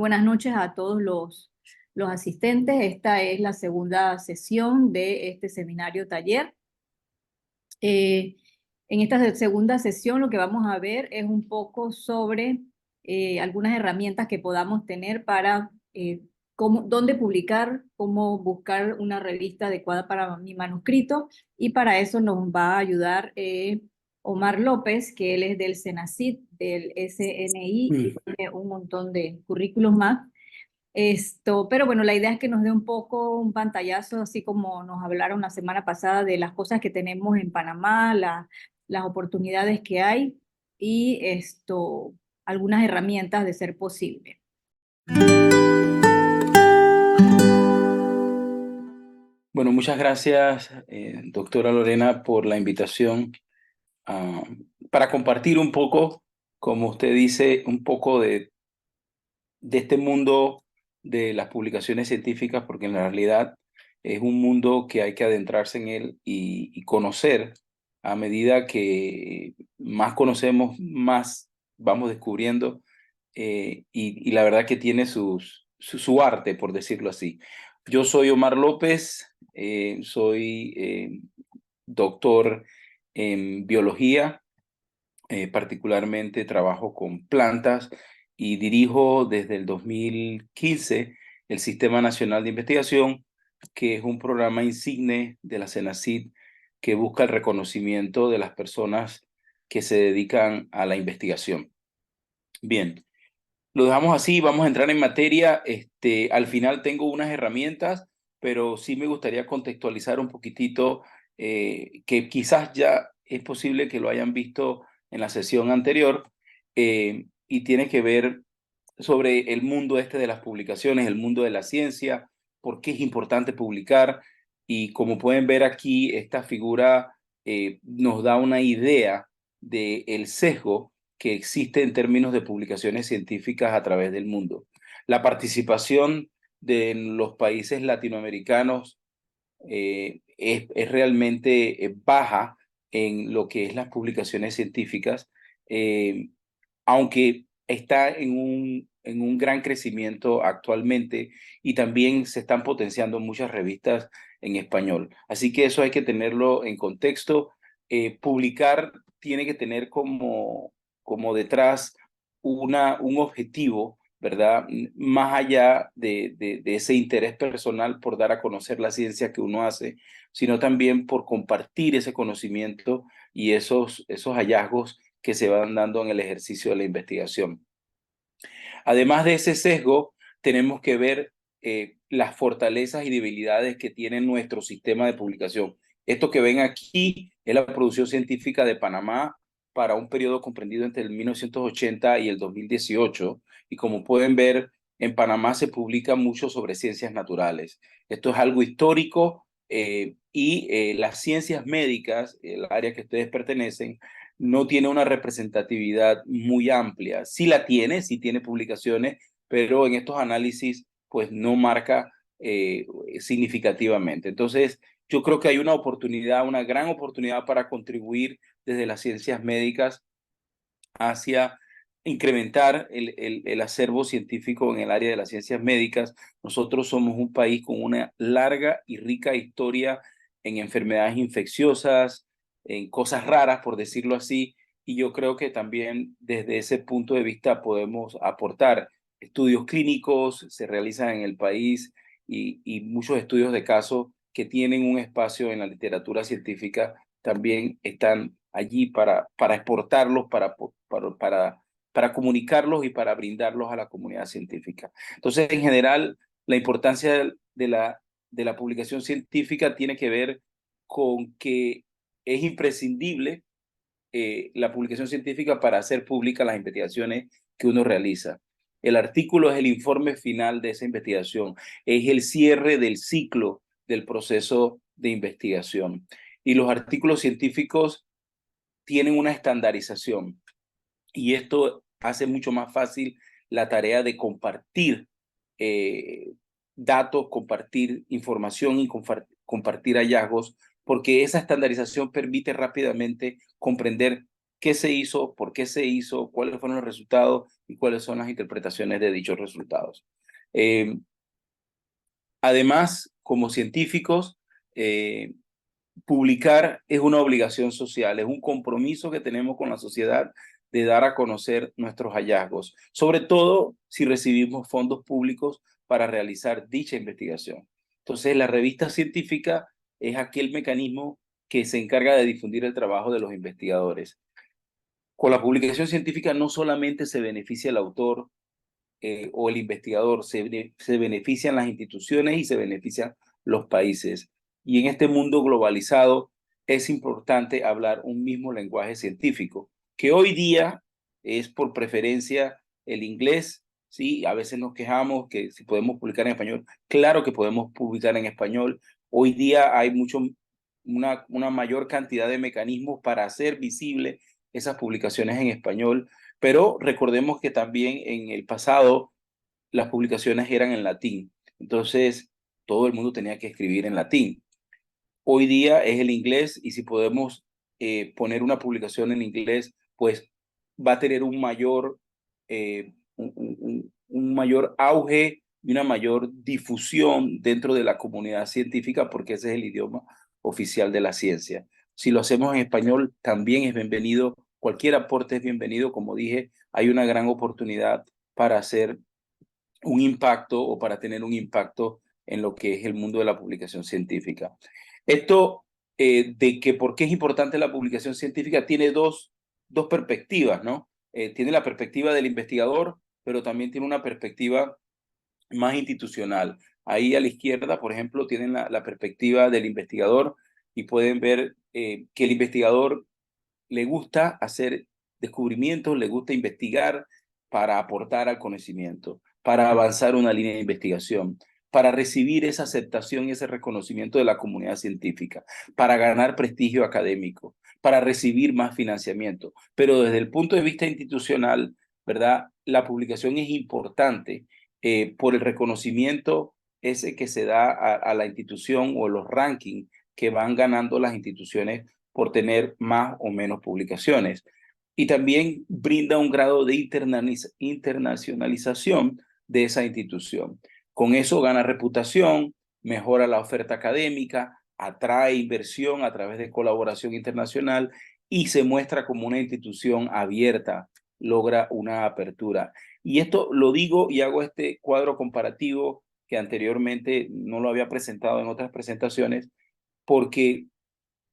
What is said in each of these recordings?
buenas noches a todos los asistentes. Esta es la segunda sesión de este seminario taller. Eh, en esta segunda sesión lo que vamos a ver es un poco sobre algunas herramientas que podamos tener para dónde publicar, cómo buscar una revista adecuada para mi manuscrito, y para eso nos va a ayudar Omar López, que él es del CENACYT, del SNI, y tiene un montón de currículos más. Pero bueno, la idea es que nos dé un poco un pantallazo, así como nos hablaron la semana pasada de las cosas que tenemos en Panamá, las oportunidades que hay y algunas herramientas de ser posible. Bueno, muchas gracias, doctora Lorena, por la invitación para compartir un poco, como usted dice, un poco de este mundo de las publicaciones científicas, porque en la realidad es un mundo que hay que adentrarse en él y conocer. A medida que más conocemos, más vamos descubriendo, y la verdad que tiene su arte, por decirlo así. Yo soy Omar López, soy doctor en biología, particularmente trabajo con plantas y dirijo desde el 2015 el Sistema Nacional de Investigación, que es un programa insigne de la CENACYT que busca el reconocimiento de las personas que se dedican a la investigación. Bien, lo dejamos así, vamos a entrar en materia. Al final tengo unas herramientas, pero sí me gustaría contextualizar un poquitito, que quizás ya es posible que lo hayan visto en la sesión anterior, y tiene que ver sobre el mundo de las publicaciones, el mundo de la ciencia, por qué es importante publicar. Y como pueden ver aquí, esta figura nos da una idea del sesgo que existe en términos de publicaciones científicas a través del mundo. La participación de los países latinoamericanos es realmente baja en lo que es las publicaciones científicas, eh, aunque está en un gran crecimiento actualmente, y también se están potenciando muchas revistas en español. Así que eso hay que tenerlo en contexto. Publicar tiene que tener como detrás un objetivo, ¿verdad? Más allá de ese interés personal por dar a conocer la ciencia que uno hace, sino también por compartir ese conocimiento y esos hallazgos que se van dando en el ejercicio de la investigación. Además de ese sesgo, tenemos que ver las fortalezas y debilidades que tiene nuestro sistema de publicación. Esto que ven aquí es la producción científica de Panamá para un periodo comprendido entre el 1980 y el 2018. Y como pueden ver, en Panamá se publica mucho sobre ciencias naturales. Esto es algo histórico, y las ciencias médicas, el área que ustedes pertenecen, no tiene una representatividad muy amplia. Sí tiene publicaciones, pero en estos análisis pues no marca significativamente. Entonces, yo creo que hay una oportunidad, una gran oportunidad para contribuir desde las ciencias médicas hacia incrementar el acervo científico en el área de las ciencias médicas. Nosotros somos un país con una larga y rica historia en enfermedades infecciosas, en cosas raras, por decirlo así, y yo creo que también desde ese punto de vista podemos aportar. Estudios clínicos se realizan en el país, y muchos estudios de caso que tienen un espacio en la literatura científica también están allí para exportarlos, para comunicarlos y para brindarlos a la comunidad científica. Entonces, en general, la importancia de la publicación científica tiene que ver con que es imprescindible la publicación científica para hacer públicas las investigaciones que uno realiza. El artículo es el informe final de esa investigación, es el cierre del ciclo del proceso de investigación. Y los artículos científicos tienen una estandarización, y esto hace mucho más fácil la tarea de compartir eh, datos, compartir información y compartir hallazgos, porque esa estandarización permite rápidamente comprender qué se hizo, por qué se hizo, cuáles fueron los resultados y cuáles son las interpretaciones de dichos resultados. Además, como científicos, publicar es una obligación social, es un compromiso que tenemos con la sociedad de dar a conocer nuestros hallazgos, sobre todo si recibimos fondos públicos para realizar dicha investigación. Entonces, la revista científica es aquel mecanismo que se encarga de difundir el trabajo de los investigadores. Con la publicación científica no solamente se beneficia el autor o el investigador, se benefician las instituciones y se benefician los países. Y en este mundo globalizado es importante hablar un mismo lenguaje científico, que hoy día es por preferencia el inglés. Sí, a veces nos quejamos que si podemos publicar en español. Claro que podemos publicar en español. Hoy día hay una mayor cantidad de mecanismos para hacer visible esas publicaciones en español, pero recordemos que también en el pasado las publicaciones eran en latín, entonces todo el mundo tenía que escribir en latín. Hoy día es el inglés y si podemos poner una publicación en inglés, pues va a tener un mayor auge y una mayor difusión dentro de la comunidad científica porque ese es el idioma oficial de la ciencia. Si lo hacemos en español, también es bienvenido. Cualquier aporte es bienvenido. Como dije, hay una gran oportunidad para hacer un impacto o para tener un impacto en lo que es el mundo de la publicación científica. Esto de que por qué es importante la publicación científica tiene dos perspectivas, ¿no? Tiene la perspectiva del investigador, pero también tiene una perspectiva más institucional. Ahí a la izquierda, por ejemplo, tienen la perspectiva del investigador y pueden ver que el investigador le gusta hacer descubrimientos, le gusta investigar para aportar al conocimiento, para avanzar una línea de investigación, para recibir esa aceptación y ese reconocimiento de la comunidad científica, para ganar prestigio académico, para recibir más financiamiento. Pero desde el punto de vista institucional, ¿verdad? La publicación es importante por el reconocimiento ese que se da a la institución o los rankings que van ganando las instituciones por tener más o menos publicaciones. Y también brinda un grado de internacionalización de esa institución. Con eso gana reputación, mejora la oferta académica, atrae inversión a través de colaboración internacional y se muestra como una institución abierta, logra una apertura. Y esto lo digo y hago este cuadro comparativo que anteriormente no lo había presentado en otras presentaciones, porque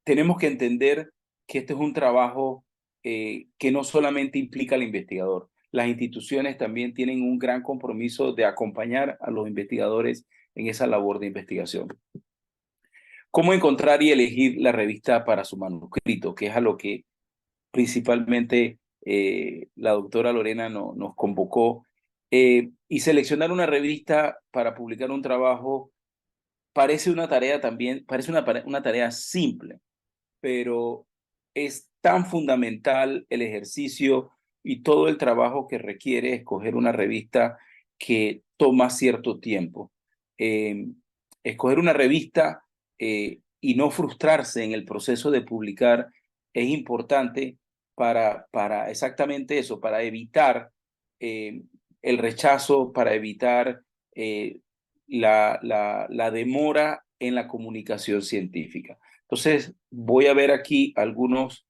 tenemos que entender que este es un trabajo que no solamente implica al investigador. Las instituciones también tienen un gran compromiso de acompañar a los investigadores en esa labor de investigación. ¿Cómo encontrar y elegir la revista para su manuscrito? Que es a lo que principalmente la doctora Lorena nos convocó. Y seleccionar una revista para publicar un trabajo parece una tarea también, parece una tarea simple, pero es tan fundamental el ejercicio y todo el trabajo que requiere escoger una revista que toma cierto tiempo. Eh, Escoger una revista y no frustrarse en el proceso de publicar es importante para exactamente eso, para evitar eh, el rechazo, para evitar la demora en la comunicación científica. Entonces, voy a ver aquí algunos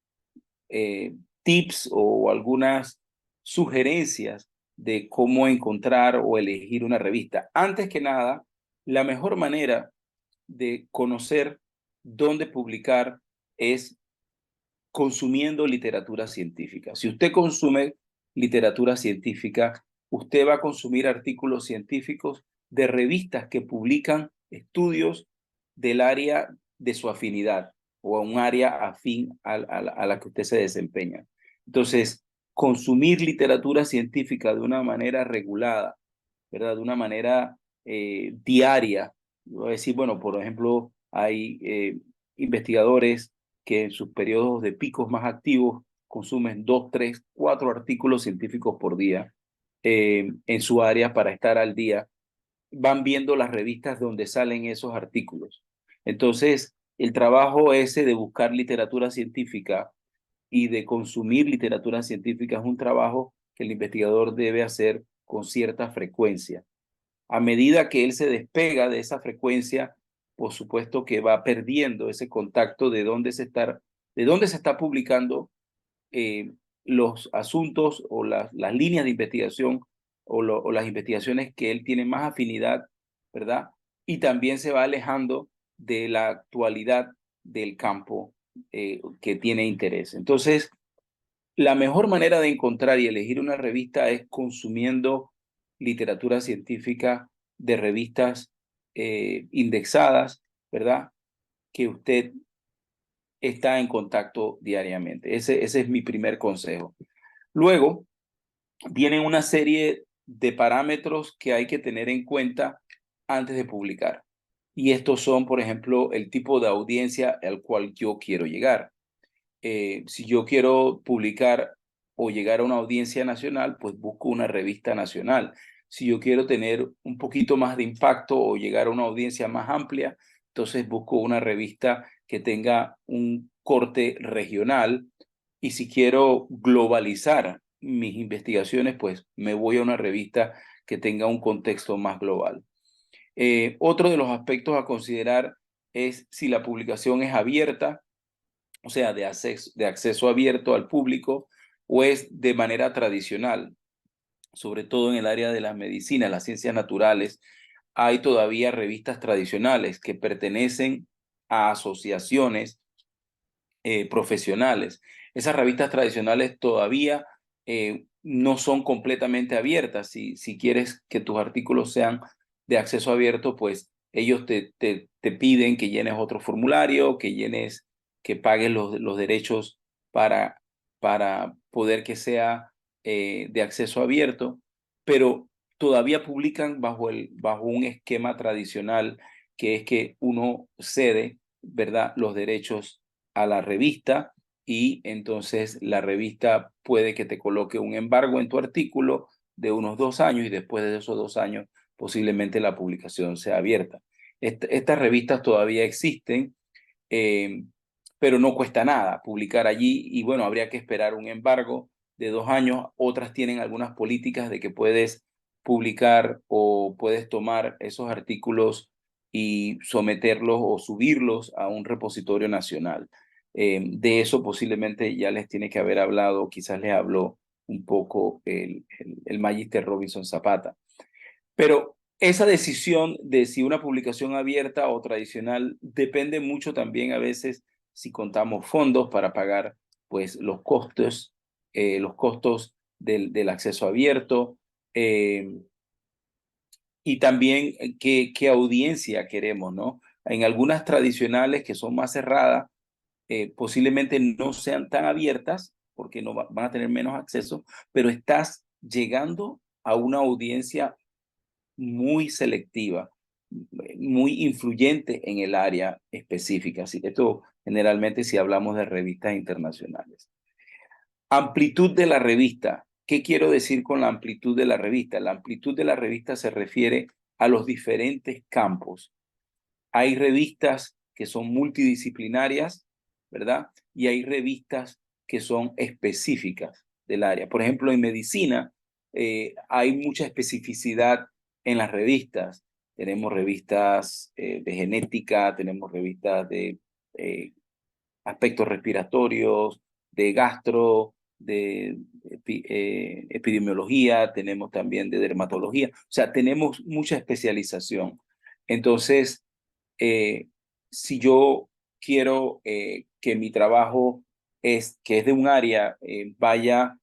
tips o algunas sugerencias de cómo encontrar o elegir una revista. Antes que nada, la mejor manera de conocer dónde publicar es consumiendo literatura científica. Si usted consume literatura científica, usted va a consumir artículos científicos de revistas que publican estudios del área de su afinidad o a un área afín a la que usted se desempeña. Entonces, consumir literatura científica de una manera regulada, ¿verdad? De una manera diaria. Voy a decir, bueno, por ejemplo, hay investigadores que en sus periodos de picos más activos consumen 2, 3, 4 artículos científicos por día en su área para estar al día. Van viendo las revistas donde salen esos artículos. Entonces, el trabajo ese de buscar literatura científica y de consumir literatura científica es un trabajo que el investigador debe hacer con cierta frecuencia. A medida que él se despega de esa frecuencia, por supuesto que va perdiendo ese contacto de dónde se está publicando los asuntos o las líneas de investigación o las investigaciones que él tiene más afinidad, ¿verdad? Y también se va alejando de la actualidad del campo que tiene interés. Entonces, la mejor manera de encontrar y elegir una revista es consumiendo literatura científica de revistas indexadas, ¿verdad? Que usted está en contacto diariamente. Ese es mi primer consejo. Luego, vienen una serie de parámetros que hay que tener en cuenta antes de publicar. Y estos son, por ejemplo, el tipo de audiencia al cual yo quiero llegar. Si yo quiero publicar o llegar a una audiencia nacional, pues busco una revista nacional. Si yo quiero tener un poquito más de impacto o llegar a una audiencia más amplia, entonces busco una revista que tenga un corte regional. Y si quiero globalizar mis investigaciones, pues me voy a una revista que tenga un contexto más global. Otro de los aspectos a considerar es si la publicación es abierta, o sea, de acceso abierto al público, o es de manera tradicional, sobre todo en el área de las medicinas, las ciencias naturales. Hay todavía revistas tradicionales que pertenecen a asociaciones profesionales. Esas revistas tradicionales todavía no son completamente abiertas. Si quieres que tus artículos sean de acceso abierto, pues ellos te piden que llenes otro formulario, que pagues los derechos para poder que sea de acceso abierto, pero todavía publican bajo un esquema tradicional, que es que uno cede, ¿verdad?, los derechos a la revista, y entonces la revista puede que te coloque un embargo en tu artículo de unos 2 años, y después de esos 2 años posiblemente la publicación sea abierta. Estas revistas todavía existen, eh, pero no cuesta nada publicar allí, y bueno, habría que esperar un embargo de 2 años. Otras tienen algunas políticas de que puedes publicar o puedes tomar esos artículos y someterlos o subirlos a un repositorio nacional. De eso posiblemente ya les tiene que haber hablado, quizás les habló un poco el magíster Robinson Zapata. Pero esa decisión de si una publicación abierta o tradicional depende mucho también a veces si contamos fondos para pagar pues los costos del acceso abierto, y también qué audiencia queremos, ¿no? En algunas tradicionales que son más cerradas, posiblemente no sean tan abiertas porque no van a tener menos acceso, pero estás llegando a una audiencia muy selectiva, muy influyente en el área específica. Así, esto generalmente si hablamos de revistas internacionales. Amplitud de la revista. ¿Qué quiero decir con la amplitud de la revista? La amplitud de la revista se refiere a los diferentes campos. Hay revistas que son multidisciplinarias, ¿verdad? Y hay revistas que son específicas del área. Por ejemplo, en medicina hay mucha especificidad en las revistas. Tenemos revistas de genética, tenemos revistas de eh, aspectos respiratorios, de gastro, de epidemiología, tenemos también de dermatología. O sea, tenemos mucha especialización. Entonces, eh, si yo quiero que mi trabajo que es de un área, vaya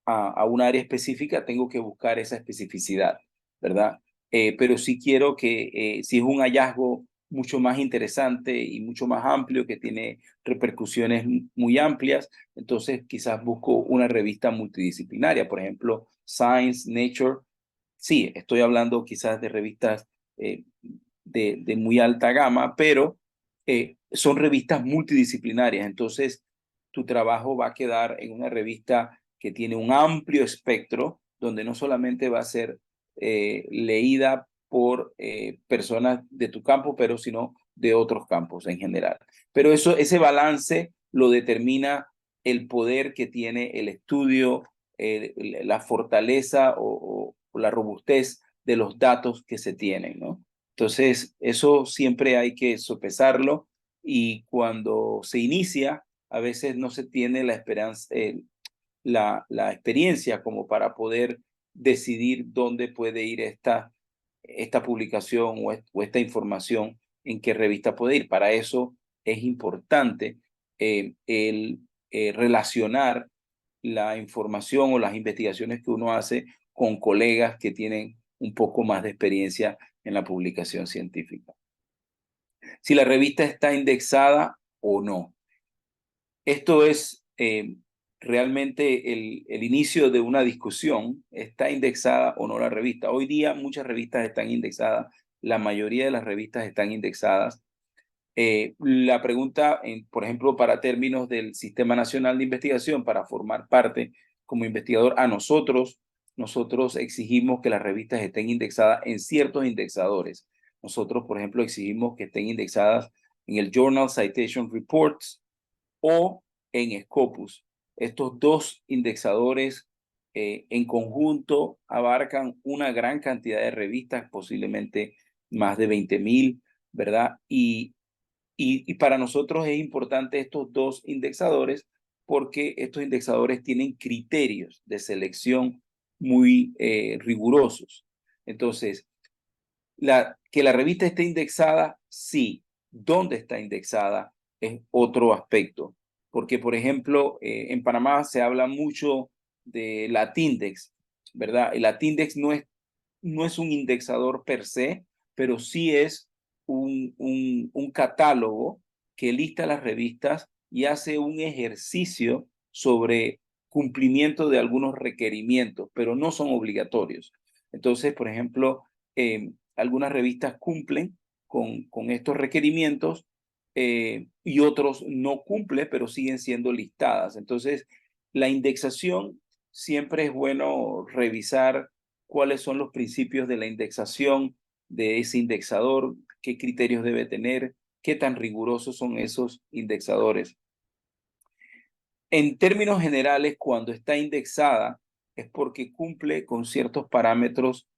a un área específica, tengo que buscar esa especificidad, ¿verdad? Pero si quiero si es un hallazgo mucho más interesante y mucho más amplio, que tiene repercusiones muy amplias, entonces quizás busco una revista multidisciplinaria, por ejemplo, Science, Nature. Sí, estoy hablando quizás de revistas eh, de muy alta gama, pero son revistas multidisciplinarias. Entonces, tu trabajo va a quedar en una revista que tiene un amplio espectro, donde no solamente va a ser leída por personas de tu campo, pero sino de otros campos en general. Pero ese balance lo determina el poder que tiene el estudio, la fortaleza o la robustez de los datos que se tienen, ¿no? Entonces, eso siempre hay que sopesarlo y cuando se inicia, a veces no se tiene la esperanza, la experiencia como para poder decidir dónde puede ir esta publicación o esta información, en qué revista puede ir. Para eso es importante el relacionar la información o las investigaciones que uno hace con colegas que tienen un poco más de experiencia en la publicación científica. Si la revista está indexada o no. Esto es realmente el inicio de una discusión. ¿Está indexada o no la revista? Hoy día muchas revistas están indexadas. La mayoría de las revistas están indexadas. La pregunta, por ejemplo, para términos del Sistema Nacional de Investigación, para formar parte como investigador, nosotros exigimos que las revistas estén indexadas en ciertos indexadores. Nosotros, por ejemplo, exigimos que estén indexadas en el Journal Citation Reports o en Scopus. Estos dos indexadores en conjunto abarcan una gran cantidad de revistas, posiblemente más de 20,000, ¿verdad? Y para nosotros es importante estos dos indexadores porque estos indexadores tienen criterios de selección muy rigurosos. Entonces, que la revista esté indexada, sí. ¿Dónde está indexada? Es otro aspecto. Porque, por ejemplo, en Panamá se habla mucho de Latindex, ¿verdad? El Latindex no es un indexador per se, pero sí es un catálogo que lista las revistas y hace un ejercicio sobre cumplimiento de algunos requerimientos, pero no son obligatorios. Entonces, por ejemplo, algunas revistas cumplen con estos requerimientos y otros no cumplen, pero siguen siendo listadas. Entonces, la indexación siempre es bueno revisar cuáles son los principios de la indexación de ese indexador, qué criterios debe tener, qué tan rigurosos son esos indexadores. En términos generales, cuando está indexada es porque cumple con ciertos parámetros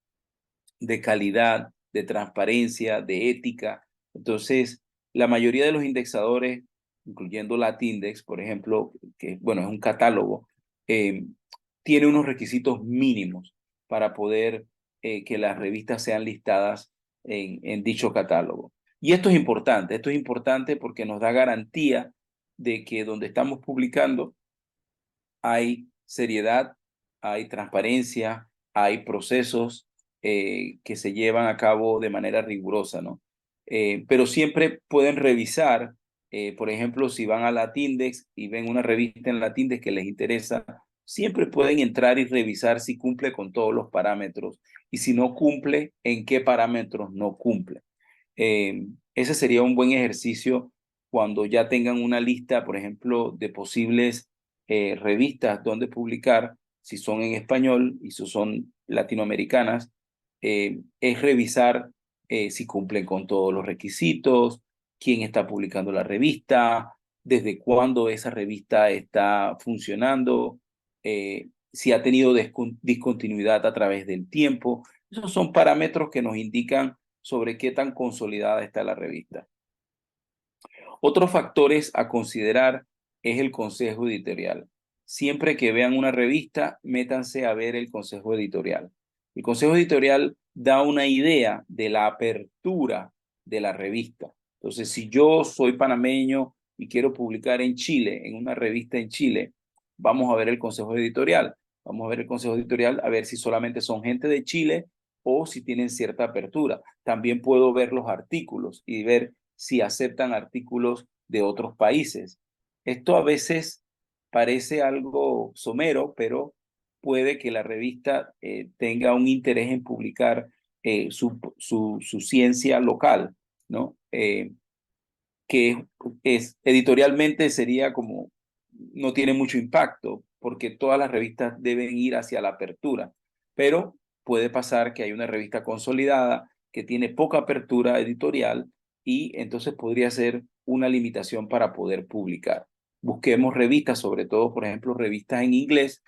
de calidad, de transparencia, de ética. Entonces, la mayoría de los indexadores, incluyendo Latindex, por ejemplo, que bueno, es un catálogo, tiene unos requisitos mínimos para poder que las revistas sean listadas en dicho catálogo. Y esto es importante porque nos da garantía de que donde estamos publicando hay seriedad, hay transparencia, hay procesos que se llevan a cabo de manera rigurosa, ¿no? Pero siempre pueden revisar, por ejemplo, si van a Latindex y ven una revista en Latindex que les interesa, siempre pueden entrar y revisar si cumple con todos los parámetros y si no cumple, en qué parámetros no cumple. Ese sería un buen ejercicio cuando ya tengan una lista, por ejemplo, de posibles revistas donde publicar, si son en español y si son latinoamericanas, es revisar si cumplen con todos los requisitos, quién está publicando la revista, desde cuándo esa revista está funcionando, si ha tenido discontinuidad a través del tiempo. Esos son parámetros que nos indican sobre qué tan consolidada está la revista. Otros factores a considerar es el consejo editorial. Siempre que vean una revista, métanse a ver el consejo editorial. El consejo editorial da una idea de la apertura de la revista. Entonces, si yo soy panameño y quiero publicar en Chile, en una revista en Chile, vamos a ver el consejo editorial. Vamos a ver el consejo editorial a ver si solamente son gente de Chile o si tienen cierta apertura. También puedo ver los artículos y ver si aceptan artículos de otros países. Esto a veces parece algo somero, pero puede que la revista tenga un interés en publicar su ciencia local, ¿no? Que editorialmente sería como, no tiene mucho impacto, porque todas las revistas deben ir hacia la apertura, pero puede pasar que hay una revista consolidada que tiene poca apertura editorial y entonces podría ser una limitación para poder publicar. busquemos revistas, sobre todo, por ejemplo, revistas en inglés,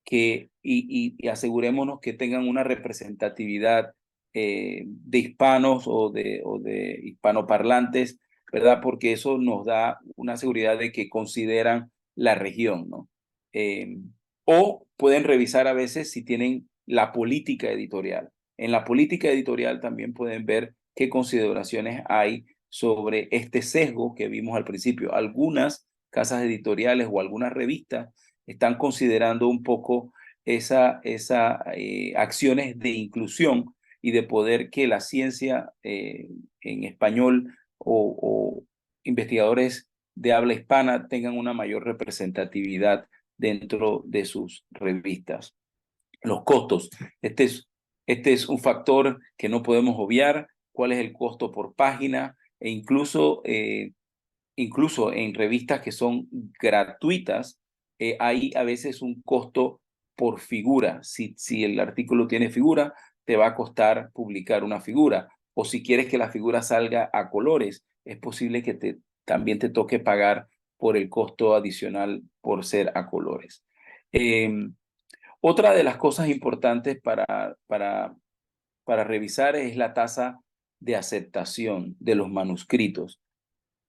y asegurémonos que tengan una representatividad de hispanos o de hispanoparlantes, ¿verdad? Porque eso nos da una seguridad de que consideran la región, ¿no? Eh, o pueden revisar a veces si tienen la política editorial. En la política editorial también pueden ver qué consideraciones hay sobre este sesgo que vimos al principio. Algunas casas editoriales o algunas revistas están considerando un poco esa acciones de inclusión y de poder que la ciencia en español o investigadores de habla hispana tengan una mayor representatividad dentro de sus revistas. Los costos. Este es un factor que no podemos obviar. ¿Cuál es el costo por página? E incluso en revistas que son gratuitas, hay a veces un costo por figura. Si el artículo tiene figura, te va a costar publicar una figura. O si quieres que la figura salga a colores, es posible que también te toque pagar por el costo adicional por ser a colores. Otra de las cosas importantes para revisar es la tasa de aceptación de los manuscritos.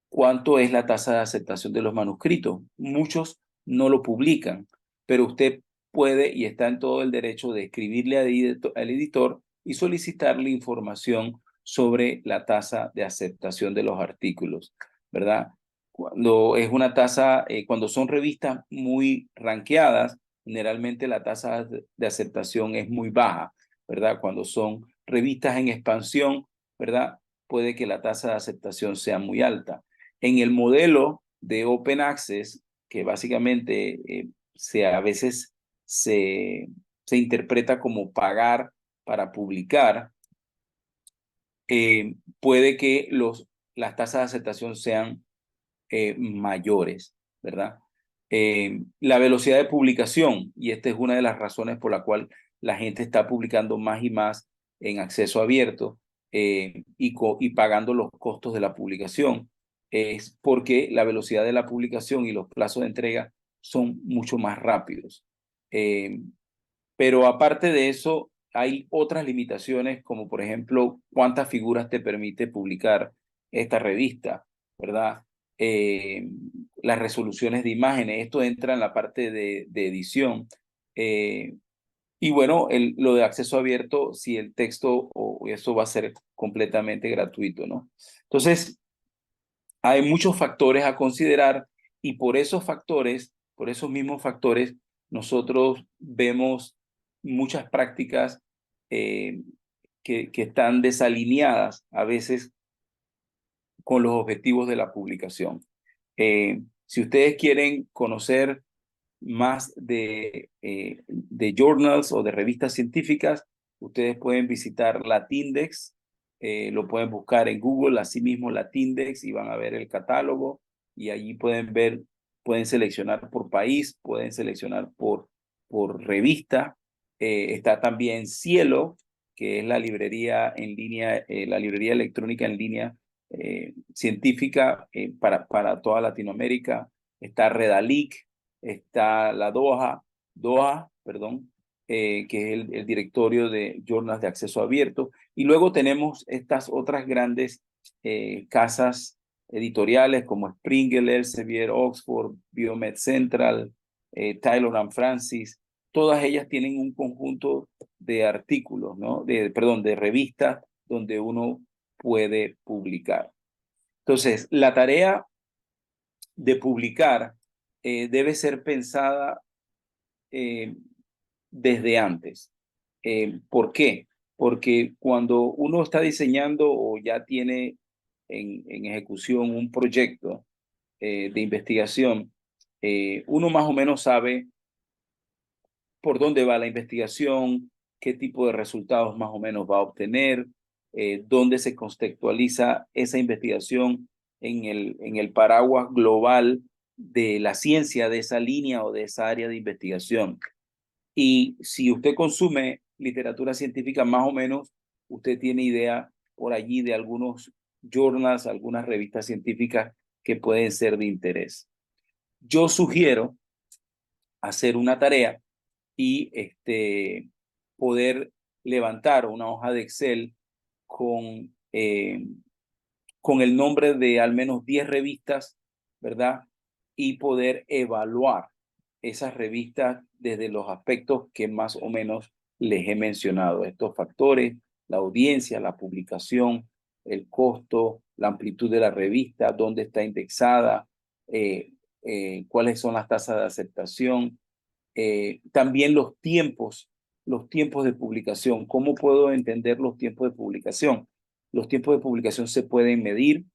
¿Cuánto es la tasa de aceptación de los manuscritos? Muchos no lo publican, pero usted puede y está en todo el derecho de escribirle al editor y solicitarle información sobre la tasa de aceptación de los artículos, ¿verdad? Cuando es una tasa, cuando son revistas muy ranqueadas, generalmente la tasa de aceptación es muy baja, ¿verdad? Cuando son revistas en expansión, ¿verdad? Puede que la tasa de aceptación sea muy alta. En el modelo de Open Access, que básicamente a veces se interpreta como pagar para publicar, puede que las tasas de aceptación sean mayores, ¿verdad? La velocidad de publicación, y esta es una de las razones por la cual la gente está publicando más y más en acceso abierto y pagando los costos de la publicación, es porque la velocidad de la publicación y los plazos de entrega son mucho más rápidos. Eh, pero aparte de eso, hay otras limitaciones, como por ejemplo, cuántas figuras te permite publicar esta revista, ¿verdad? Eh, las resoluciones de imágenes, esto entra en la parte de edición. Eh, y bueno, lo de acceso abierto, si el texto o eso va a ser completamente gratuito, ¿no? Entonces, hay muchos factores a considerar y por esos mismos factores, nosotros vemos muchas prácticas eh, que están desalineadas a veces con los objetivos de la publicación. Si ustedes quieren conocer más de journals o de revistas científicas, ustedes pueden visitar Latindex, lo pueden buscar en Google, así mismo Latindex, y van a ver el catálogo, y allí pueden ver, pueden seleccionar por país, pueden seleccionar por revista. Está también Cielo, que es la librería en línea, la librería electrónica en línea científica para toda Latinoamérica. Está Redalic, está la DOA, perdón, que es el directorio de journals de acceso abierto. Y luego tenemos estas otras grandes casas editoriales como Springer, Elsevier, Oxford, Biomed Central, Taylor and Francis. Todas ellas tienen un conjunto de artículos, ¿no? Perdón, de revistas donde uno puede publicar. Entonces, la tarea de publicar debe ser pensada eh, desde antes. ¿Por qué? Porque cuando uno está diseñando o ya tiene en ejecución un proyecto de investigación, uno más o menos sabe por dónde va la investigación, qué tipo de resultados más o menos va a obtener, dónde se contextualiza esa investigación en el paraguas global de la ciencia de esa línea o de esa área de investigación. Y si usted consume literatura científica, más o menos, usted tiene idea por allí de algunos journals, algunas revistas científicas que pueden ser de interés. yo sugiero hacer una tarea y poder levantar una hoja de Excel con, con el nombre de al menos 10 revistas, ¿verdad? Y poder evaluar esas revistas desde los aspectos que más o menos les he mencionado. Estos factores: la audiencia, la publicación, el costo, la amplitud de la revista, dónde está indexada, cuáles son las tasas de aceptación, también los tiempos de publicación. ¿Cómo puedo entender los tiempos de publicación? Los tiempos de publicación se pueden medir.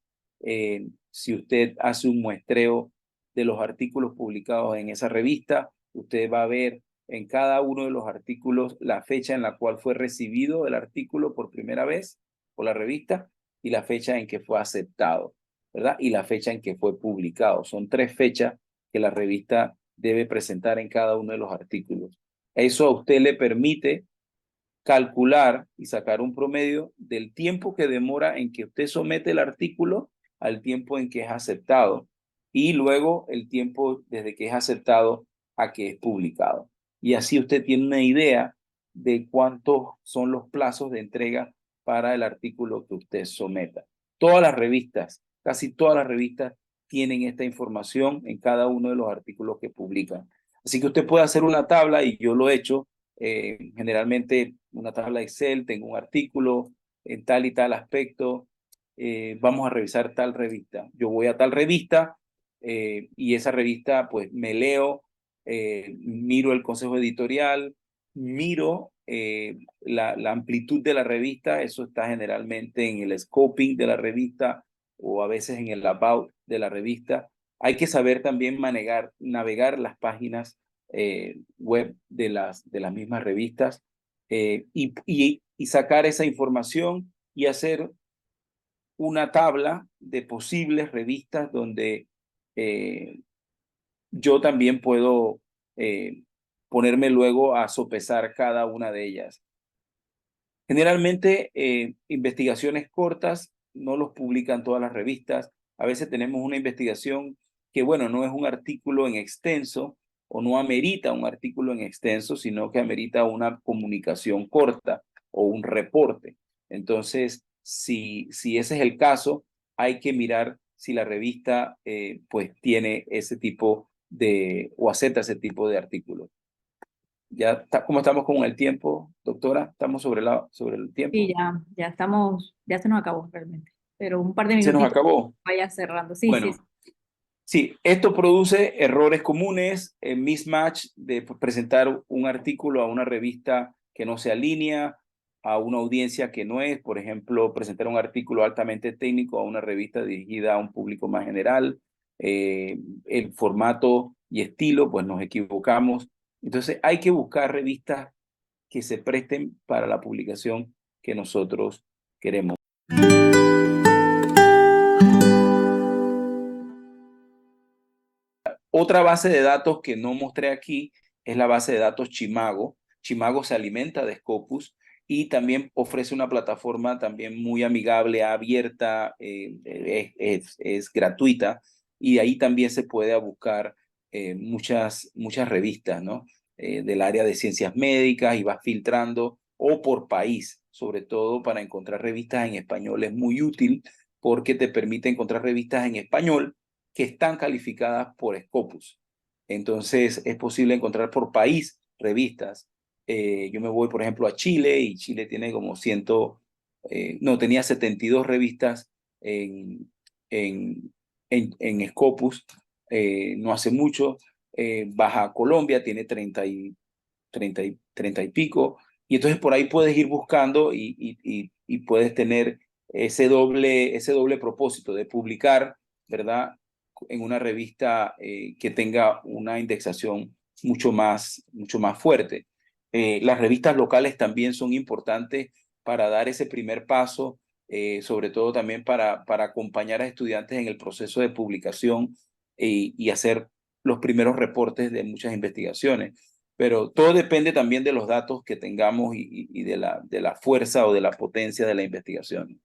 Si usted hace un muestreo de los artículos publicados en esa revista, usted va a ver en cada uno de los artículos la fecha en la cual fue recibido el artículo por primera vez por la revista y la fecha en que fue aceptado, ¿verdad? Y la fecha en que fue publicado. Son 3 fechas que la revista debe presentar en cada uno de los artículos. Eso a usted le permite calcular y sacar un promedio del tiempo que demora en que usted somete el artículo al tiempo en que es aceptado y luego el tiempo desde que es aceptado a que es publicado. Y así usted tiene una idea de cuántos son los plazos de entrega para el artículo que usted someta. Todas las revistas, casi todas las revistas tienen esta información en cada uno de los artículos que publican. Así que usted puede hacer una tabla, y yo lo he hecho, generalmente una tabla Excel, tengo un artículo en tal y tal aspecto, vamos a revisar tal revista. Yo voy a tal revista y esa revista pues me leo, miro el consejo editorial, miro la amplitud de la revista. Eso está generalmente en el scoping de la revista o a veces en el about de la revista. Hay que saber también navegar las páginas web de las mismas revistas y sacar esa información y hacer una tabla de posibles revistas donde yo también puedo ponerme luego a sopesar cada una de ellas. Generalmente, investigaciones cortas no los publican todas las revistas. A veces tenemos una investigación que, bueno, no es un artículo en extenso o no amerita un artículo en extenso, sino que amerita una comunicación corta o un reporte. Entonces, si ese es el caso, hay que mirar si la revista pues tiene ese tipo o acepta ese tipo de artículos. ¿Cómo estamos con el tiempo, doctora? ¿Estamos sobre el Sí, tiempo? ya estamos, ya se nos acabó realmente. Pero un par de ¿Se nos minutitos acabó? vaya cerrando. Sí, sí, Bueno, sí, esto produce errores comunes, mismatch de presentar un artículo a una revista que no se alinea a una audiencia que no es. Por ejemplo, presentar un artículo altamente técnico a una revista dirigida a un público más general. El formato y estilo, pues nos equivocamos. Entonces hay que buscar revistas que se presten para la publicación que nosotros queremos. Otra base de datos que no mostré aquí es la base de datos Chimago. Chimago se alimenta de Scopus y también ofrece una plataforma también muy amigable, abierta, es gratuita, y ahí también se puede buscar muchas revistas, ¿no? Del área de ciencias médicas, y vas filtrando, o por país, sobre todo para encontrar revistas en español es muy útil porque te permite encontrar revistas en español que están calificadas por Scopus. Entonces es posible encontrar por país revistas. Yo me voy, por ejemplo, a Chile, y Chile tiene como tenía 72 revistas en, en Scopus no hace mucho. Baja Colombia tiene 30 y pico. Y entonces por ahí puedes ir buscando y puedes tener ese doble propósito de publicar, ¿verdad? En una revista que tenga una indexación mucho más fuerte. Las revistas locales también son importantes para dar ese primer paso, sobre todo también para acompañar a estudiantes en el proceso de publicación y hacer los primeros reportes de muchas investigaciones. Pero todo depende también de los datos que tengamos y de la fuerza o de la potencia de la investigación.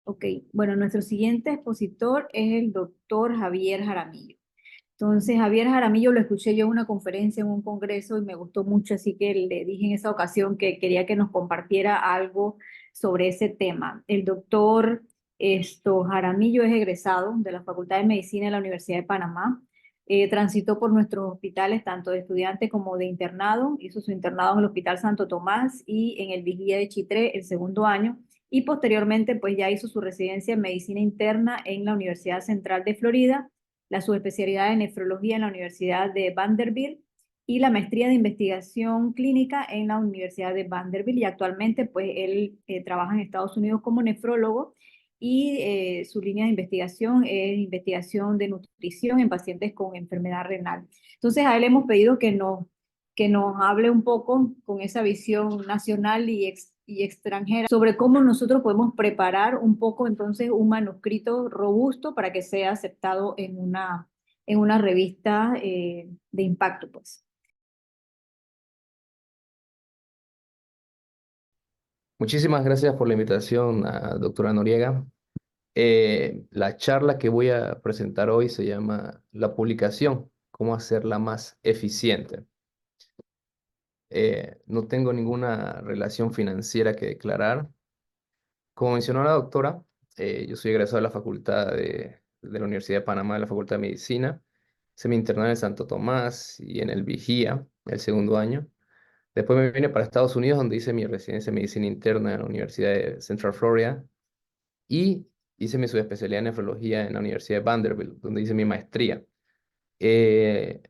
Ok, bueno, nuestro siguiente expositor es el doctor Javier Jaramillo. Entonces, Javier Jaramillo lo escuché yo en una conferencia, en un congreso, y me gustó mucho, así que le dije en esa ocasión que quería que nos compartiera algo sobre ese tema. El doctor Jaramillo es egresado de la Facultad de Medicina de la Universidad de Panamá. Transitó por nuestros hospitales, tanto de estudiante como de internado. Hizo su internado en el Hospital Santo Tomás y en el Vigía de Chitré el segundo año. Y posteriormente, pues ya hizo su residencia en medicina interna en la Universidad Central de Florida, la subespecialidad de nefrología en la Universidad de Vanderbilt y la maestría de investigación clínica en la Universidad de Vanderbilt. Y actualmente, pues, él trabaja en Estados Unidos como nefrólogo y su línea de investigación es investigación de nutrición en pacientes con enfermedad renal. Entonces, a él hemos pedido que nos hable un poco con esa visión nacional y extranjera sobre cómo nosotros podemos preparar un poco entonces un manuscrito robusto para que sea aceptado en una revista de impacto, pues. Muchísimas gracias por la invitación, doctora Noriega. La charla que voy a presentar hoy se llama La publicación, cómo hacerla más eficiente. No tengo ninguna relación financiera que declarar. Como mencionó la doctora, yo soy egresado de la Facultad de la Universidad de Panamá, de la Facultad de Medicina. Se me interné en el Santo Tomás y en el Vigía, el segundo año. Después me vine para Estados Unidos, donde hice mi residencia en medicina interna en la Universidad de Central Florida. Y hice mi subespecialidad en nefrología en la Universidad de Vanderbilt, donde hice mi maestría. Eh,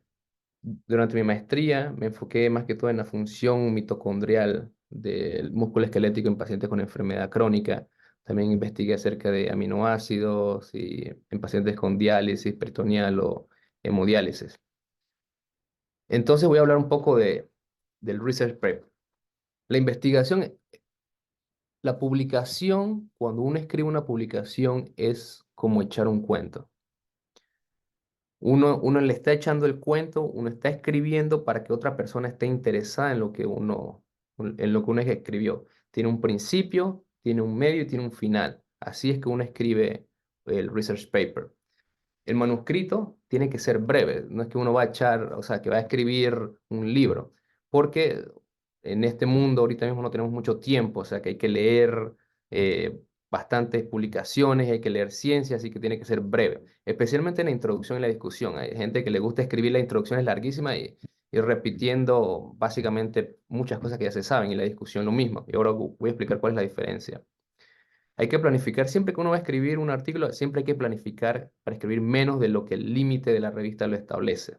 Durante mi maestría me enfoqué más que todo en la función mitocondrial del músculo esquelético en pacientes con enfermedad crónica. También investigué acerca de aminoácidos y en pacientes con diálisis peritoneal o hemodiálisis. Entonces voy a hablar un poco del research prep. La investigación, la publicación, cuando uno escribe una publicación es como echar un cuento. Uno le está echando el cuento, uno está escribiendo para que otra persona esté interesada en lo que uno escribió. Tiene un principio, tiene un medio y tiene un final. Así es que uno escribe el research paper. El manuscrito tiene que ser breve, no es que uno va a echar, o sea, que va a escribir un libro, porque en este mundo ahorita mismo no tenemos mucho tiempo, o sea, que hay que leer eh, bastantes publicaciones, hay que leer ciencias, así que tiene que ser breve, especialmente en la introducción y la discusión. Hay gente que le gusta escribir, la introducción es larguísima y ir repitiendo básicamente muchas cosas que ya se saben y la discusión lo mismo. Y ahora voy a explicar cuál es la diferencia. Hay que planificar, siempre que uno va a escribir un artículo, siempre hay que planificar para escribir menos de lo que el límite de la revista lo establece.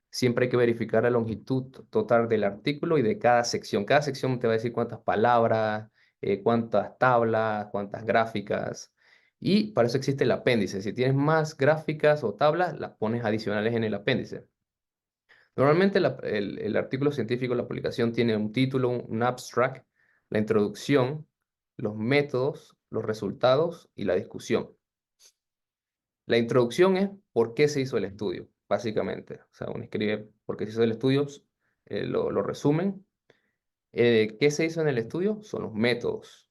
Siempre hay que verificar la longitud total del artículo y de cada sección. Cada sección te va a decir cuántas palabras, cuántas tablas, cuántas gráficas. Y para eso existe el apéndice. Si tienes más gráficas o tablas, las pones adicionales en el apéndice. Normalmente el artículo científico, la publicación tiene un título, un abstract, la introducción, los métodos, los resultados y la discusión. La introducción es por qué se hizo el estudio, básicamente. O sea, uno escribe por qué se hizo el estudio, lo resumen. ¿Qué se hizo en el estudio? Son los métodos.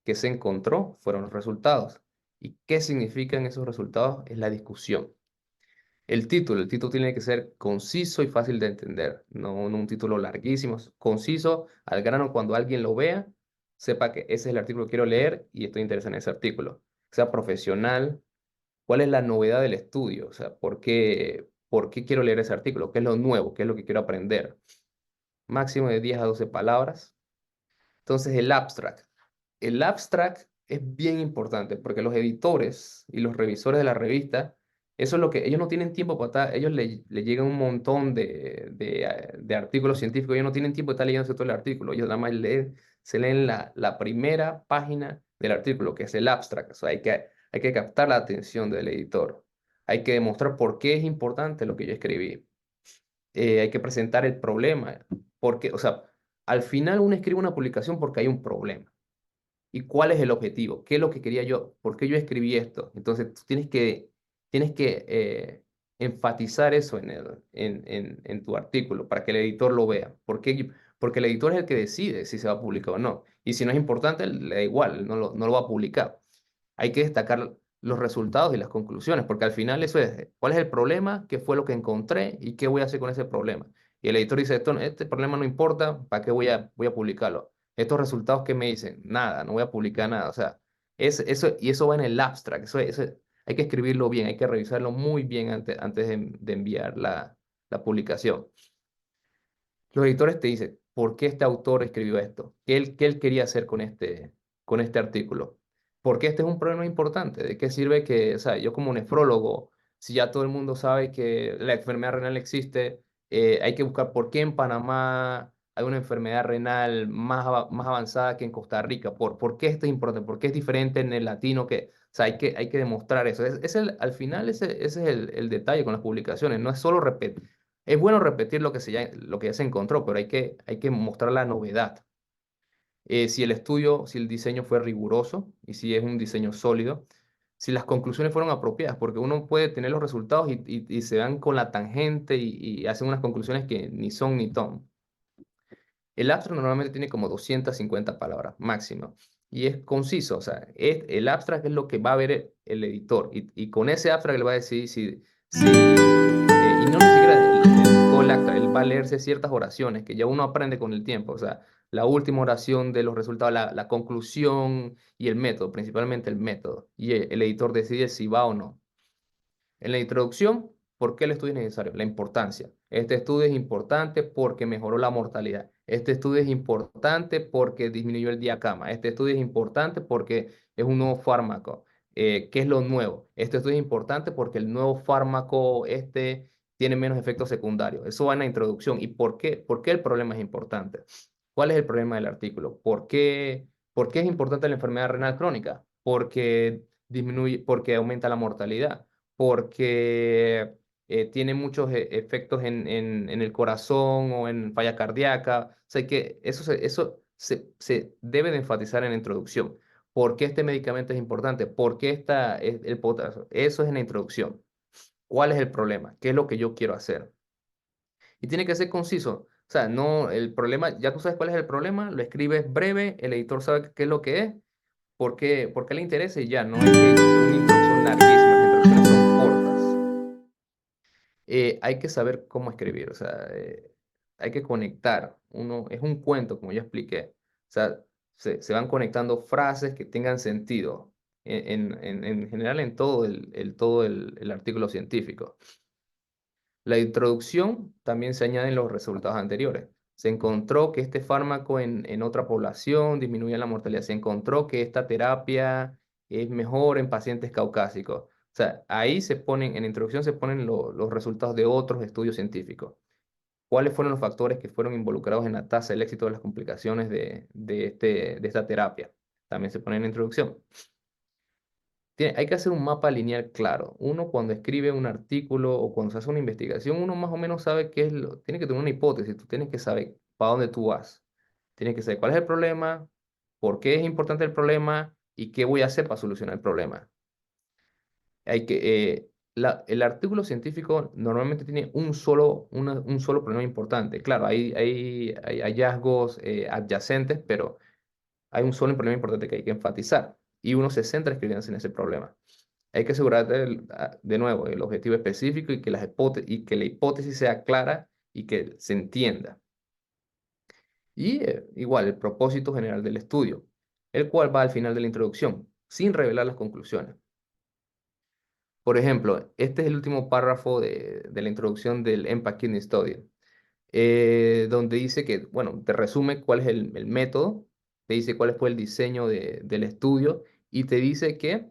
¿Qué se encontró? Fueron los resultados. ¿Y qué significan esos resultados? Es la discusión. El título tiene que ser conciso y fácil de entender, no un título larguísimo, conciso, al grano, cuando alguien lo vea, sepa que ese es el artículo que quiero leer y estoy interesado en ese artículo. Que sea profesional, ¿cuál es la novedad del estudio? O sea, por qué quiero leer ese artículo? ¿Qué es lo nuevo? ¿Qué es lo que quiero aprender? Máximo de 10 a 12 palabras. Entonces, el abstract. El abstract es bien importante porque los editores y los revisores de la revista, eso es lo que ellos no tienen tiempo para estar, ellos le llegan un montón de artículos científicos, ellos no tienen tiempo de estar leyendo todo el artículo, ellos nada más se leen la primera página del artículo, que es el abstract. O sea, hay que captar la atención del editor, hay que demostrar por qué es importante lo que yo escribí. Hay que presentar el problema, porque, o sea, al final uno escribe una publicación porque hay un problema. ¿Y cuál es el objetivo? ¿Qué es lo que quería yo? ¿Por qué yo escribí esto? Entonces, tú tienes que enfatizar eso en tu artículo para que el editor lo vea. Porque el editor es el que decide si se va a publicar o no. Y si no es importante, le da igual, no lo va a publicar. Hay que destacar los resultados y las conclusiones, porque al final eso es, ¿cuál es el problema? ¿Qué fue lo que encontré? ¿Y qué voy a hacer con ese problema? Y el editor dice, este problema no importa, ¿para qué voy a publicarlo? Estos resultados que me dicen, nada, no voy a publicar nada. O sea, y eso va en el abstract, eso hay que escribirlo bien, hay que revisarlo muy bien antes de enviar la publicación. Los editores te dicen, ¿por qué este autor escribió esto? ¿Qué él quería hacer con este artículo? Porque este es un problema importante. ¿De qué sirve que, o sea, yo como nefrólogo, si ya todo el mundo sabe que la enfermedad renal existe, hay que buscar por qué en Panamá hay una enfermedad renal más avanzada que en Costa Rica? ¿Por qué esto es importante? ¿Por qué es diferente en el latino? O sea, hay que demostrar eso. Al final, ese es el detalle con las publicaciones. No es solo repetir. Es bueno repetir lo que ya se encontró, pero hay que mostrar la novedad. Si el diseño fue riguroso y si es un diseño sólido, si las conclusiones fueron apropiadas, porque uno puede tener los resultados y se van con la tangente y hacen unas conclusiones que ni son ni ton. El abstract normalmente tiene como 250 palabras máximo y es conciso, o sea, el abstract es lo que va a ver el editor y con ese abstract le va a decir y no ni siquiera todo el abstract, él va a leerse ciertas oraciones que ya uno aprende con el tiempo, o sea, la última oración de los resultados, la conclusión y el método, principalmente el método, y el editor decide si va o no. En la introducción, ¿por qué el estudio es necesario? La importancia. Este estudio es importante porque mejoró la mortalidad. Este estudio es importante porque disminuyó el día cama. Este estudio es importante porque es un nuevo fármaco. ¿Qué es lo nuevo? Este estudio es importante porque el nuevo fármaco tiene menos efectos secundarios. Eso va en la introducción. ¿Y por qué? ¿Por qué el problema es importante? ¿Cuál es el problema del artículo? ¿Por qué es importante la enfermedad renal crónica? Porque aumenta la mortalidad, porque tiene muchos efectos en el corazón o en falla cardíaca. O sea, que eso se debe de enfatizar en la introducción. ¿Por qué este medicamento es importante? ¿Por qué el potasio? Eso es en la introducción. ¿Cuál es el problema? ¿Qué es lo que yo quiero hacer? Y tiene que ser conciso. O sea, no, el problema, ya tú sabes cuál es el problema, lo escribes breve, el editor sabe qué es lo que es, por qué le interesa y ya, no hay que hacer una introducción larguísima, las introducciones son cortas. Hay que saber cómo escribir, o sea, hay que conectar. Es un cuento, como ya expliqué. O sea, se van conectando frases que tengan sentido, en general en todo el artículo científico. La introducción también se añaden los resultados anteriores. Se encontró que este fármaco en otra población disminuye la mortalidad. Se encontró que esta terapia es mejor en pacientes caucásicos. O sea, ahí en la introducción se ponen los resultados de otros estudios científicos. ¿Cuáles fueron los factores que fueron involucrados en la tasa del éxito de las complicaciones de esta terapia? También se pone en la introducción. Hay que hacer un mapa lineal claro. Uno cuando escribe un artículo o cuando se hace una investigación, uno más o menos sabe tiene que tener una hipótesis, tú tienes que saber para dónde tú vas. Tienes que saber cuál es el problema, por qué es importante el problema y qué voy a hacer para solucionar el problema. El artículo científico normalmente tiene un solo problema importante. Claro, hay hallazgos adyacentes, pero hay un solo problema importante que hay que enfatizar y uno se centra escribiendo en ese problema. Hay que asegurar de nuevo el objetivo específico y que la hipótesis sea clara y que se entienda. Y igual el propósito general del estudio, el cual va al final de la introducción, sin revelar las conclusiones. Por ejemplo, este es el último párrafo de la introducción del EMPA Kidney Study, donde dice que, bueno, te resume cuál es el método, te dice cuál fue el diseño del estudio y te dice que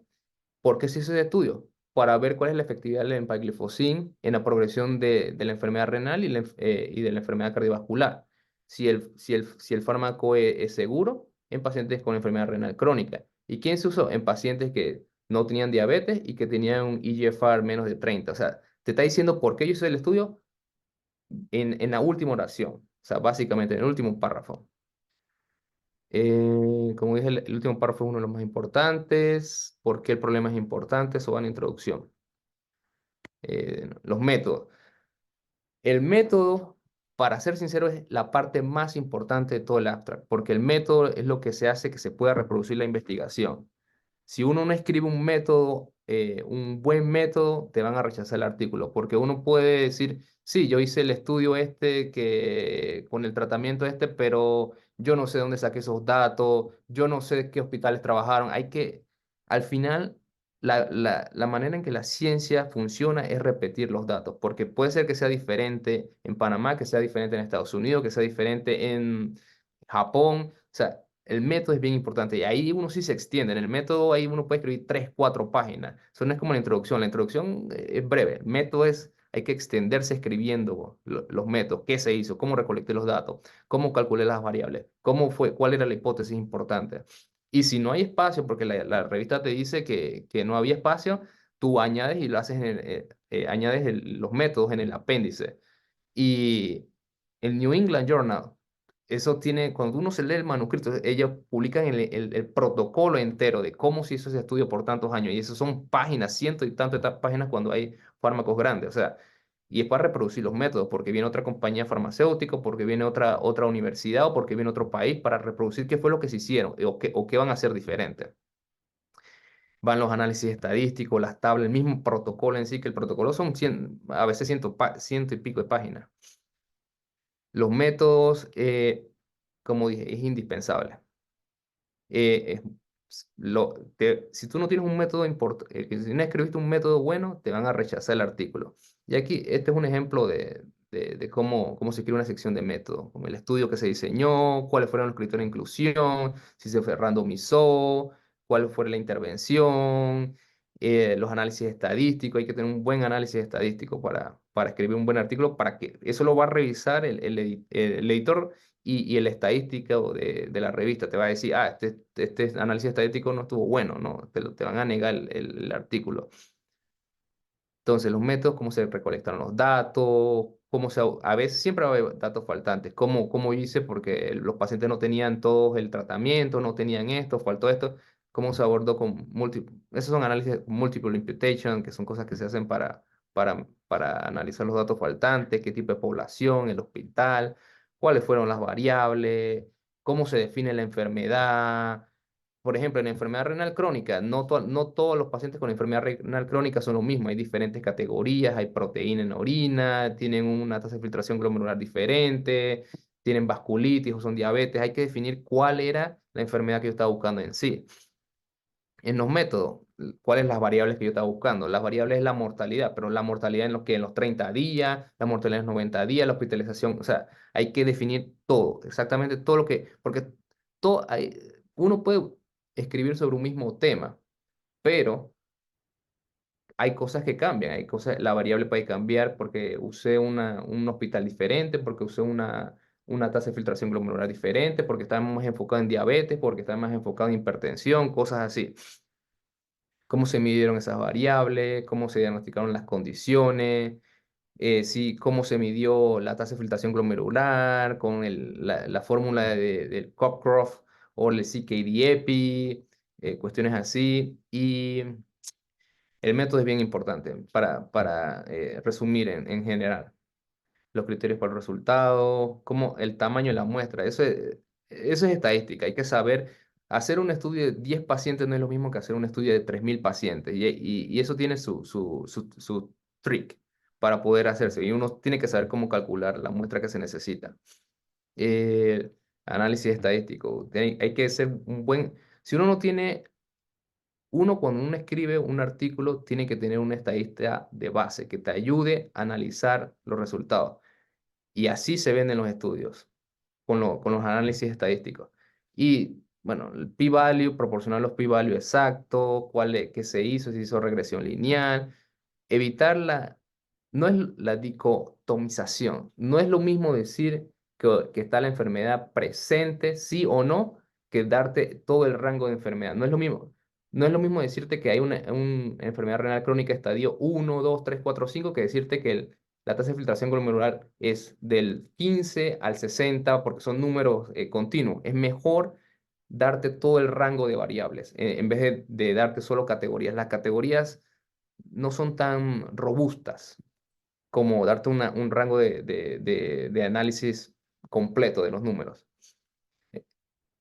¿por qué se hizo ese estudio? Para ver cuál es la efectividad del empagliflozin en la progresión de la enfermedad renal y de la enfermedad cardiovascular. Si el fármaco es seguro en pacientes con enfermedad renal crónica. ¿Y quién se usó? En pacientes que no tenían diabetes y que tenían un eGFR menos de 30. O sea, te está diciendo por qué yo hice el estudio en la última oración. O sea, básicamente en el último párrafo. Como dije, el último párrafo es uno de los más importantes. ¿Por qué el problema es importante? Eso va en la introducción. Los métodos. El método, para ser sincero, es la parte más importante de todo el abstract, porque el método es lo que se hace que se pueda reproducir la investigación. Si uno no escribe un método, un buen método, te van a rechazar el artículo, porque uno puede decir, sí, yo hice el estudio este que con el tratamiento este, pero yo no sé dónde saqué esos datos, yo no sé qué hospitales trabajaron. Al final, la manera en que la ciencia funciona es repetir los datos, porque puede ser que sea diferente en Panamá, que sea diferente en Estados Unidos, que sea diferente en Japón. O sea, el método es bien importante y ahí uno sí se extiende. En el método ahí uno puede escribir 3, 4 páginas. Eso no es como la introducción. La introducción es breve. El método es, hay que extenderse escribiendo los métodos, qué se hizo, cómo recolecté los datos, cómo calculé las variables, cómo fue, cuál era la hipótesis importante. Y si no hay espacio, porque la revista te dice que no había espacio, tú añades y lo haces añades los métodos en el apéndice. Y el New England Journal, eso tiene, cuando uno se lee el manuscrito, ellos publican el protocolo entero de cómo se hizo ese estudio por tantos años. Y eso son páginas, ciento y tantas páginas cuando hay fármacos grandes. O sea, y es para reproducir los métodos, porque viene otra compañía farmacéutica, porque viene otra universidad o porque viene otro país para reproducir qué fue lo que se hicieron o qué van a hacer diferente. Van los análisis estadísticos, las tablas, el mismo protocolo en sí, que el protocolo son a veces ciento y pico de páginas. Los métodos, como dije, es indispensable. Eh, si tú no tienes un método importante, si no escribiste un método bueno, te van a rechazar el artículo. Y aquí, este es un ejemplo de cómo se crea una sección de método, como el estudio que se diseñó, cuáles fueron los criterios de inclusión, si se fue randomizó, cuál fue la intervención, los análisis estadísticos. Hay que tener un buen análisis estadístico para escribir un buen artículo, para que eso lo va a revisar el editor y el estadístico de la revista te va a decir, este análisis estadístico no estuvo bueno, ¿no? Te van a negar el artículo. Entonces, los métodos, cómo se recolectaron los datos, a veces siempre va a haber datos faltantes, cómo hice porque los pacientes no tenían todo el tratamiento, no tenían esto, faltó esto, cómo se abordó con múltiples, esos son análisis multiple imputation, que son cosas que se hacen para analizar los datos faltantes, qué tipo de población, el hospital, cuáles fueron las variables, cómo se define la enfermedad. Por ejemplo, en enfermedad renal crónica, no todos los pacientes con enfermedad renal crónica son lo mismo. Hay diferentes categorías, hay proteína en orina, tienen una tasa de filtración glomerular diferente, tienen vasculitis o son diabetes. Hay que definir cuál era la enfermedad que yo estaba buscando en sí. En los métodos, ¿cuáles las variables que yo estaba buscando? Las variables es la mortalidad, pero la mortalidad en los 30 días, la mortalidad en los 90 días, la hospitalización, o sea, hay que definir todo, exactamente todo lo que, porque uno puede escribir sobre un mismo tema, pero hay cosas que cambian, la variable puede cambiar porque usé un hospital diferente, porque usé una tasa de filtración glomerular diferente, porque está más enfocado en diabetes, porque está más enfocado en hipertensión, cosas así. Cómo se midieron esas variables, cómo se diagnosticaron las condiciones, cómo se midió la tasa de filtración glomerular, con la fórmula del Cockcroft o el CKD-EPI, cuestiones así. Y el método es bien importante para resumir en general los criterios para el resultado, como el tamaño de la muestra. Eso es estadística. Hay que saber, hacer un estudio de 10 pacientes no es lo mismo que hacer un estudio de 3.000 pacientes. Y eso tiene su trick para poder hacerse. Y uno tiene que saber cómo calcular la muestra que se necesita. Eh, Análisis estadístico. Hay que ser un buen... Si uno no tiene... cuando uno escribe un artículo, tiene que tener una estadística de base que te ayude a analizar los resultados. Y así se ven en los estudios, con los análisis estadísticos. Y bueno, el p-value, proporcionar los p-value exactos, qué se hizo, si se hizo regresión lineal, evitar no es la dicotomización, no es lo mismo decir que está la enfermedad presente, sí o no, que darte todo el rango de enfermedad. No es lo mismo. No es lo mismo decirte que hay una enfermedad renal crónica estadio 1, 2, 3, 4, 5, que decirte que la tasa de filtración glomerular es del 15 al 60, porque son números continuos. Es mejor darte todo el rango de variables en vez de darte solo categorías. Las categorías no son tan robustas como darte un rango de análisis completo de los números.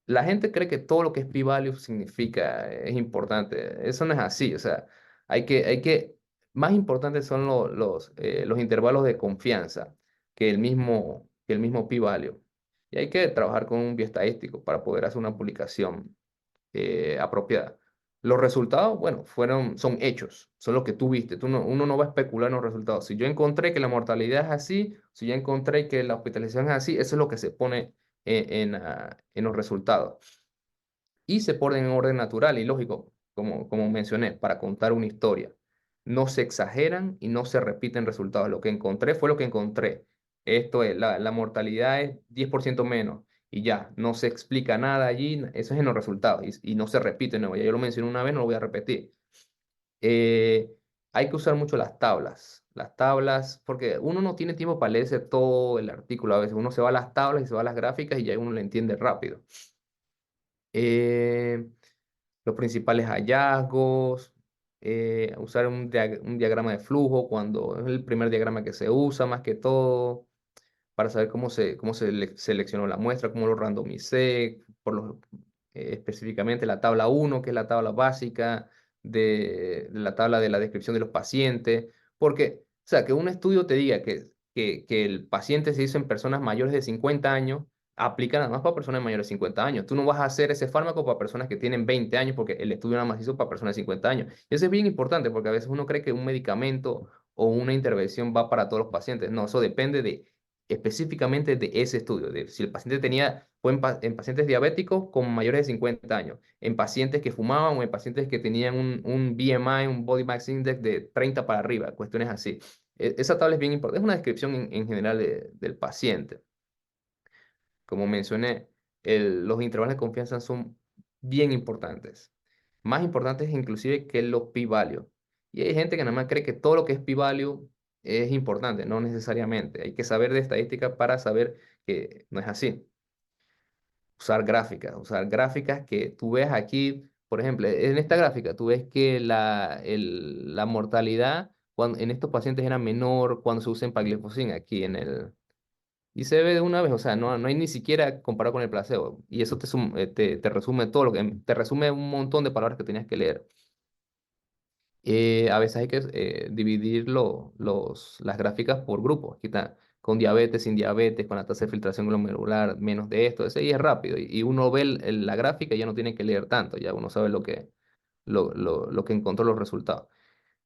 la gente cree que todo lo que es p-value significa, es importante. Eso no es así. O sea, más importantes son los intervalos de confianza que el mismo p-value. Y hay que trabajar con un bioestadístico para poder hacer una publicación apropiada. Los resultados, bueno, son hechos, son lo que tú viste. Uno no va a especular en los resultados. Si yo encontré que la mortalidad es así, si yo encontré que la hospitalización es así, eso es lo que se pone en los resultados. Y se ponen en orden natural y lógico, como mencioné, para contar una historia. No se exageran y no se repiten resultados. Lo que encontré fue lo que encontré. Esto es, la mortalidad es 10% menos y ya, no se explica nada allí, eso es en los resultados y no se repite, no, ya yo lo mencioné una vez, no lo voy a repetir. Eh, Hay que usar mucho las tablas, porque uno no tiene tiempo para leerse todo el artículo a veces, uno se va a las tablas y se va a las gráficas y ya uno lo entiende rápido. Eh, los principales hallazgos, usar un diagrama de flujo cuando es el primer diagrama que se usa más que todo para saber cómo se seleccionó la muestra, cómo lo randomicé, específicamente la tabla uno que es la tabla básica de la tabla de la descripción de los pacientes, porque, o sea, que un estudio te diga que el paciente se hizo en personas mayores de 50 años, aplica nada más para personas mayores de 50 años. Tú no vas a hacer ese fármaco para personas que tienen 20 años porque el estudio nada más hizo para personas de 50 años. Y eso es bien importante porque a veces uno cree que un medicamento o una intervención va para todos los pacientes. No, eso depende de específicamente de ese estudio, de si el paciente fue en pacientes diabéticos con mayores de 50 años, en pacientes que fumaban o en pacientes que tenían un BMI, un Body Mass Index de 30 para arriba, cuestiones así. Esa tabla es bien importante, es una descripción en general del paciente. Como mencioné, los intervalos de confianza son bien importantes, más importantes inclusive que los p-value. Y hay gente que nada más cree que todo lo que es p-value es importante, no necesariamente. Hay que saber de estadística para saber que no es así. Usar gráficas que tú ves aquí, por ejemplo, en esta gráfica tú ves que la mortalidad en estos pacientes era menor cuando se usa empagliflozin aquí y se ve de una vez, o sea, no hay ni siquiera comparado con el placebo. Y eso te resume todo te resume un montón de palabras que tenías que leer. A veces hay que dividir las gráficas por grupos. Aquí está, con diabetes, sin diabetes, con la tasa de filtración glomerular, menos de esto, ese y es rápido. Y uno ve la gráfica y ya no tiene que leer tanto, ya uno sabe lo que encontró los resultados.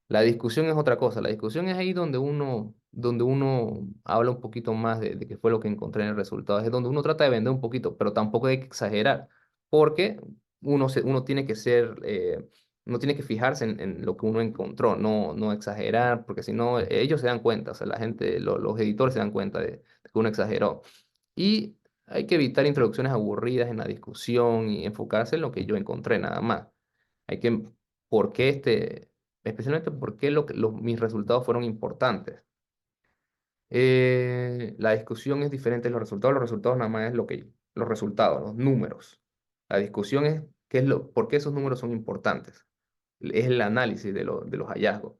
La discusión es otra cosa. La discusión es ahí donde uno habla un poquito más de qué fue lo que encontré en el resultado. Es donde uno trata de vender un poquito, pero tampoco hay que exagerar, porque uno tiene que no tiene que fijarse en lo que uno encontró, no exagerar, porque si no, ellos se dan cuenta, o sea, la gente, los editores se dan cuenta de que uno exageró. Y hay que evitar introducciones aburridas en la discusión y enfocarse en lo que yo encontré nada más. Hay que, ¿por qué especialmente por qué mis resultados fueron importantes? La discusión es diferente de los resultados nada más es los resultados, los números. La discusión es por qué esos números son importantes. Es el análisis de los hallazgos.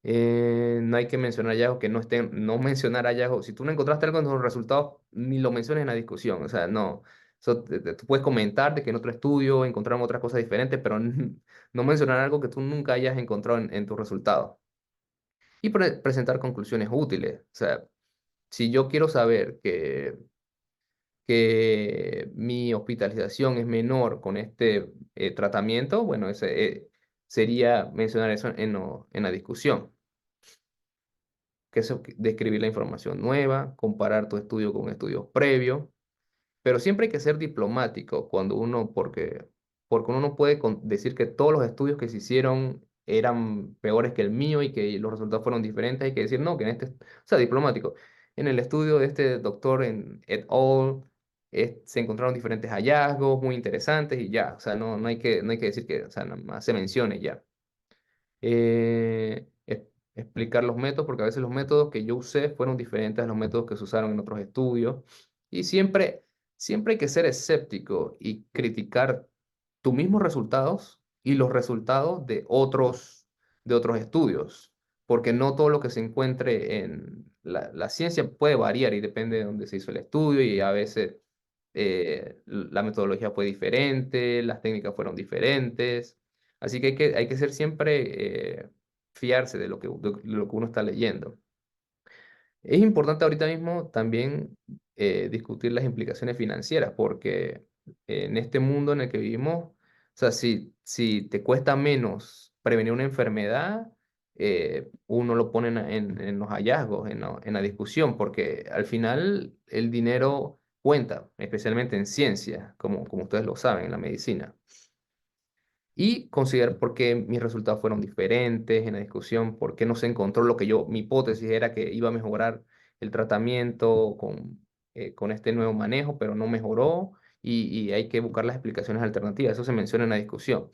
No hay que mencionar hallazgos que no mencionar hallazgos. Si tú no encontraste algo en los resultados, ni lo menciones en la discusión. O sea, no. Tú puedes comentar de que en otro estudio encontraron otras cosas diferentes, pero no mencionar algo que tú nunca hayas encontrado en tus resultados. Y presentar conclusiones útiles. O sea, si yo quiero saber que mi hospitalización es menor con este tratamiento, bueno, ese sería mencionar eso en la discusión. Que es describir la información nueva, comparar tu estudio con estudios previos, pero siempre hay que ser diplomático porque uno no puede decir que todos los estudios que se hicieron eran peores que el mío y que los resultados fueron diferentes. Hay que decir, no, que o sea, diplomático. En el estudio de este doctor en et al. Se encontraron diferentes hallazgos muy interesantes y ya, o sea, no hay que decir que, o sea, nada más se mencione ya. Explicar los métodos, porque a veces los métodos que yo usé fueron diferentes a los métodos que se usaron en otros estudios. Y siempre hay que ser escéptico y criticar tus mismos resultados y los resultados de otros estudios, porque no todo lo que se encuentre en la ciencia puede variar y depende de dónde se hizo el estudio y a veces la metodología fue diferente, las técnicas fueron diferentes. Así que hay que ser siempre, fiarse de lo que uno está leyendo. Es importante ahorita mismo también discutir las implicaciones financieras, porque en este mundo en el que vivimos, o sea, si te cuesta menos prevenir una enfermedad, uno lo pone en los hallazgos, en la discusión, porque al final el dinero cuenta, especialmente en ciencia, como ustedes lo saben, en la medicina. Y considerar por qué mis resultados fueron diferentes en la discusión, por qué no se encontró lo que mi hipótesis era que iba a mejorar el tratamiento con este nuevo manejo, pero no mejoró y hay que buscar las explicaciones alternativas. Eso se menciona en la discusión.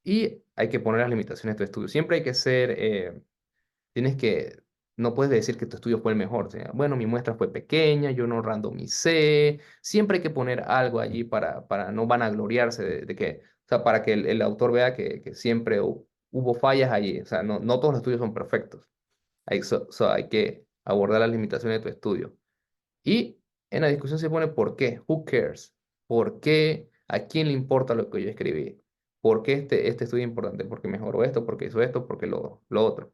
Y hay que poner las limitaciones de tu estudio. Siempre hay que tienes que, no puedes decir que tu estudio fue el mejor. O sea, bueno, mi muestra fue pequeña, yo no randomicé. Siempre hay que poner algo allí para no vanagloriarse de que, o sea, para que el autor vea que siempre hubo fallas allí. O sea, no todos los estudios son perfectos. Hay que abordar las limitaciones de tu estudio. Y en la discusión se pone por qué, who cares, por qué, a quién le importa lo que yo escribí, por qué este estudio es importante, porque mejoró esto, porque hizo esto, porque lo otro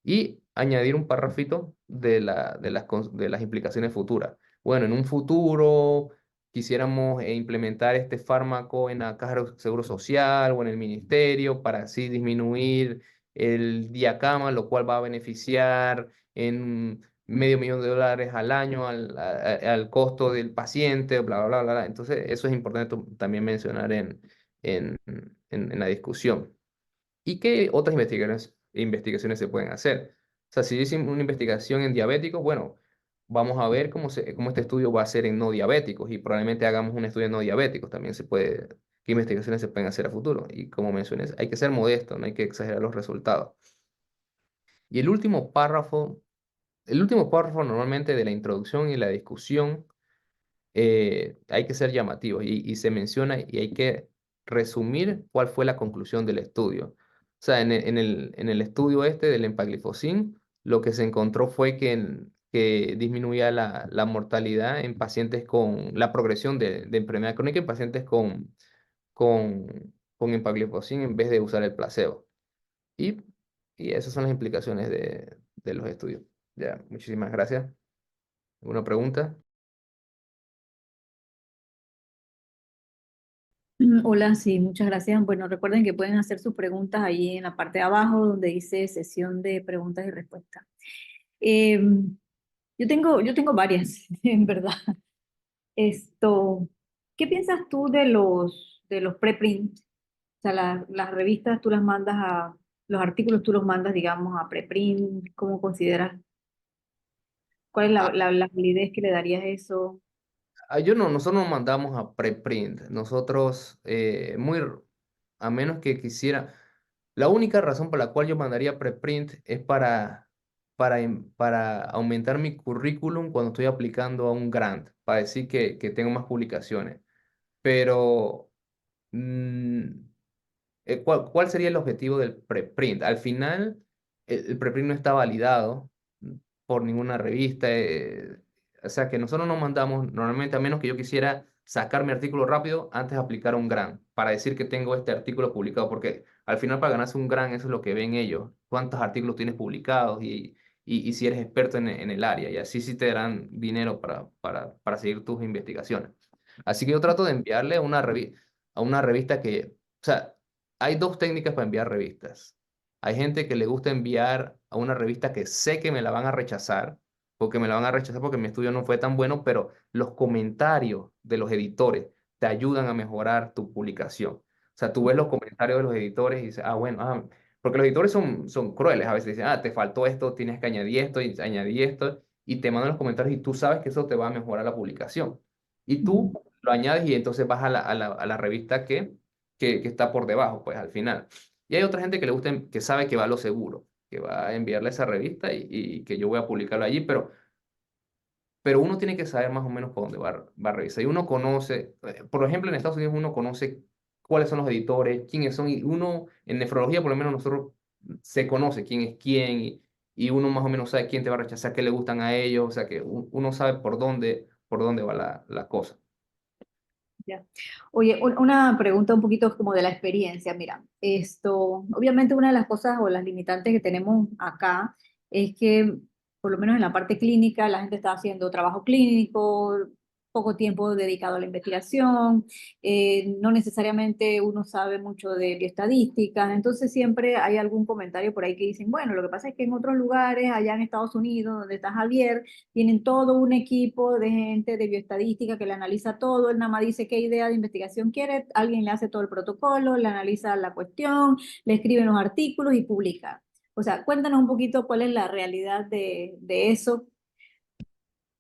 y añadir un parrafito de las implicaciones futuras. Bueno, en un futuro quisiéramos implementar este fármaco en la Caja de Seguro Social o en el ministerio para así disminuir el diacama, lo cual va a beneficiar en $500,000 al año al costo del paciente, bla, bla, bla, bla. Entonces, eso es importante también mencionar en la discusión. ¿Y qué otras investigaciones se pueden hacer? O sea, si hicimos una investigación en diabéticos, bueno, vamos a ver cómo este estudio va a ser en no diabéticos y probablemente hagamos un estudio en no diabéticos. También qué investigaciones se pueden hacer a futuro. Y como mencioné, hay que ser modesto, no hay que exagerar los resultados. Y el último párrafo normalmente de la introducción y la discusión hay que ser llamativos y se menciona y hay que resumir cuál fue la conclusión del estudio. O sea, en el estudio este del empagliflozin, lo que se encontró fue que disminuía la mortalidad en pacientes con la progresión de enfermedad crónica en pacientes con empagliflozin en vez de usar el placebo. Y, y esas son las implicaciones de los estudios. Ya, muchísimas gracias. ¿Alguna pregunta? Hola, sí, muchas gracias. Bueno, recuerden que pueden hacer sus preguntas ahí en la parte de abajo donde dice sesión de preguntas y respuestas. Eh, yo tengo varias, en verdad. Esto, ¿qué piensas tú de los preprint? O sea, las revistas tú las mandas los artículos tú los mandas, digamos, a preprint. ¿Cómo consideras? ¿Cuál es la validez que le darías a eso? Nosotros nos mandamos a preprint. Nosotros, a menos que quisiera, la única razón por la cual yo mandaría preprint es para aumentar mi currículum cuando estoy aplicando a un grant, para decir que tengo más publicaciones. Pero, mm, ¿cuál sería el objetivo del preprint? Al final, el preprint no está validado por ninguna revista. O sea que nosotros nos mandamos normalmente, a menos que yo quisiera sacar mi artículo rápido antes de aplicar un grant, para decir que tengo este artículo publicado, porque al final para ganarse un grant eso es lo que ven ellos, cuántos artículos tienes publicados y si eres experto en el área, y así sí te darán dinero para seguir tus investigaciones. Así que yo trato de enviarle a una revista o sea, hay dos técnicas para enviar revistas. Hay gente que le gusta enviar a una revista que sé que me la van a rechazar, porque me la van a rechazar porque mi estudio no fue tan bueno, pero los comentarios de los editores te ayudan a mejorar tu publicación. O sea, tú ves los comentarios de los editores y dices, bueno, porque los editores son crueles. A veces dicen, te faltó esto, tienes que añadir esto y añadir esto, y te mandan los comentarios y tú sabes que eso te va a mejorar la publicación. Y tú lo añades y entonces vas a la revista que está por debajo, pues al final. Y hay otra gente que le gusta, que sabe que va a lo seguro, que va a enviarle esa revista y que yo voy a publicarlo allí, pero uno tiene que saber más o menos por dónde va a revisar. Y uno conoce, por ejemplo, en Estados Unidos uno conoce cuáles son los editores, quiénes son, y uno, en nefrología por lo menos nosotros se conoce quién es quién, y uno más o menos sabe quién te va a rechazar, qué le gustan a ellos, o sea que uno sabe por dónde va la cosa. Ya. Oye, una pregunta un poquito como de la experiencia. Mira, obviamente una de las cosas o las limitantes que tenemos acá es que, por lo menos en la parte clínica, la gente está haciendo trabajo clínico, poco tiempo dedicado a la investigación, no necesariamente uno sabe mucho de bioestadísticas, entonces siempre hay algún comentario por ahí que dicen, bueno, lo que pasa es que en otros lugares, allá en Estados Unidos, donde está Javier, tienen todo un equipo de gente de bioestadística que le analiza todo, él nada más dice qué idea de investigación quiere, alguien le hace todo el protocolo, le analiza la cuestión, le escriben los artículos y publica. O sea, cuéntanos un poquito cuál es la realidad de eso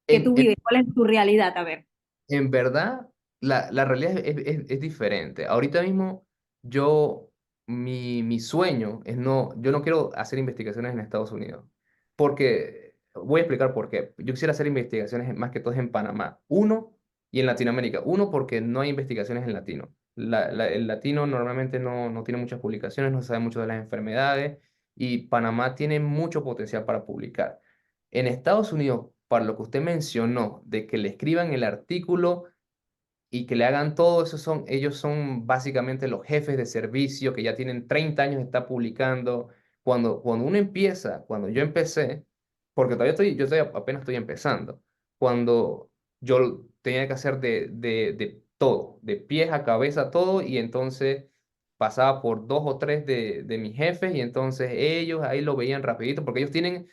que En, tú en, vives, cuál es tu realidad, a ver. en verdad, la realidad es diferente. Ahorita mismo, yo, mi sueño es no, yo no quiero hacer investigaciones en Estados Unidos, porque, voy a explicar por qué. Yo quisiera hacer investigaciones más que todo en Panamá. Uno, y en Latinoamérica. Uno, porque no hay investigaciones en latino. El latino normalmente no tiene muchas publicaciones, no sabe mucho de las enfermedades, y Panamá tiene mucho potencial para publicar. En Estados Unidos, para lo que usted mencionó, de que le escriban el artículo y que le hagan todo eso, ellos son básicamente los jefes de servicio que ya tienen 30 años de estar publicando. Cuando uno empieza, cuando yo empecé, porque apenas estoy empezando, cuando yo tenía que hacer de todo, de pies a cabeza todo, y entonces pasaba por dos o tres de mis jefes, y entonces ellos ahí lo veían rapidito, porque ellos tienen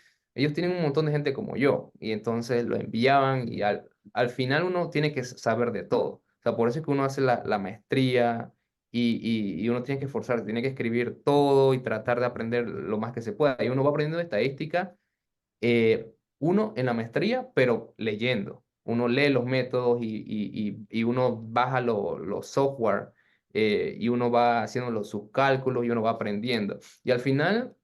un montón de gente como yo, y entonces lo enviaban, y al final uno tiene que saber de todo. O sea, por eso es que uno hace la maestría, y uno tiene que esforzarse, tiene que escribir todo y tratar de aprender lo más que se pueda. Y uno va aprendiendo estadística, uno en la maestría, pero leyendo. Uno lee los métodos, y uno baja los software, y uno va haciendo sus cálculos y uno va aprendiendo. Y al final,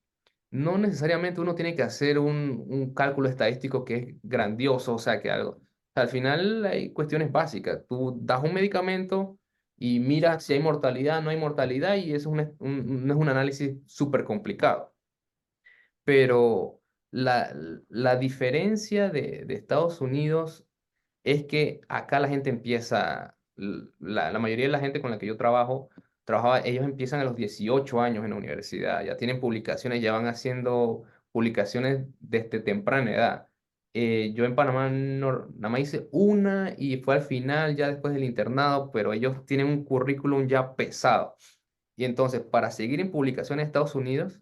no necesariamente uno tiene que hacer un cálculo estadístico que es grandioso, o sea, que algo. Al final hay cuestiones básicas. Tú das un medicamento y miras si hay mortalidad, no hay mortalidad, y eso no es un análisis súper complicado. Pero la, la diferencia de Estados Unidos es que acá la gente empieza, la mayoría de la gente con la que yo trabajaba, ellos empiezan a los 18 años en la universidad, ya tienen publicaciones, ya van haciendo publicaciones desde temprana edad. Yo en Panamá nada más hice una, y fue al final, ya después del internado, pero ellos tienen un currículum ya pesado. Y entonces, para seguir en publicaciones en Estados Unidos,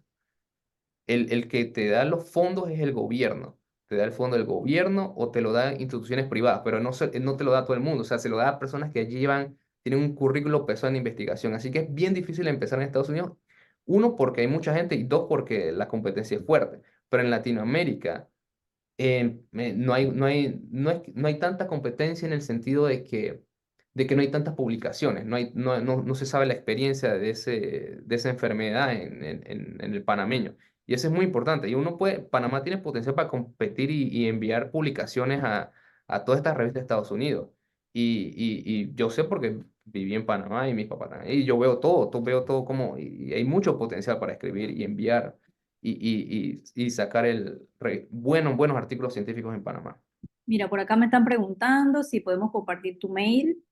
el que te da los fondos es el gobierno. Te da el fondo del gobierno, o te lo dan instituciones privadas, pero no te lo da todo el mundo. O sea, se lo da a personas que tienen un currículo pesado en investigación. Así que es bien difícil empezar en Estados Unidos. Uno, porque hay mucha gente, y dos, porque la competencia es fuerte. Pero en Latinoamérica, no hay tanta competencia, en el sentido de que no hay tantas publicaciones, no se sabe la experiencia de esa enfermedad en el panameño. Y eso es muy importante. Panamá tiene potencial para competir, y enviar publicaciones a todas estas revistas de Estados Unidos. Y yo sé, porque viví en Panamá, y mis papás también, y yo veo todo como, y hay mucho potencial para escribir y enviar, y sacar buenos artículos científicos en Panamá. Mira, por acá me están preguntando si podemos compartir tu mail.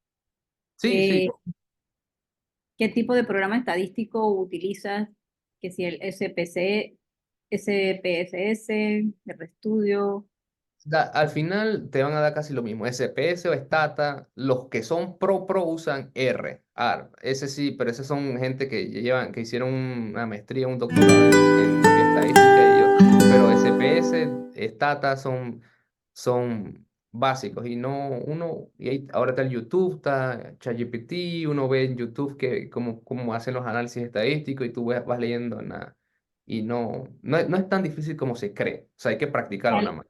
Sí, sí. Eh, ¿Qué tipo de programa estadístico utilizas? Que si el SPC, SPSS, de ReStudio. Al final te van a dar casi lo mismo. SPS o Stata, los que son pro usan R. Ese sí, pero esos son gente que hicieron una maestría, un doctorado en bioestadística, pero SPS, Stata son básicos, ahora está el YouTube, está ChatGPT, uno ve en YouTube cómo hacen los análisis estadísticos, y tú vas leyendo nada. Y no es tan difícil como se cree. O sea, hay que practicarlo nada más.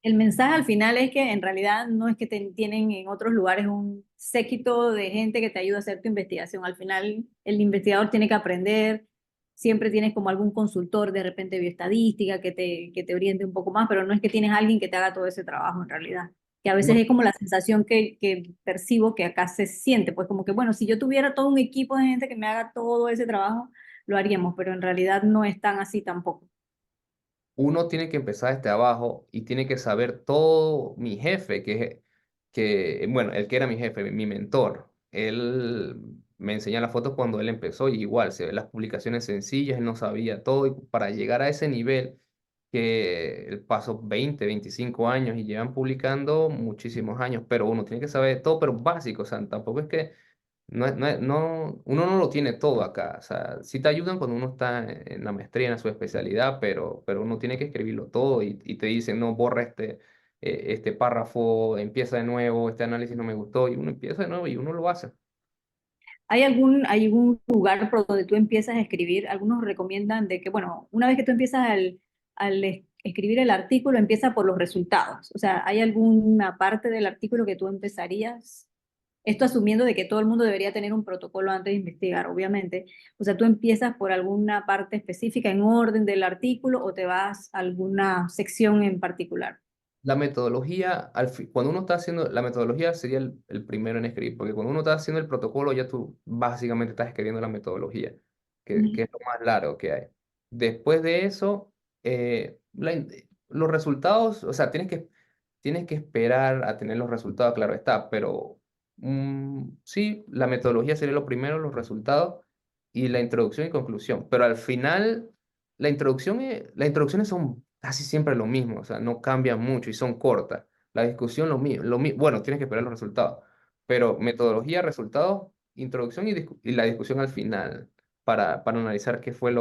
El mensaje al final es que en realidad no es que tienen en otros lugares un séquito de gente que te ayuda a hacer tu investigación. Al final el investigador tiene que aprender, siempre tienes como algún consultor de repente de bioestadística que te oriente un poco más, pero no es que tienes a alguien que te haga todo ese trabajo en realidad. Que a veces No, es como la sensación que percibo que acá se siente, pues como que bueno, si yo tuviera todo un equipo de gente que me haga todo ese trabajo, lo haríamos, pero en realidad no es tan así tampoco. uno tiene que empezar desde abajo, y tiene que saber todo. Mi jefe, bueno, el que era mi jefe, mi mentor, él me enseña las fotos cuando él empezó y igual se ve las publicaciones sencillas, él no sabía todo y para llegar a ese nivel que él pasó 20, 25 años y llevan publicando muchísimos años, pero uno tiene que saber todo, pero básico, o sea, tampoco es que uno no lo tiene todo acá, o sea, sí te ayudan cuando uno está en la maestría, en su especialidad, pero uno tiene que escribirlo todo y te dicen, no, borra este párrafo, empieza de nuevo, este análisis no me gustó, y uno empieza de nuevo y uno lo hace. Hay algún lugar por donde tú empiezas a escribir? Algunos recomiendan de que, bueno, una vez que tú empiezas escribir el artículo, empieza por los resultados. O sea, ¿hay alguna parte del artículo que tú empezarías? Esto asumiendo de que todo el mundo debería tener un protocolo antes de investigar, obviamente. O sea, tú empiezas por alguna parte específica en orden del artículo o te vas a alguna sección en particular. La metodología, cuando uno está haciendo, la metodología sería el primero en escribir, porque cuando uno está haciendo el protocolo ya tú básicamente estás escribiendo la metodología, que es lo más largo que hay. Después de eso, los resultados, o sea, tienes que esperar a tener los resultados, claro está, pero sí, la metodología sería lo primero, los resultados y la introducción y conclusión, pero al final las introducciones son casi siempre lo mismo, o sea, no cambian mucho y son cortas. La discusión bueno, tienes que esperar los resultados, pero metodología, resultados, introducción y la discusión al final para analizar qué fue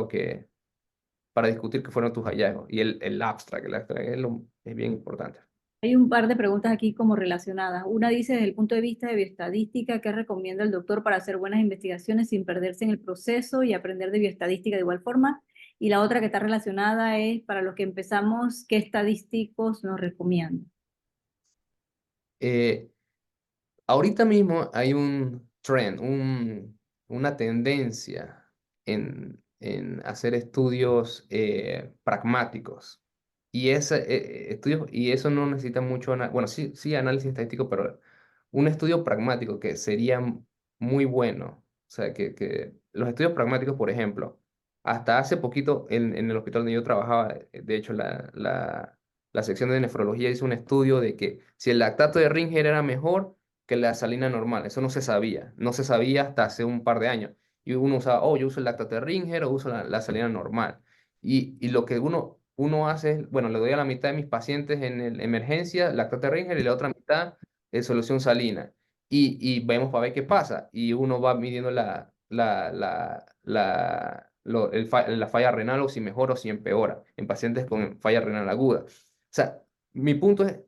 para discutir qué fueron tus hallazgos y el abstract es bien importante. Hay un par de preguntas aquí como relacionadas. Una dice, desde el punto de vista de bioestadística, ¿qué recomienda el doctor para hacer buenas investigaciones sin perderse en el proceso y aprender de bioestadística de igual forma? Y la otra que está relacionada es, para los que empezamos, ¿qué estadísticos nos recomienda? Eh, Ahorita mismo hay un trend, una tendencia en hacer estudios pragmáticos. Y eso no necesita mucho, bueno, sí, sí, análisis estadístico, pero un estudio pragmático que sería muy bueno. O sea, que los estudios pragmáticos, por ejemplo, hasta hace poquito en el hospital donde yo trabajaba, de hecho, la sección de nefrología hizo un estudio de que si el lactato de Ringer era mejor que la salina normal. Eso no se sabía hasta hace un par de años. Y uno usaba, oh, yo uso el lactato de Ringer o uso la salina normal. Y lo que uno hace es, bueno, le doy a la mitad de mis pacientes en emergencia lactato de Ringer y la otra mitad de solución salina. Y vemos para ver qué pasa. Y uno va midiendo la falla renal o si mejora o si empeora en pacientes con falla renal aguda. O sea, mi punto es,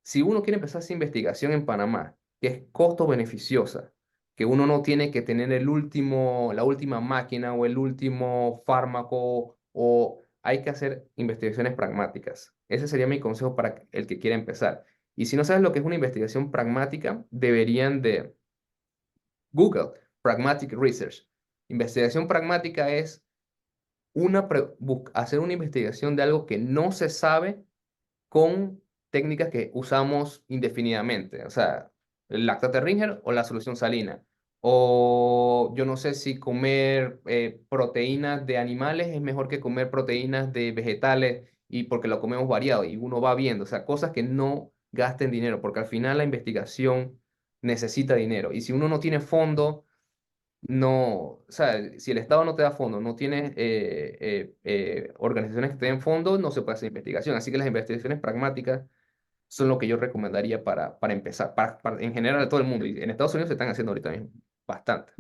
si uno quiere empezar esa investigación en Panamá, que es costo beneficiosa, que uno no tiene que tener la última máquina o el último fármaco, o hay que hacer investigaciones pragmáticas. Ese sería mi consejo para el que quiera empezar. Y si no sabes lo que es una investigación pragmática, deberían de Google, Pragmatic Research. Investigación pragmática es hacer una investigación de algo que no se sabe con técnicas que usamos indefinidamente, o sea, el lactate Ringer o la solución salina. O yo no sé si comer proteínas de animales es mejor que comer proteínas de vegetales y porque lo comemos variado y uno va viendo, o sea, cosas que no gasten dinero, porque al final la investigación necesita dinero y si uno no tiene fondo no, o sea, si el Estado no te da fondos, no tienes organizaciones que te den fondos, no se puede hacer investigación. Así que las investigaciones pragmáticas son lo que yo recomendaría para empezar, en general a todo el mundo. Y en Estados Unidos se están haciendo ahorita mismo bastante.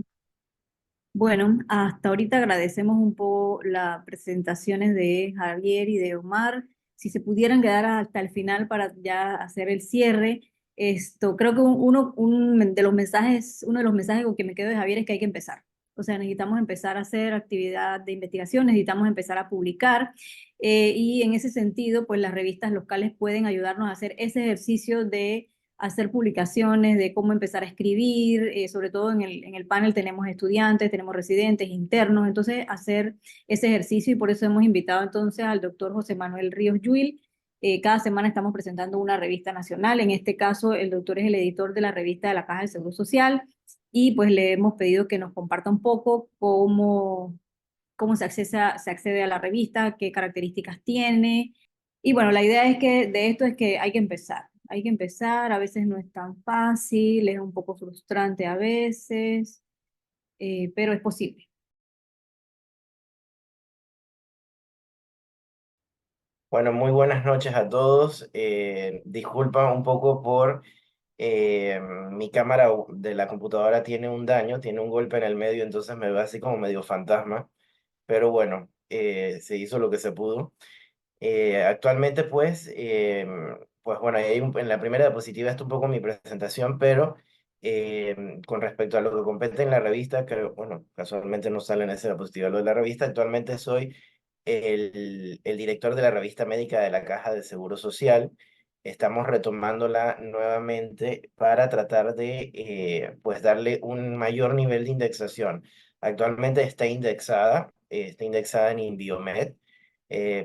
Bueno, hasta ahorita agradecemos un poco las presentaciones de Javier y de Omar. Si se pudieran quedar hasta el final para ya hacer el cierre, esto creo que uno de los mensajes con que me quedo de Javier es que hay que empezar. O sea, necesitamos empezar a hacer actividad de investigación, necesitamos empezar a publicar y en ese sentido, pues las revistas locales pueden ayudarnos a hacer ese ejercicio de hacer publicaciones de cómo empezar a escribir, sobre todo en el panel tenemos estudiantes, tenemos residentes, internos, entonces hacer ese ejercicio y por eso hemos invitado entonces al doctor José Manuel Ríos Yuil. Cada semana estamos presentando una revista nacional, en este caso el doctor es el editor de la revista de la Caja del Seguro Social y pues le hemos pedido que nos comparta un poco cómo se accede a la revista, qué características tiene. Y bueno, la idea es que de esto es que hay que empezar. hay que empezar, a veces no es tan fácil, es un poco frustrante a veces, pero es posible. Bueno, muy buenas noches a todos. Disculpa un poco por mi cámara de la computadora tiene un daño, tiene un golpe en el medio, entonces me ve así como medio fantasma. Pero bueno, se hizo lo que se pudo. Actualmente, pues bueno, en la primera diapositiva está un poco mi presentación, pero con respecto a lo que compete en la revista, creo, bueno, casualmente no sale en esa diapositiva lo de la revista. Actualmente soy el director de la revista médica de la Caja de Seguro Social. Estamos retomándola nuevamente para tratar de pues darle un mayor nivel de indexación. Actualmente está indexada en Inbiomed,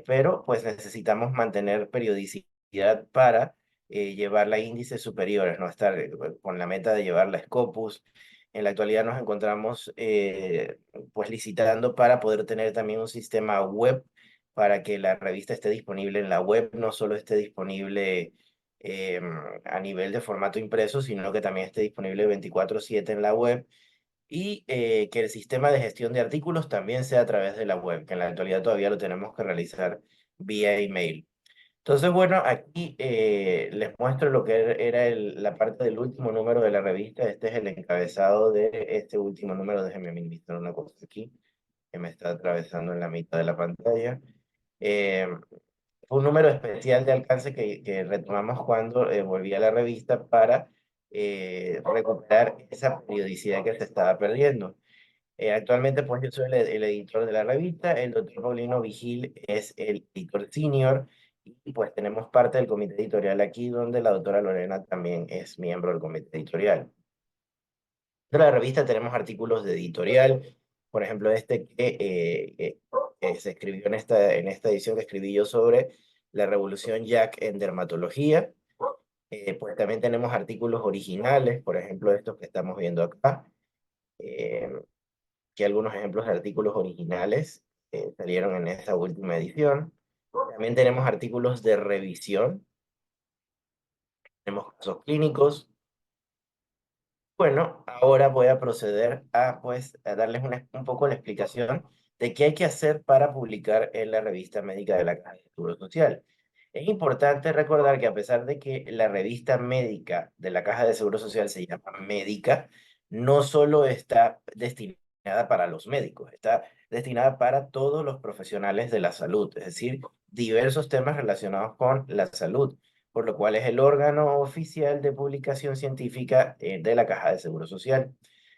pero pues necesitamos mantener periodicidad para llevarla a índices superiores, no estar con la meta de llevarla a Scopus. En la actualidad nos encontramos pues licitando para poder tener también un sistema web para que la revista esté disponible en la web, no solo esté disponible eh, a nivel de formato impreso, sino que también esté disponible 24/7 en la web y que el sistema de gestión de artículos también sea a través de la web, que en la actualidad todavía lo tenemos que realizar vía email. Entonces, bueno, aquí les muestro lo que era la parte del último número de la revista. Este es el encabezado de este último número. Déjenme administrar una cosa aquí que me está atravesando en la mitad de la pantalla. Eh, Fue un número especial de alcance que retomamos cuando volví a la revista para recuperar esa periodicidad que se estaba perdiendo. Actualmente, pues yo soy el editor de la revista, el doctor Paulino Vigil es el editor senior y pues tenemos parte del comité editorial aquí, donde la doctora Lorena también es miembro del comité editorial. De la revista tenemos artículos de editorial, por ejemplo, este que se escribió en esta edición que escribí yo sobre la revolución Jack en dermatología. Pues también tenemos artículos originales, por ejemplo, estos que estamos viendo acá. Eh, que algunos ejemplos de artículos originales salieron en esta última edición. También tenemos artículos de revisión, tenemos casos clínicos. Bueno, ahora voy a proceder a, pues, a darles un poco la explicación de qué hay que hacer para publicar en la revista médica de la Caja de Seguro Social. Es importante recordar que a pesar de que la revista médica de la Caja de Seguro Social se llama médica, no solo está destinada para los médicos, está destinada para todos los profesionales de la salud, es decir, diversos temas relacionados con la salud, por lo cual es el órgano oficial de publicación científica de la Caja de Seguro Social.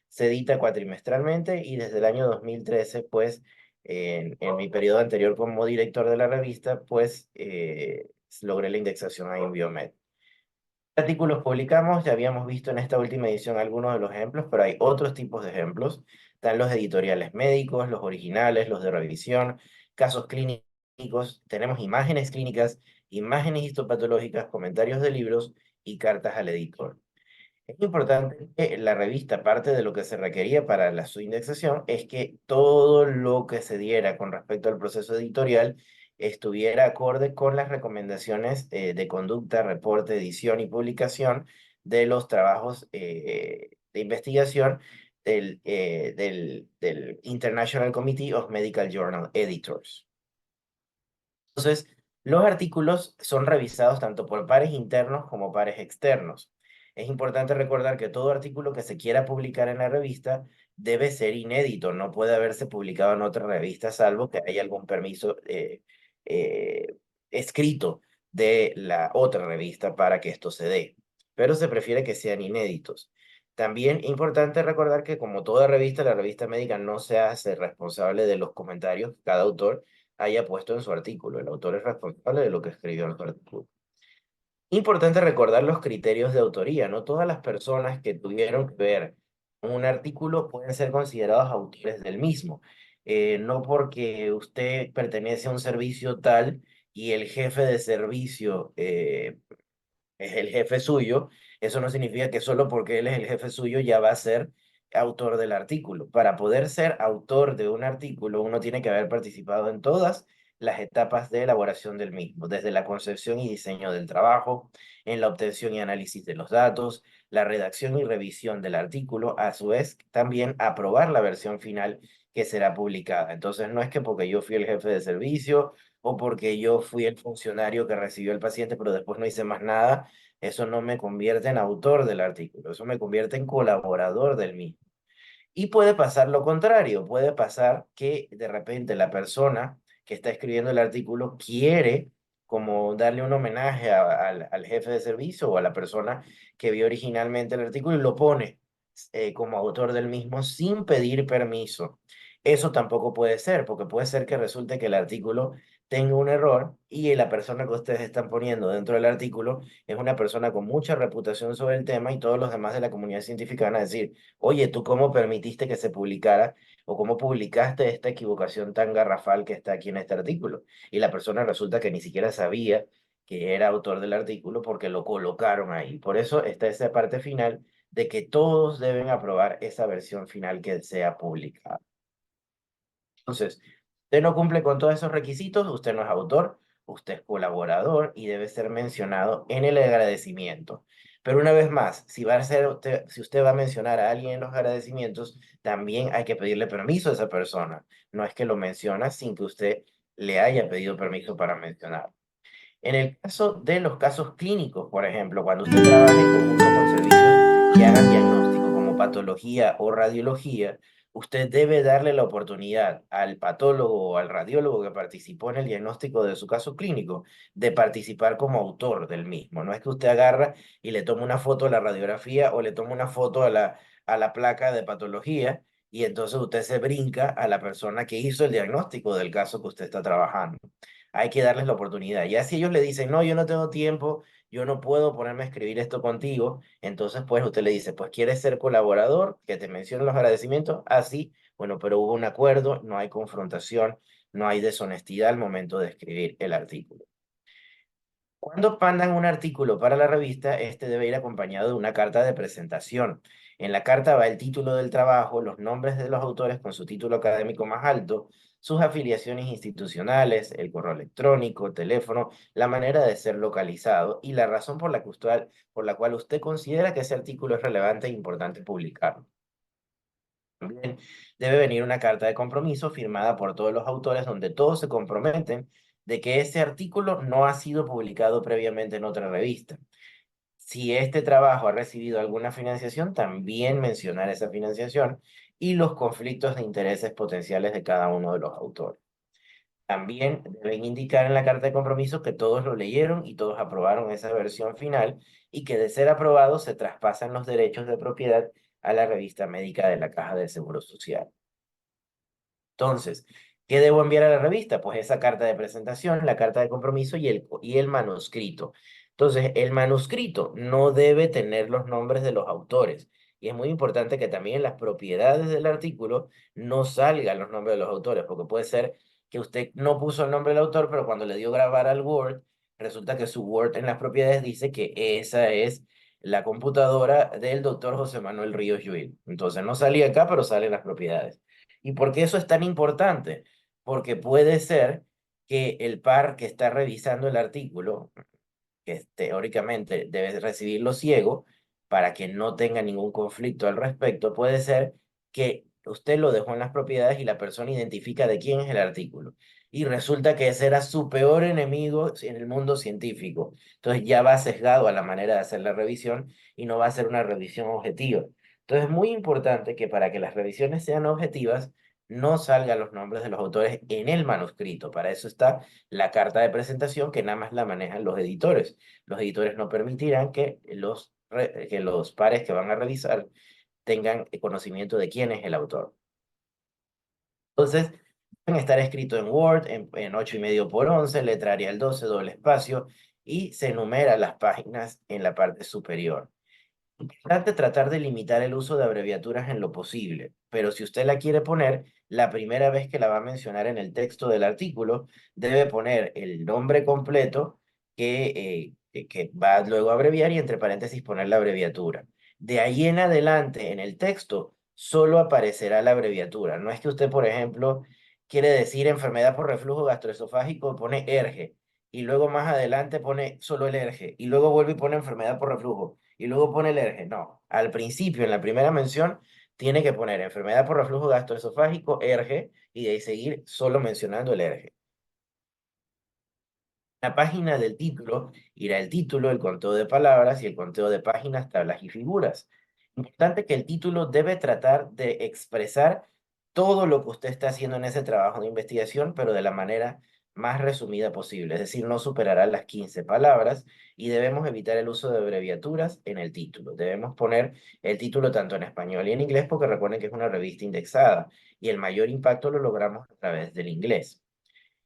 Se edita cuatrimestralmente y desde el año 2013, pues, en mi periodo anterior como director de la revista, pues, logré la indexación a Inbiomed. ¿Qué artículos publicamos? Ya habíamos visto en esta última edición algunos de los ejemplos, pero hay otros tipos de ejemplos. Están los editoriales médicos, los originales, los de revisión, casos clínicos, tenemos imágenes clínicas, imágenes histopatológicas, comentarios de libros y cartas al editor. Es importante que la revista, parte de lo que se requería para su indexación, es que todo lo que se diera con respecto al proceso editorial estuviera acorde con las recomendaciones de conducta, reporte, edición y publicación de los trabajos de investigación del International Committee of Medical Journal Editors. Entonces, los artículos son revisados tanto por pares internos como pares externos. Es importante recordar que todo artículo que se quiera publicar en la revista debe ser inédito, no puede haberse publicado en otra revista salvo que haya algún permiso eh, escrito de la otra revista para que esto se dé, pero se prefiere que sean inéditos. También es importante recordar que como toda revista, la revista médica no se hace responsable de los comentarios que cada autor haya puesto en su artículo. El autor es responsable de lo que escribió en su artículo. Importante recordar los criterios de autoría. No todas las personas que tuvieron que ver un artículo pueden ser considerados autores del mismo. No porque usted pertenece a un servicio tal y el jefe de servicio es el jefe suyo, eso no significa que solo porque él es el jefe suyo ya va a ser autor del artículo. Para poder ser autor de un artículo, uno tiene que haber participado en todas las etapas de elaboración del mismo, desde la concepción y diseño del trabajo, en la obtención y análisis de los datos, la redacción y revisión del artículo, a su vez también aprobar la versión final que será publicada. Entonces no es que porque yo fui el jefe de servicio o porque yo fui el funcionario que recibió al paciente, pero después no hice más nada, eso no me convierte en autor del artículo, eso me convierte en colaborador del mismo. Y puede pasar lo contrario, puede pasar que de repente la persona que está escribiendo el artículo quiere como darle un homenaje al jefe de servicio o a la persona que vio originalmente el artículo y lo pone como autor del mismo sin pedir permiso. Eso tampoco puede ser, porque puede ser que resulte que el artículo tenga un error y la persona que ustedes están poniendo dentro del artículo es una persona con mucha reputación sobre el tema y todos los demás de la comunidad científica van a decir, oye, ¿tú cómo permitiste que se publicara o cómo publicaste esta equivocación tan garrafal que está aquí en este artículo? Y la persona resulta que ni siquiera sabía que era autor del artículo porque lo colocaron ahí. Por eso está esa parte final de que todos deben aprobar esa versión final que sea publicada. Entonces, usted no cumple con todos esos requisitos, usted no es autor, usted es colaborador y debe ser mencionado en el agradecimiento. Pero una vez más, si usted va a mencionar a alguien en los agradecimientos, también hay que pedirle permiso a esa persona. No es que lo menciona sin que usted le haya pedido permiso para mencionar. En el caso de los casos clínicos, por ejemplo, cuando usted trabaja en conjunto con servicios que hagan diagnóstico como patología o radiología, usted debe darle la oportunidad al patólogo o al radiólogo que participó en el diagnóstico de su caso clínico de participar como autor del mismo. No es que usted agarra y le toma una foto a la radiografía o le toma una foto a la placa de patología y entonces usted se brinca a la persona que hizo el diagnóstico del caso que usted está trabajando. Hay que darles la oportunidad. Ya si ellos le dicen, no, yo no tengo tiempo, yo no puedo ponerme a escribir esto contigo, entonces pues usted le dice, pues quieres ser colaborador, que te mencionen los agradecimientos, así, bueno, pero hubo un acuerdo, no hay confrontación, no hay deshonestidad al momento de escribir el artículo. Cuando mandan un artículo para la revista, este debe ir acompañado de una carta de presentación. En la carta va el título del trabajo, los nombres de los autores con su título académico más alto, sus afiliaciones institucionales, el correo electrónico, teléfono, la manera de ser localizado y la razón por la cual usted considera que ese artículo es relevante e importante publicarlo. También debe venir una carta de compromiso firmada por todos los autores donde todos se comprometen de que ese artículo no ha sido publicado previamente en otra revista. Si este trabajo ha recibido alguna financiación, también mencionar esa financiación y los conflictos de intereses potenciales de cada uno de los autores. También deben indicar en la carta de compromiso que todos lo leyeron y todos aprobaron esa versión final y que de ser aprobado se traspasan los derechos de propiedad a la revista médica de la Caja de Seguro Social. Entonces, ¿qué debo enviar a la revista? Pues esa carta de presentación, la carta de compromiso y el manuscrito. Entonces, el manuscrito no debe tener los nombres de los autores. Y es muy importante que también en las propiedades del artículo no salgan los nombres de los autores, porque puede ser que usted no puso el nombre del autor, pero cuando le dio grabar al Word, resulta que su Word en las propiedades dice que esa es la computadora del doctor José Manuel Ríos Lluil. Entonces, no salía acá, pero sale en las propiedades. ¿Y por qué eso es tan importante? Porque puede ser que el par que está revisando el artículo, que teóricamente debe recibirlo ciego para que no tenga ningún conflicto al respecto, puede ser que usted lo dejó en las propiedades y la persona identifica de quién es el artículo. Y resulta que ese era su peor enemigo en el mundo científico. Entonces ya va sesgado a la manera de hacer la revisión y no va a ser una revisión objetiva. Entonces es muy importante que para que las revisiones sean objetivas, no salgan los nombres de los autores en el manuscrito. Para eso está la carta de presentación que nada más la manejan los editores. Los editores no permitirán que que los pares que van a revisar tengan conocimiento de quién es el autor. Entonces, deben estar escrito en Word, en 8,5 por 11, letra Arial 12, doble espacio, y se enumeran las páginas en la parte superior. Importante tratar de limitar el uso de abreviaturas en lo posible, pero si usted la quiere poner, la primera vez que la va a mencionar en el texto del artículo, debe poner el nombre completo que va luego a abreviar y entre paréntesis poner la abreviatura. De ahí en adelante, en el texto, solo aparecerá la abreviatura. No es que usted, por ejemplo, quiere decir enfermedad por reflujo gastroesofágico, pone ERGE, y luego más adelante pone solo el ERGE, y luego vuelve y pone enfermedad por reflujo, y luego pone el ERGE. No, al principio, en la primera mención, tiene que poner enfermedad por reflujo gastroesofágico, ERGE, y de ahí seguir solo mencionando el ERGE. La página del título irá el título, el conteo de palabras y el conteo de páginas, tablas y figuras. Importante que el título debe tratar de expresar todo lo que usted está haciendo en ese trabajo de investigación, pero de la manera más resumida posible, es decir, no superará las 15 palabras y debemos evitar el uso de abreviaturas en el título. Debemos poner el título tanto en español y en inglés porque recuerden que es una revista indexada y el mayor impacto lo logramos a través del inglés.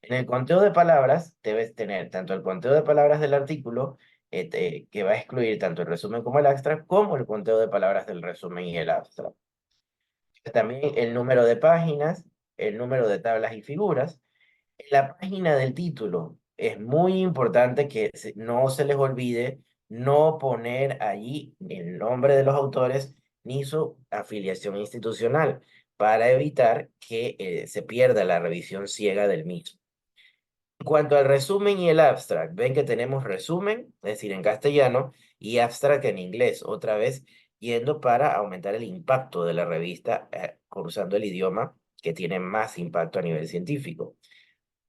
En el conteo de palabras debes tener tanto el conteo de palabras del artículo, que va a excluir tanto el resumen como el abstract, como el conteo de palabras del resumen y el abstract. También el número de páginas, el número de tablas y figuras. En la página del título es muy importante que no se les olvide no poner allí el nombre de los autores ni su afiliación institucional para evitar que se pierda la revisión ciega del mismo. En cuanto al resumen y el abstract, ven que tenemos resumen, es decir, en castellano, y abstract en inglés, otra vez yendo para aumentar el impacto de la revista, usando el idioma que tiene más impacto a nivel científico.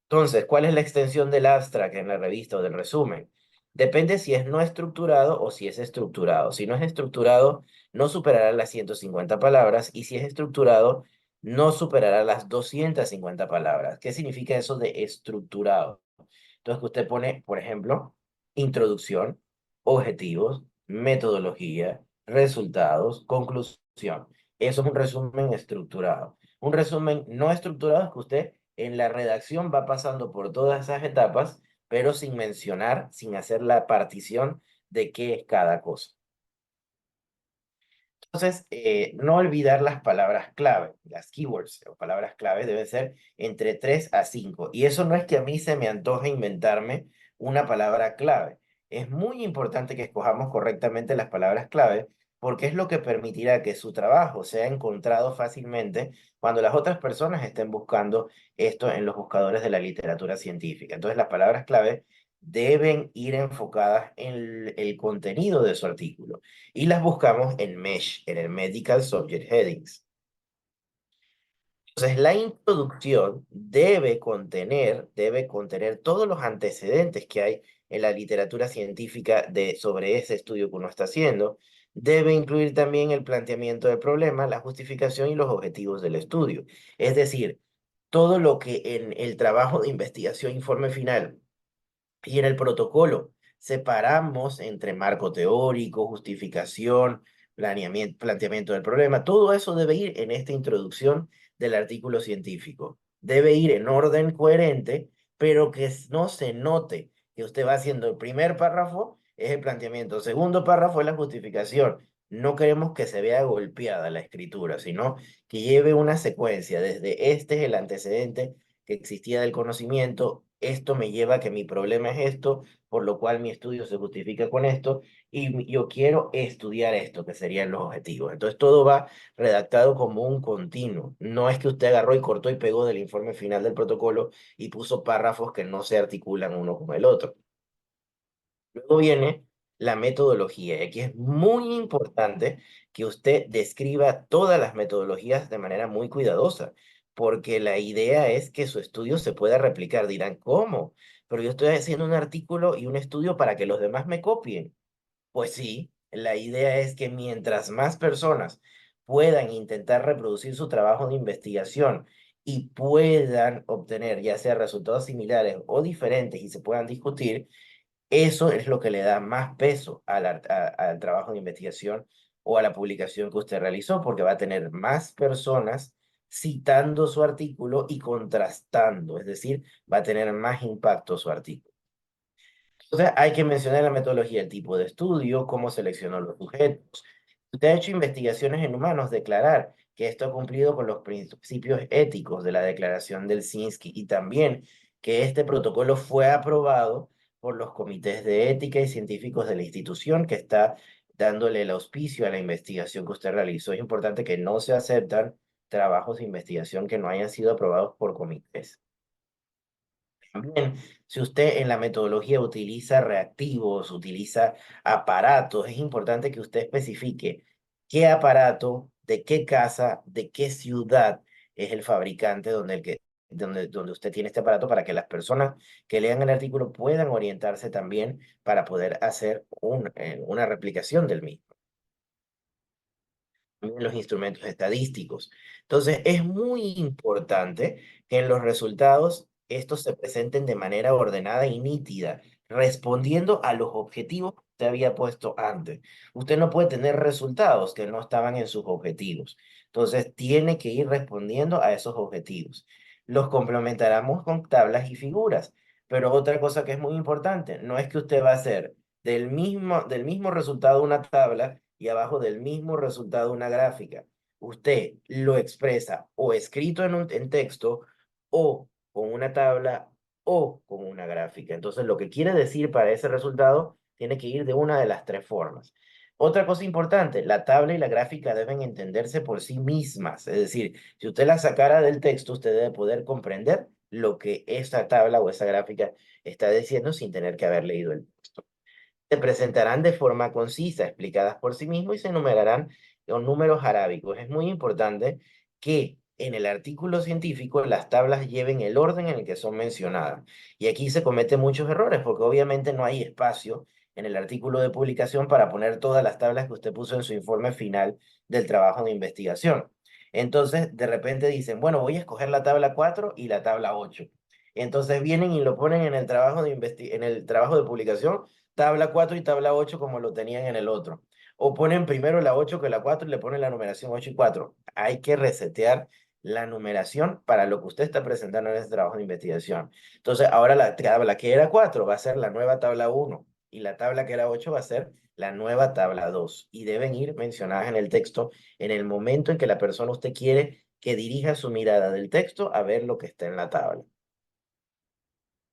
Entonces, ¿cuál es la extensión del abstract en la revista o del resumen? Depende si es no estructurado o si es estructurado. Si no es estructurado, no superará las 150 palabras y si es estructurado, no superará las 250 palabras. ¿Qué significa eso de estructurado? Entonces, que usted pone, por ejemplo, introducción, objetivos, metodología, resultados, conclusión. Eso es un resumen estructurado. Un resumen no estructurado es que usted en la redacción va pasando por todas esas etapas, pero sin mencionar, sin hacer la partición de qué es cada cosa. Entonces, no olvidar las palabras clave, las keywords o palabras clave deben ser entre 3 a 5. Y eso no es que a mí se me antoje inventarme una palabra clave. Es muy importante que escojamos correctamente las palabras clave porque es lo que permitirá que su trabajo sea encontrado fácilmente cuando las otras personas estén buscando esto en los buscadores de la literatura científica. Entonces, las palabras clave deben ir enfocadas en el contenido de su artículo y las buscamos en MESH, en el Medical Subject Headings. Entonces, la introducción debe contener todos los antecedentes que hay en la literatura científica sobre ese estudio que uno está haciendo. Debe incluir también el planteamiento del problema, la justificación y los objetivos del estudio. Es decir, todo lo que en el trabajo de investigación informe final y en el protocolo separamos entre marco teórico, justificación, planteamiento del problema. Todo eso debe ir en esta introducción del artículo científico. Debe ir en orden coherente, pero que no se note que usted va haciendo el primer párrafo, es el planteamiento, el segundo párrafo es la justificación. No queremos que se vea golpeada la escritura, sino que lleve una secuencia desde este es el antecedente que existía del conocimiento, esto me lleva a que mi problema es esto, por lo cual mi estudio se justifica con esto, y yo quiero estudiar esto, que serían los objetivos. Entonces todo va redactado como un continuo. No es que usted agarró y cortó y pegó del informe final del protocolo y puso párrafos que no se articulan uno con el otro. Luego viene la metodología. Y aquí es muy importante que usted describa todas las metodologías de manera muy cuidadosa, porque la idea es que su estudio se pueda replicar. Dirán, ¿cómo? Pero yo estoy haciendo un artículo y un estudio para que los demás me copien. Pues sí, la idea es que mientras más personas puedan intentar reproducir su trabajo de investigación y puedan obtener ya sea resultados similares o diferentes y se puedan discutir, eso es lo que le da más peso al trabajo de investigación o a la publicación que usted realizó, porque va a tener más personas citando su artículo y contrastando, es decir, va a tener más impacto su artículo. Entonces, hay que mencionar la metodología, el tipo de estudio, cómo seleccionó los sujetos. Usted ha hecho investigaciones en humanos, declarar que esto ha cumplido con los principios éticos de la declaración del Helsinki y también que este protocolo fue aprobado por los comités de ética y científicos de la institución que está dándole el auspicio a la investigación que usted realizó. Es importante que no se aceptan trabajos de investigación que no hayan sido aprobados por comités. También, si usted en la metodología utiliza reactivos, utiliza aparatos, es importante que usted especifique qué aparato, de qué casa, de qué ciudad es el fabricante donde usted tiene este aparato para que las personas que lean el artículo puedan orientarse también para poder hacer una replicación del mismo. También los instrumentos estadísticos. Entonces, es muy importante que en los resultados estos se presenten de manera ordenada y nítida, respondiendo a los objetivos que usted había puesto antes. Usted no puede tener resultados que no estaban en sus objetivos. Entonces, tiene que ir respondiendo a esos objetivos. Los complementaremos con tablas y figuras. Pero otra cosa que es muy importante, no es que usted va a hacer del mismo resultado una tabla y abajo del mismo resultado una gráfica. Usted lo expresa o escrito en texto o con una tabla o con una gráfica. Entonces, lo que quiere decir para ese resultado tiene que ir de una de las tres formas. Otra cosa importante, la tabla y la gráfica deben entenderse por sí mismas. Es decir, si usted la sacara del texto, usted debe poder comprender lo que esa tabla o esa gráfica está diciendo sin tener que haber leído el texto. Se presentarán de forma concisa, explicadas por sí mismos y se enumerarán con números arábicos. Es muy importante que en el artículo científico las tablas lleven el orden en el que son mencionadas. Y aquí se cometen muchos errores porque obviamente no hay espacio en el artículo de publicación para poner todas las tablas que usted puso en su informe final del trabajo de investigación. Entonces, de repente dicen, bueno, voy a escoger la tabla 4 y la tabla 8. Entonces vienen y lo ponen en el trabajo en el trabajo de publicación tabla 4 y tabla 8 como lo tenían en el otro. O ponen primero la 8 que la 4 y le ponen la numeración 8 y 4. Hay que resetear la numeración para lo que usted está presentando en ese trabajo de investigación. Entonces, ahora la tabla que era 4 va a ser la nueva tabla 1 y la tabla que era 8 va a ser la nueva tabla 2 y deben ir mencionadas en el texto en el momento en que la persona usted quiere que dirija su mirada del texto a ver lo que está en la tabla.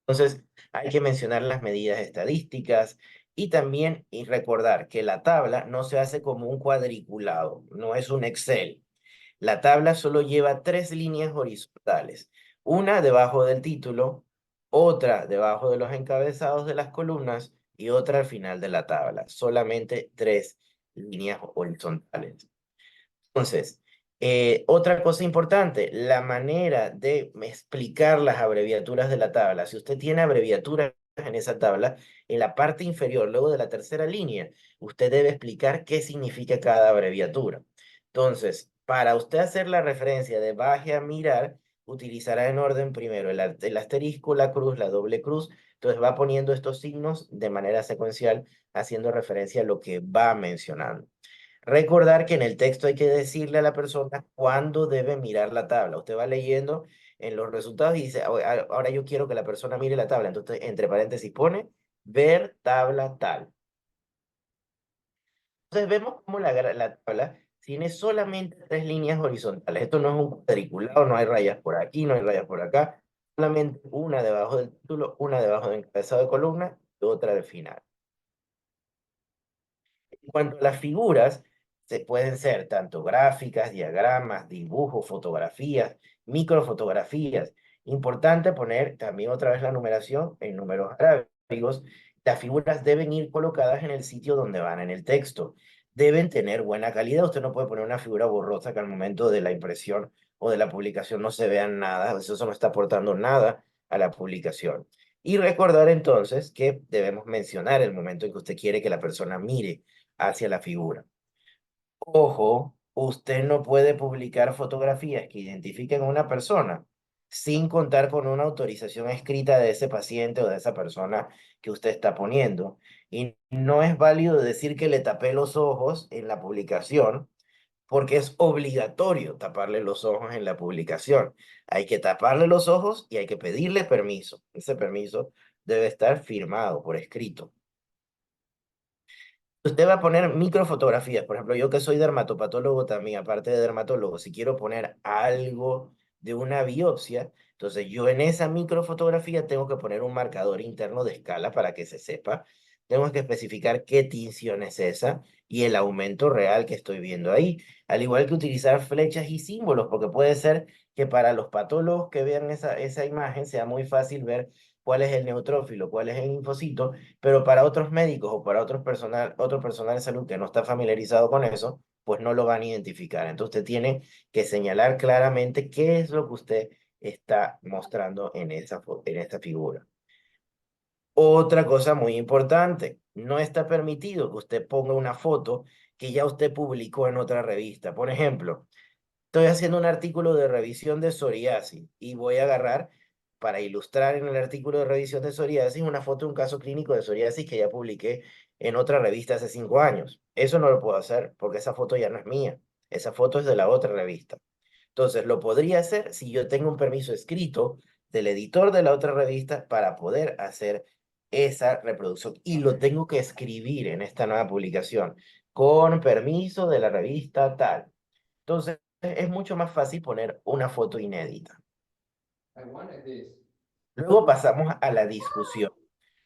Entonces, hay que mencionar las medidas estadísticas y también recordar que la tabla no se hace como un cuadriculado, no es un Excel. La tabla solo lleva 3 líneas horizontales, una debajo del título, otra debajo de los encabezados de las columnas y otra al final de la tabla. Solamente 3 líneas horizontales. Entonces, otra cosa importante, la manera de explicar las abreviaturas de la tabla. Si usted tiene abreviaturas en esa tabla, en la parte inferior, luego de la tercera línea, usted debe explicar qué significa cada abreviatura. Entonces, para usted hacer la referencia de baje a mirar, utilizará en orden primero el asterisco, la cruz, la doble cruz. Entonces va poniendo estos signos de manera secuencial, haciendo referencia a lo que va mencionando. Recordar que en el texto hay que decirle a la persona cuándo debe mirar la tabla. Usted va leyendo en los resultados y dice, ahora yo quiero que la persona mire la tabla. Entonces, entre paréntesis pone, ver tabla tal. Entonces, vemos cómo la tabla tiene solamente 3 líneas horizontales. Esto no es un cuadriculado, no hay rayas por aquí, no hay rayas por acá. Solamente una debajo del título, una debajo del encabezado de columna y otra al final. En cuanto a las figuras, se pueden ser tanto gráficas, diagramas, dibujos, fotografías, microfotografías. Importante poner también otra vez la numeración en números arábigos. Las figuras deben ir colocadas en el sitio donde van en el texto. Deben tener buena calidad. Usted no puede poner una figura borrosa que al momento de la impresión o de la publicación no se vea nada. Eso no está aportando nada a la publicación. Y recordar entonces que debemos mencionar el momento en que usted quiere que la persona mire hacia la figura. Ojo, usted no puede publicar fotografías que identifiquen a una persona sin contar con una autorización escrita de ese paciente o de esa persona que usted está poniendo. Y no es válido decir que le tapé los ojos en la publicación, porque es obligatorio taparle los ojos en la publicación. Hay que taparle los ojos y hay que pedirle permiso. Ese permiso debe estar firmado por escrito. Usted va a poner microfotografías. Por ejemplo, yo que soy dermatopatólogo también, aparte de dermatólogo, si quiero poner algo de una biopsia, entonces yo en esa microfotografía tengo que poner un marcador interno de escala para que se sepa tengo que especificar qué tinción es esa y el aumento real que estoy viendo ahí. Al igual que utilizar flechas y símbolos, porque puede ser que para los patólogos que vean esa imagen sea muy fácil ver cuál es el neutrófilo, cuál es el linfocito, pero para otros médicos o para otro personal de salud que no está familiarizado con eso, pues no lo van a identificar. Entonces usted tiene que señalar claramente qué es lo que usted está mostrando en en esta figura. Otra cosa muy importante, no está permitido que usted ponga una foto que ya usted publicó en otra revista. Por ejemplo, estoy haciendo un artículo de revisión de psoriasis y voy a agarrar para ilustrar en el artículo de revisión de psoriasis una foto de un caso clínico de psoriasis que ya publiqué en otra revista hace 5 años. Eso no lo puedo hacer porque esa foto ya no es mía. Esa foto es de la otra revista. Entonces, lo podría hacer si yo tengo un permiso escrito del editor de la otra revista para poder hacer esa reproducción. Y lo tengo que escribir en esta nueva publicación con permiso de la revista tal. Entonces, es mucho más fácil poner una foto inédita. Luego pasamos a la discusión.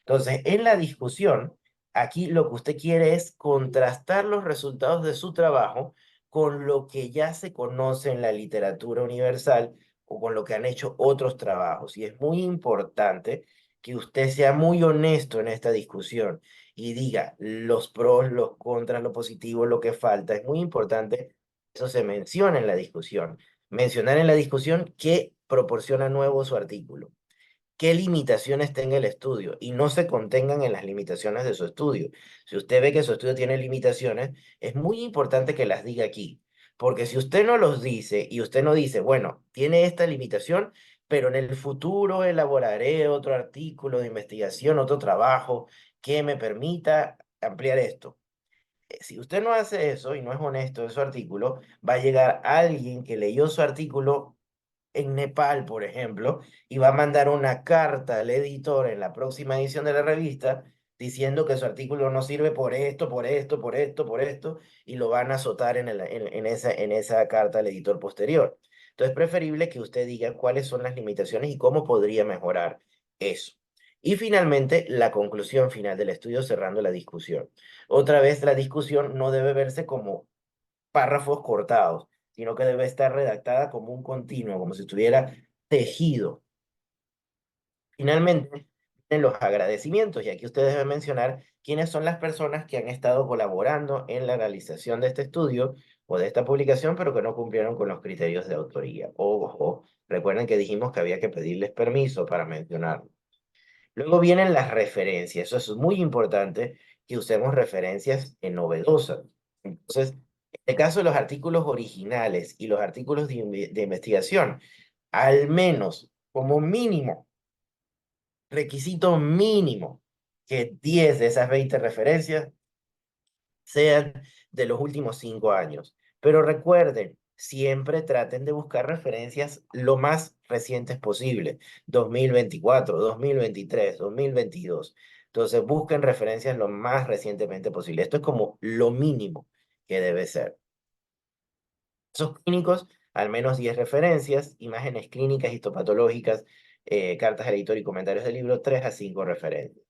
Entonces, en la discusión, aquí lo que usted quiere es contrastar los resultados de su trabajo con lo que ya se conoce en la literatura universal o con lo que han hecho otros trabajos. Y es muy importante que usted sea muy honesto en esta discusión y diga los pros, los contras, lo positivo, lo que falta. Es muy importante que eso se mencione en la discusión. Mencionar en la discusión qué proporciona nuevo su artículo, qué limitaciones tenga el estudio y no se contengan en las limitaciones de su estudio. Si usted ve que su estudio tiene limitaciones, es muy importante que las diga aquí, porque si usted no los dice y usted no dice, bueno, tiene esta limitación, pero en el futuro elaboraré otro artículo de investigación, otro trabajo que me permita ampliar esto. Si usted no hace eso y no es honesto en su artículo, va a llegar alguien que leyó su artículo en Nepal, por ejemplo, y va a mandar una carta al editor en la próxima edición de la revista diciendo que su artículo no sirve por esto, por esto, por esto, por esto, y lo van a azotar en esa carta al editor posterior. Entonces es preferible que usted diga cuáles son las limitaciones y cómo podría mejorar eso. Y finalmente, la conclusión final del estudio cerrando la discusión. Otra vez, la discusión no debe verse como párrafos cortados, sino que debe estar redactada como un continuo, como si estuviera tejido. Finalmente, en los agradecimientos, y aquí ustedes deben mencionar quiénes son las personas que han estado colaborando en la realización de este estudio o de esta publicación, pero que no cumplieron con los criterios de autoría. Ojo, recuerden que dijimos que había que pedirles permiso para mencionarlo. Luego vienen las referencias. Eso es muy importante que usemos referencias novedosas. Entonces, en el caso de los artículos originales y los artículos de investigación, al menos, como mínimo, requisito mínimo, que 10 de esas 20 referencias sean de los últimos 5 años. Pero recuerden, siempre traten de buscar referencias lo más recientes posible. 2024, 2023, 2022. Entonces busquen referencias lo más recientemente posible. Esto es como lo mínimo que debe ser. Casos clínicos, al menos 10 referencias, imágenes clínicas, histopatológicas, cartas de editor y comentarios del libro, 3 a 5 referencias.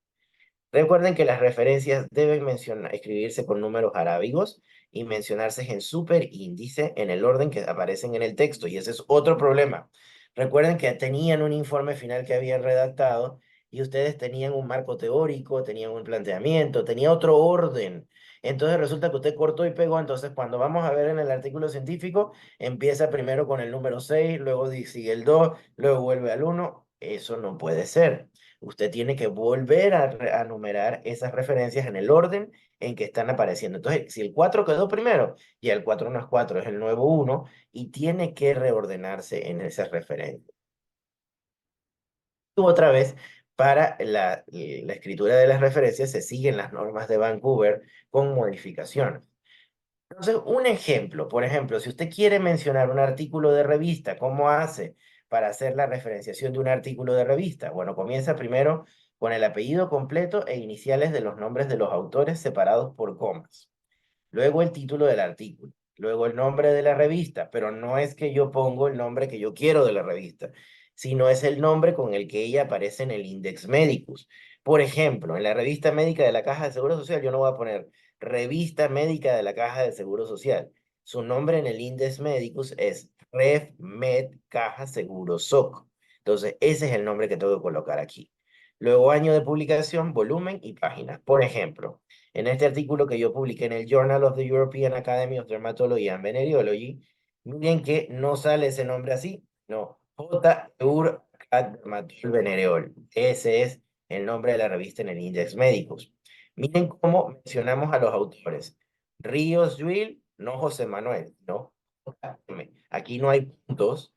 Recuerden que las referencias deben escribirse con números arábigos y mencionarse en superíndice en el orden que aparecen en el texto. Y ese es otro problema. Recuerden que tenían un informe final que habían redactado y ustedes tenían un marco teórico, tenían un planteamiento, tenía otro orden. Entonces resulta que usted cortó y pegó. Entonces cuando vamos a ver en el artículo científico, empieza primero con el número 6, luego sigue el 2, luego vuelve al 1. Eso no puede ser. Usted tiene que volver a numerar esas referencias en el orden en que están apareciendo. Entonces, si el 4 quedó primero, ya el 4 no es 4, es el nuevo 1 y tiene que reordenarse en esas referencias. Otra vez, para la escritura de las referencias se siguen las normas de Vancouver con modificaciones. Entonces, un ejemplo, por ejemplo, si usted quiere mencionar un artículo de revista, ¿cómo hace para hacer la referenciación de un artículo de revista? Bueno, comienza primero con el apellido completo e iniciales de los nombres de los autores separados por comas. Luego el título del artículo. Luego el nombre de la revista, pero no es que yo pongo el nombre que yo quiero de la revista, sino es el nombre con el que ella aparece en el Index Medicus. Por ejemplo, en la revista médica de la Caja de Seguro Social, yo no voy a poner Revista Médica de la Caja de Seguro Social. Su nombre en el Index Medicus es RevMed Caja Seguro SOC. Entonces, ese es el nombre que tengo que colocar aquí. Luego, año de publicación, volumen y páginas. Por ejemplo, en este artículo que yo publiqué en el Journal of the European Academy of Dermatology and Venereology, miren que no sale ese nombre así, no, J. Dermatol Venereol. Ese es el nombre de la revista en el Index Medicus. Miren cómo mencionamos a los autores. Ríos Juil, no José Manuel, no. Aquí no hay puntos,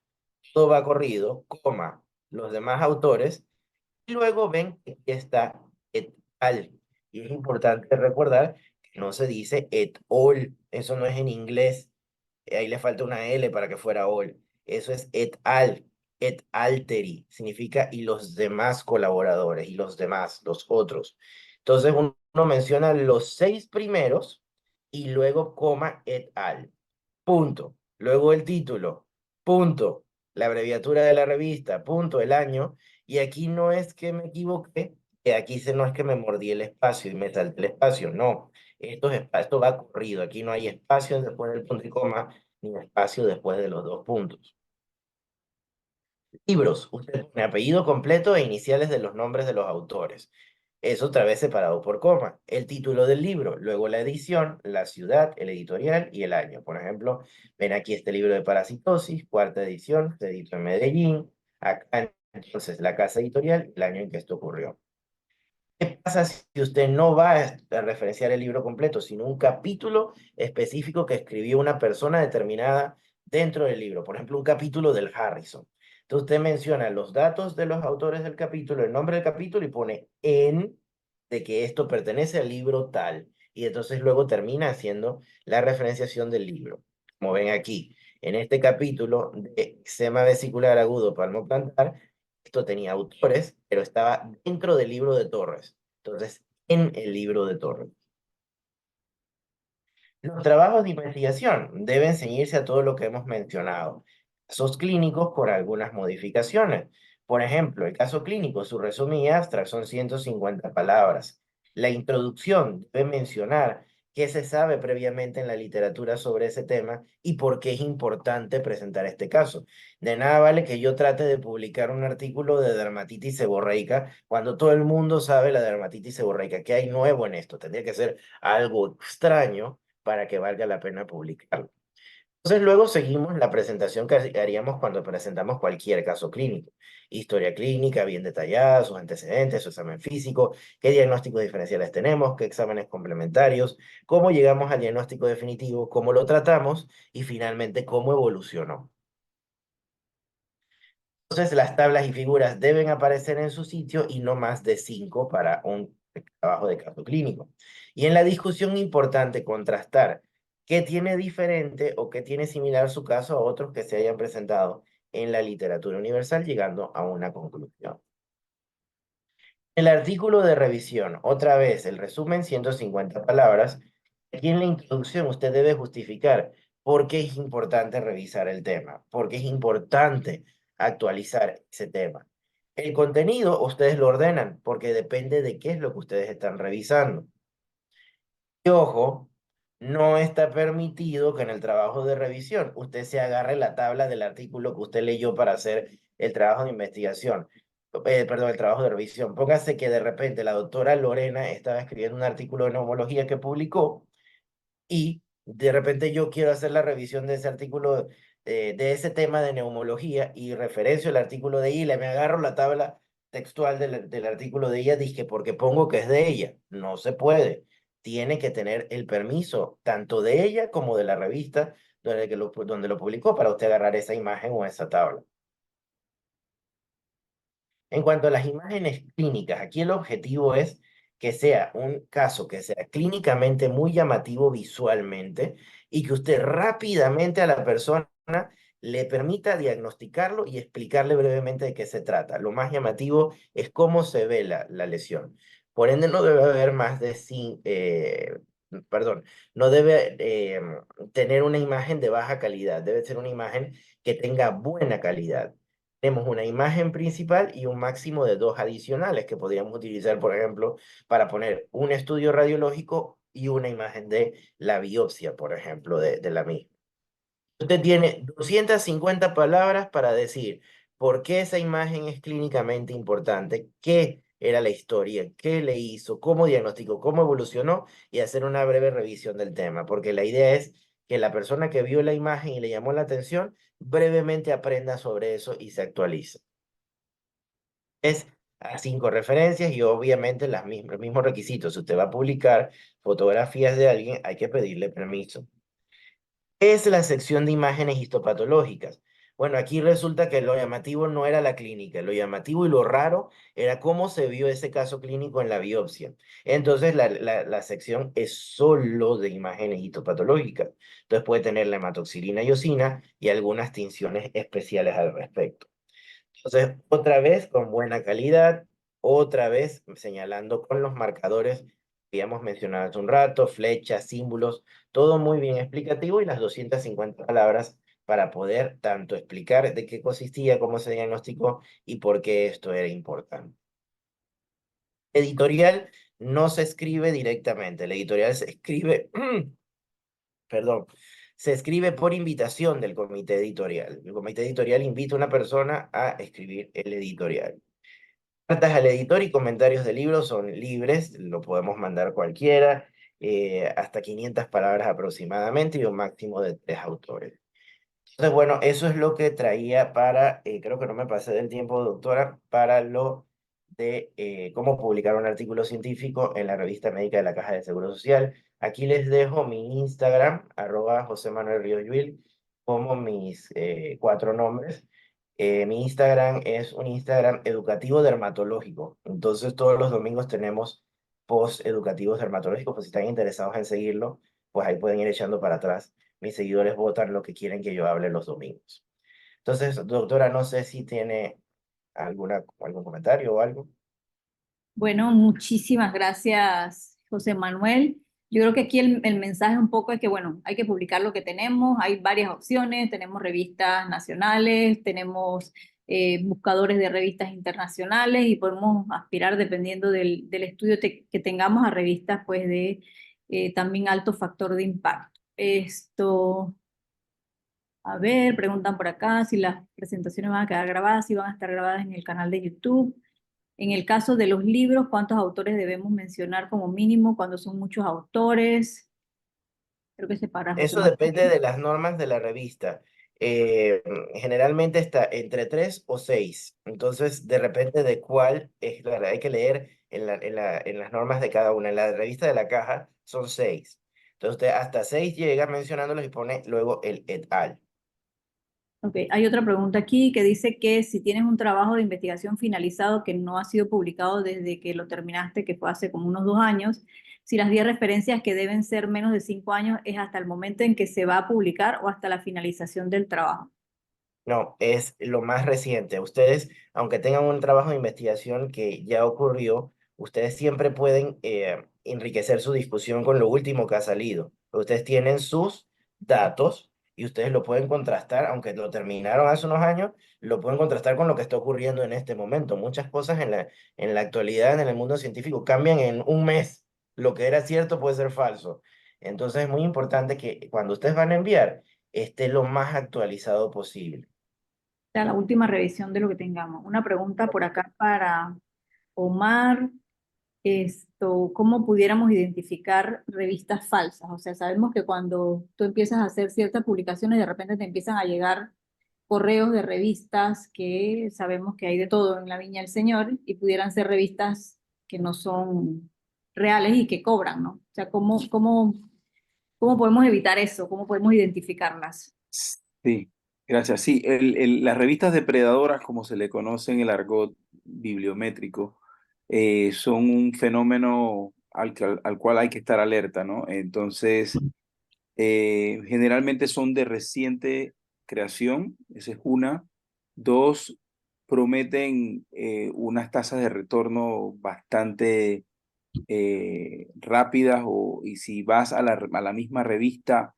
todo va corrido, coma, los demás autores, y luego ven que aquí está et al. Y es importante recordar que no se dice et al, eso no es en inglés, ahí le falta una L para que fuera all. Eso es et al, et alteri, significa y los demás colaboradores, y los demás, los otros. Entonces uno menciona los 6 primeros y luego coma et al. Punto. Luego el título, punto. La abreviatura de la revista, punto, el año. Y aquí no es que me equivoqué, que aquí no es que me mordí el espacio y me salté el espacio, no. Esto va corrido, aquí no hay espacio después del punto y coma, ni espacio después de los 2 puntos. Libros, usted pone apellido completo e iniciales de los nombres de los autores. Es otra vez separado por coma. El título del libro, luego la edición, la ciudad, el editorial y el año. Por ejemplo, ven aquí este libro de parasitosis, cuarta edición, se editó en Medellín. Acá entonces la casa editorial, el año en que esto ocurrió. ¿Qué pasa si usted no va a referenciar el libro completo, sino un capítulo específico que escribió una persona determinada dentro del libro? Por ejemplo, un capítulo del Harrison. Entonces usted menciona los datos de los autores del capítulo, el nombre del capítulo y pone en de que esto pertenece al libro tal. Y entonces luego termina haciendo la referenciación del libro. Como ven aquí, en este capítulo de eczema vesicular agudo palmoplantar, esto tenía autores, pero estaba dentro del libro de Torres. Entonces, en el libro de Torres. Los trabajos de investigación deben ceñirse a todo lo que hemos mencionado. Casos clínicos con algunas modificaciones. Por ejemplo, el caso clínico, su resumen y abstract son 150 palabras. La introducción debe mencionar qué se sabe previamente en la literatura sobre ese tema y por qué es importante presentar este caso. De nada vale que yo trate de publicar un artículo de dermatitis seborreica cuando todo el mundo sabe la dermatitis seborreica. ¿Qué hay nuevo en esto? Tendría que ser algo extraño para que valga la pena publicarlo. Entonces luego seguimos la presentación que haríamos cuando presentamos cualquier caso clínico. Historia clínica bien detallada, sus antecedentes, su examen físico, qué diagnósticos diferenciales tenemos, qué exámenes complementarios, cómo llegamos al diagnóstico definitivo, cómo lo tratamos y finalmente cómo evolucionó. Entonces las tablas y figuras deben aparecer en su sitio y no más de 5 para un trabajo de caso clínico. Y en la discusión importante contrastar qué tiene diferente o qué tiene similar su caso a otros que se hayan presentado en la literatura universal, llegando a una conclusión. El artículo de revisión, otra vez, el resumen 150 palabras. Aquí en la introducción usted debe justificar por qué es importante revisar el tema, por qué es importante actualizar ese tema. El contenido ustedes lo ordenan porque depende de qué es lo que ustedes están revisando. Y ojo, no está permitido que en el trabajo de revisión usted se agarre la tabla del artículo que usted leyó para hacer el trabajo de investigación. Perdón, el trabajo de revisión. Póngase que de repente la doctora Lorena estaba escribiendo un artículo de neumología que publicó y de repente yo quiero hacer la revisión de ese artículo, de ese tema de neumología y referencio el artículo de ella, me agarro la tabla textual del artículo de ella, dije, porque pongo que es de ella. No se puede. Tiene que tener el permiso tanto de ella como de la revista donde lo publicó para usted agarrar esa imagen o esa tabla. En cuanto a las imágenes clínicas, aquí el objetivo es que sea un caso que sea clínicamente muy llamativo visualmente y que usted rápidamente a la persona le permita diagnosticarlo y explicarle brevemente de qué se trata. Lo más llamativo es cómo se ve la lesión. Por ende, no debe haber más de perdón, no debe tener una imagen de baja calidad, debe ser una imagen que tenga buena calidad. Tenemos una imagen principal y un máximo de 2 adicionales que podríamos utilizar, por ejemplo, para poner un estudio radiológico y una imagen de la biopsia, por ejemplo, de la misma. Usted tiene 250 palabras para decir por qué esa imagen es clínicamente importante, qué era la historia, qué le hizo, cómo diagnosticó, cómo evolucionó y hacer una breve revisión del tema, porque la idea es que la persona que vio la imagen y le llamó la atención brevemente aprenda sobre eso y se actualice. Es a 5 referencias y obviamente los mismos requisitos. Si usted va a publicar fotografías de alguien, hay que pedirle permiso. Es la sección de imágenes histopatológicas. Bueno, aquí resulta que lo llamativo no era la clínica, lo llamativo y lo raro era cómo se vio ese caso clínico en la biopsia. Entonces, la sección es solo de imágenes histopatológicas. Entonces, puede tener la hematoxilina y eosina y algunas tinciones especiales al respecto. Entonces, otra vez con buena calidad, otra vez señalando con los marcadores que habíamos mencionado hace un rato, flechas, símbolos, todo muy bien explicativo y las 250 palabras para poder tanto explicar de qué consistía, cómo se diagnosticó y por qué esto era importante. Editorial no se escribe directamente, el editorial se escribe, perdón, se escribe por invitación del comité editorial. El comité editorial invita a una persona a escribir el editorial. Cartas al editor y comentarios de libros son libres, lo podemos mandar cualquiera, hasta 500 palabras aproximadamente y un máximo de 3 autores. Entonces, bueno, eso es lo que traía para, creo que no me pasé del tiempo, doctora, para lo de cómo publicar un artículo científico en la revista médica de la Caja de Seguro Social. Aquí les dejo mi Instagram, @José Manuel Ríos Yuil, como mis 4 nombres. Mi Instagram es un Instagram educativo dermatológico. Entonces, todos los domingos tenemos post educativos dermatológicos, pues si están interesados en seguirlo, pues ahí pueden ir echando para atrás. Mis seguidores votan lo que quieren que yo hable los domingos. Entonces, doctora, no sé si tiene algún comentario o algo. Bueno, muchísimas gracias, José Manuel. Yo creo que aquí el mensaje un poco es que, bueno, hay que publicar lo que tenemos, hay varias opciones, tenemos revistas nacionales, tenemos buscadores de revistas internacionales y podemos aspirar, dependiendo del estudio que tengamos, a revistas pues de también alto factor de impacto. Esto, a ver, preguntan por acá si las presentaciones van a quedar grabadas, si van a estar grabadas en el canal de YouTube. En el caso de los libros, ¿cuántos autores debemos mencionar como mínimo cuando son muchos autores? Creo que se para José Eso depende Manuel. de las normas de la revista. Eh, Generalmente está entre 3 o 6. Entonces, de repente, de cuál es la hay que leer en las normas de cada una. En la revista de la Caja son 6. Entonces, usted hasta 6 llega mencionándolos y pone luego el et al. Ok, hay otra pregunta aquí que dice que si tienes un trabajo de investigación finalizado que no ha sido publicado desde que lo terminaste, que fue hace como unos 2 años, si las 10 referencias que deben ser menos de 5 años es hasta el momento en que se va a publicar o hasta la finalización del trabajo. No, es lo más reciente. Ustedes, aunque tengan un trabajo de investigación que ya ocurrió, ustedes siempre pueden enriquecer su discusión con lo último que ha salido. Ustedes tienen sus datos y ustedes lo pueden contrastar, aunque lo terminaron hace unos años, lo pueden contrastar con lo que está ocurriendo en este momento. Muchas cosas en la actualidad, en el mundo científico, cambian en un mes. Lo que era cierto puede ser falso. Entonces es muy importante que cuando ustedes van a enviar, esté lo más actualizado posible. Sea, la última revisión de lo que tengamos. Una pregunta por acá para Omar. Esto, ¿cómo pudiéramos identificar revistas falsas? O sea, sabemos que cuando tú empiezas a hacer ciertas publicaciones, de repente te empiezan a llegar correos de revistas que sabemos que hay de todo en la Viña del Señor y pudieran ser revistas que no son reales y que cobran, ¿no? O sea, ¿cómo podemos evitar eso? ¿Cómo podemos identificarlas? Sí, gracias. Sí, las revistas depredadoras, como se le conoce en el argot bibliométrico, son un fenómeno al cual hay que estar alerta, ¿no? Entonces, generalmente son de reciente creación, esa es una. Dos, prometen unas tasas de retorno bastante rápidas y si vas a la misma revista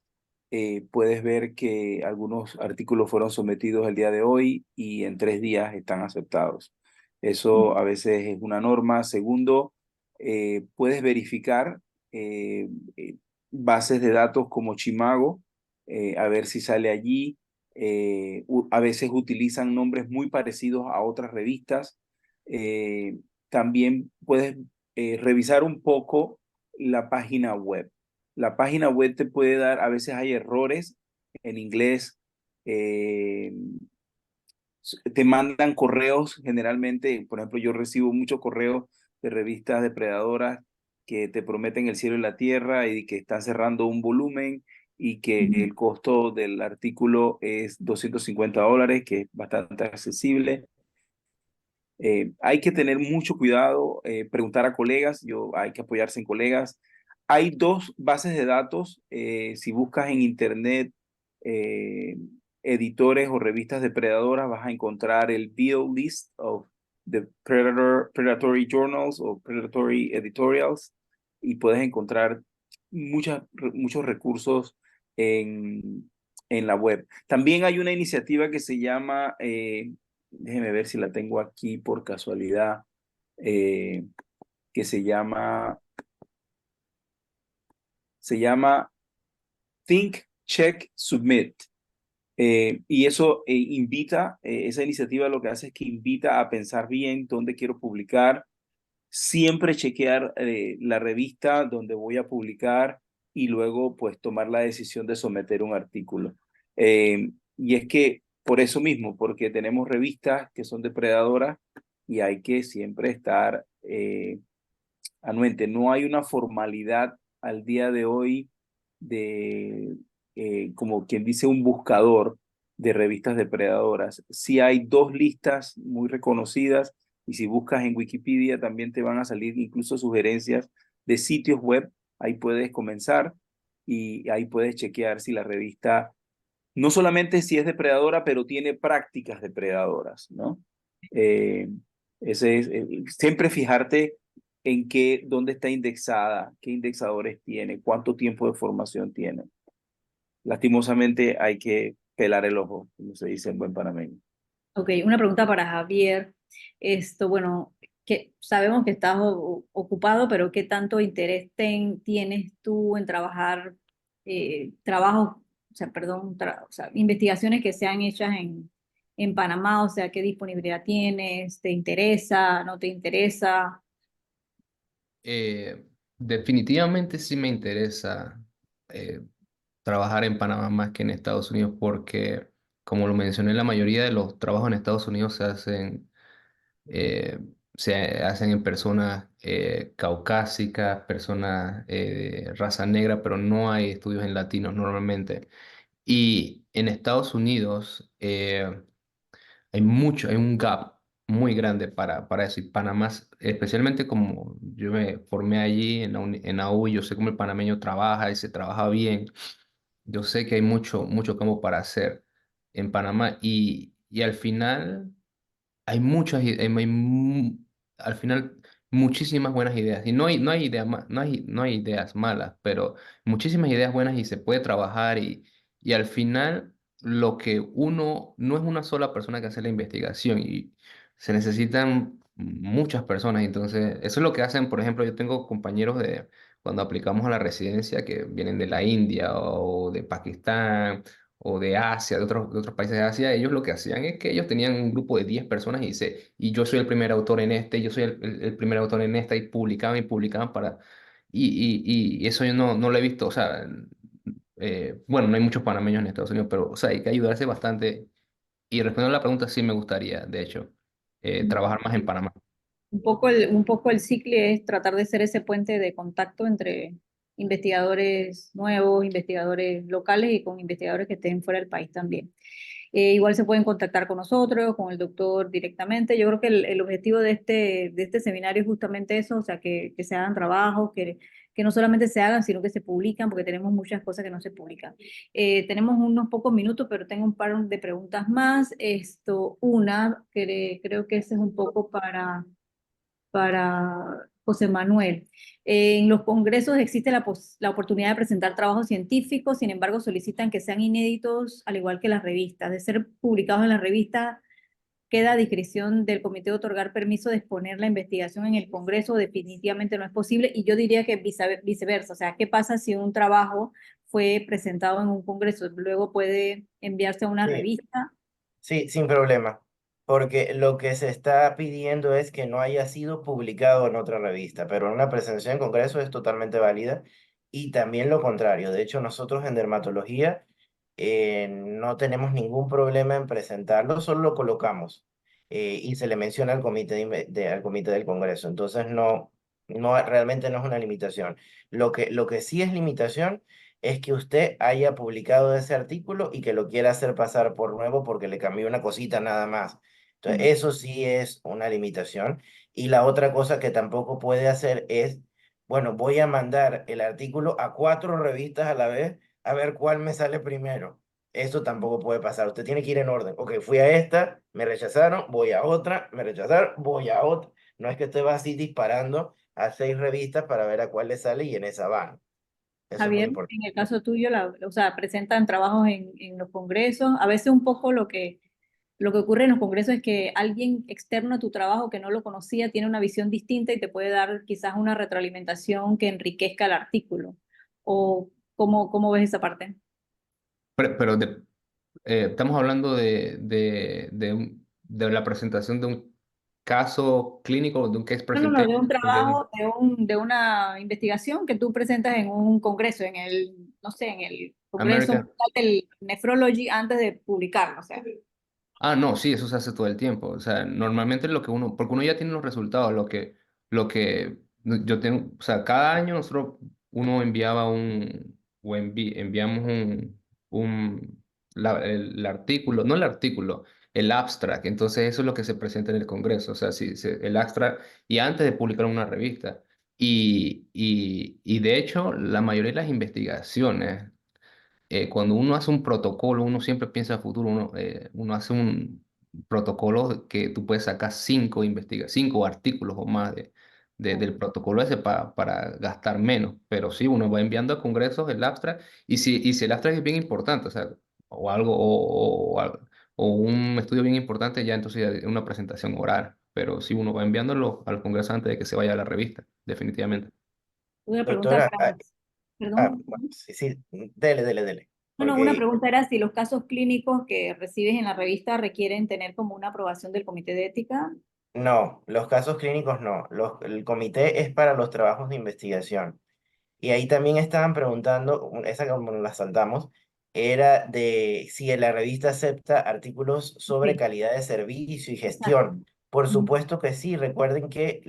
puedes ver que algunos artículos fueron sometidos el día de hoy y en 3 días están aceptados. Eso a veces es una norma. Segundo, puedes verificar eh, eh, bases de datos como Chimago, a ver si sale allí. A veces utilizan nombres muy parecidos a otras revistas. También puedes revisar un poco la página web. La página web te puede dar, a veces hay errores en inglés, eh, te mandan correos generalmente, por ejemplo, yo recibo muchos correos de revistas depredadoras que te prometen el cielo y la tierra y que están cerrando un volumen y que el costo del artículo es $250, que es bastante accesible. Hay que tener mucho cuidado, preguntar a colegas, hay que apoyarse en colegas. Hay 2 bases de datos, si buscas en internet eh, editores o revistas depredadoras, vas a encontrar el Bill List of the Predatory Journals o Predatory Editorials y puedes encontrar muchos recursos en la web. También hay una iniciativa que se llama déjeme ver si la tengo aquí por casualidad, eh, que se llama Think, Check, Submit. Y eso esa iniciativa lo que hace es que invita a pensar bien dónde quiero publicar, siempre chequear la revista donde voy a publicar y luego pues tomar la decisión de someter un artículo. Y es que por eso mismo, porque tenemos revistas que son depredadoras y hay que siempre estar anuente. No hay una formalidad al día de hoy de, como quien dice, un buscador de revistas depredadoras. Sí hay 2 listas muy reconocidas y si buscas en Wikipedia también te van a salir incluso sugerencias de sitios web. Ahí puedes comenzar y ahí puedes chequear si la revista, no solamente si es depredadora, pero tiene prácticas depredadoras, ¿no? Eh, siempre fijarte en dónde está indexada, qué indexadores tiene, cuánto tiempo de formación tiene. Lastimosamente hay que pelar el ojo, como se dice en buen panameño. Ok, una pregunta para Javier. Bueno, que sabemos que estás ocupado, pero ¿qué tanto interés tienes tú en trabajar trabajos, o sea, perdón, o sea, investigaciones que sean hechas en Panamá? O sea, ¿qué disponibilidad tienes? ¿Te interesa? ¿No te interesa? Eh, Definitivamente sí me interesa trabajar en Panamá más que en Estados Unidos porque, como lo mencioné, la mayoría de los trabajos en Estados Unidos eh, se hacen en personas caucásicas, personas de raza negra, pero no hay estudios en latinos normalmente. Y en Estados Unidos hay un gap muy grande para eso. Y Panamá, especialmente como yo me formé allí en la U, yo sé cómo el panameño trabaja y se trabaja bien. Yo sé que hay mucho campo para hacer en Panamá y al final hay al final muchísimas buenas ideas y no hay ideas no hay ideas malas, pero muchísimas ideas buenas y se puede trabajar y al final lo que uno no es una sola persona que hace la investigación y se necesitan muchas personas, entonces eso es lo que hacen. Por ejemplo, yo tengo compañeros de cuando aplicamos a la residencia que vienen de la India o de Pakistán o de Asia, de otros países de Asia. Ellos lo que hacían es que ellos tenían un grupo de 10 personas y dice, y yo soy el primer autor en este, yo soy el primer autor en esta, y publicaban para... Y eso yo no lo he visto, o sea, bueno, no hay muchos panameños en Estados Unidos, pero, o sea, hay que ayudarse bastante. Y respondiendo a la pregunta, sí me gustaría, de hecho, trabajar más en Panamá. Un poco el ciclo es tratar de ser ese puente de contacto entre investigadores nuevos, investigadores locales y con investigadores que estén fuera del país también. Igual se pueden contactar con nosotros, con el doctor directamente. Yo creo que el objetivo de este seminario es justamente eso, o sea, que se hagan trabajos, que no solamente se hagan, sino que se publican, porque tenemos muchas cosas que no se publican. Tenemos unos pocos minutos, pero tengo un par de preguntas más. Una, que creo que ese es un poco para José Manuel, en los congresos existe la oportunidad de presentar trabajos científicos, sin embargo solicitan que sean inéditos, al igual que las revistas. De ser publicados en la revista, queda a discreción del comité de otorgar permiso de exponer la investigación en el congreso, definitivamente no es posible, y yo diría que viceversa. O sea, ¿qué pasa si un trabajo fue presentado en un congreso, luego puede enviarse a una Sí, revista? sí, sin problema, porque lo que se está pidiendo es que no haya sido publicado en otra revista, pero una presentación en congreso es totalmente válida y también lo contrario. De hecho, nosotros en dermatología no tenemos ningún problema en presentarlo, solo lo colocamos y se le menciona al comité, al comité del congreso. Entonces, realmente no es una limitación. Lo que sí es limitación es que usted haya publicado ese artículo y que lo quiera hacer pasar por nuevo porque le cambió una cosita nada más. Entonces, Mm. eso sí es una limitación. Y la otra cosa que tampoco puede hacer es, bueno, voy a mandar el artículo a 4 revistas a la vez a ver cuál me sale primero. Eso tampoco puede pasar. Usted tiene que ir en orden. Ok, fui a esta, me rechazaron, voy a otra, me rechazaron, voy a otra. No es que usted va así disparando a 6 revistas para ver a cuál le sale y en esa van. Eso es muy Javier, importante. en el caso tuyo, o sea, presentan trabajos en los congresos. A veces un poco lo que ocurre en los congresos es que alguien externo a tu trabajo que no lo conocía tiene una visión distinta y te puede dar quizás una retroalimentación que enriquezca el artículo. ¿O cómo ves esa parte? Pero estamos hablando de la presentación de un caso clínico, de un case No, de un presentation, trabajo, de una investigación que tú presentas en un congreso, no sé, en el Congreso American. Mundial del Nephrology antes de publicarlo, o sea. Ah, no, sí, eso se hace todo el tiempo. O sea, normalmente lo que uno, porque uno ya tiene los resultados, lo que yo tengo, o sea, cada año uno enviaba enviamos el artículo, no el artículo, el abstract. Entonces eso es lo que se presenta en el Congreso. O sea, sí, el abstract, y antes de publicar en una revista. Y de hecho, la mayoría de las investigaciones cuando uno hace un protocolo, uno siempre piensa a futuro, uno hace un protocolo que tú puedes sacar 5 artículos o más del protocolo ese para gastar menos, pero sí, uno va enviando a congresos el abstract y si el abstract es bien importante, o sea, o algo, o un estudio bien importante, ya entonces ya es una presentación oral, pero sí, uno va enviándolo al congreso antes de que se vaya a la revista, definitivamente. Una pregunta Doctora, para, perdón. sí, sí, dele, dele, dele. No, no, una Porque pregunta era si los casos clínicos que recibes en la revista requieren tener como una aprobación del comité de ética. no, los casos clínicos no. El comité es para los trabajos de investigación. Y ahí también estaban preguntando, esa como nos la saltamos, era de si en la revista acepta artículos sobre Sí, calidad de servicio y exacto. gestión. Por Mm. supuesto que sí, recuerden que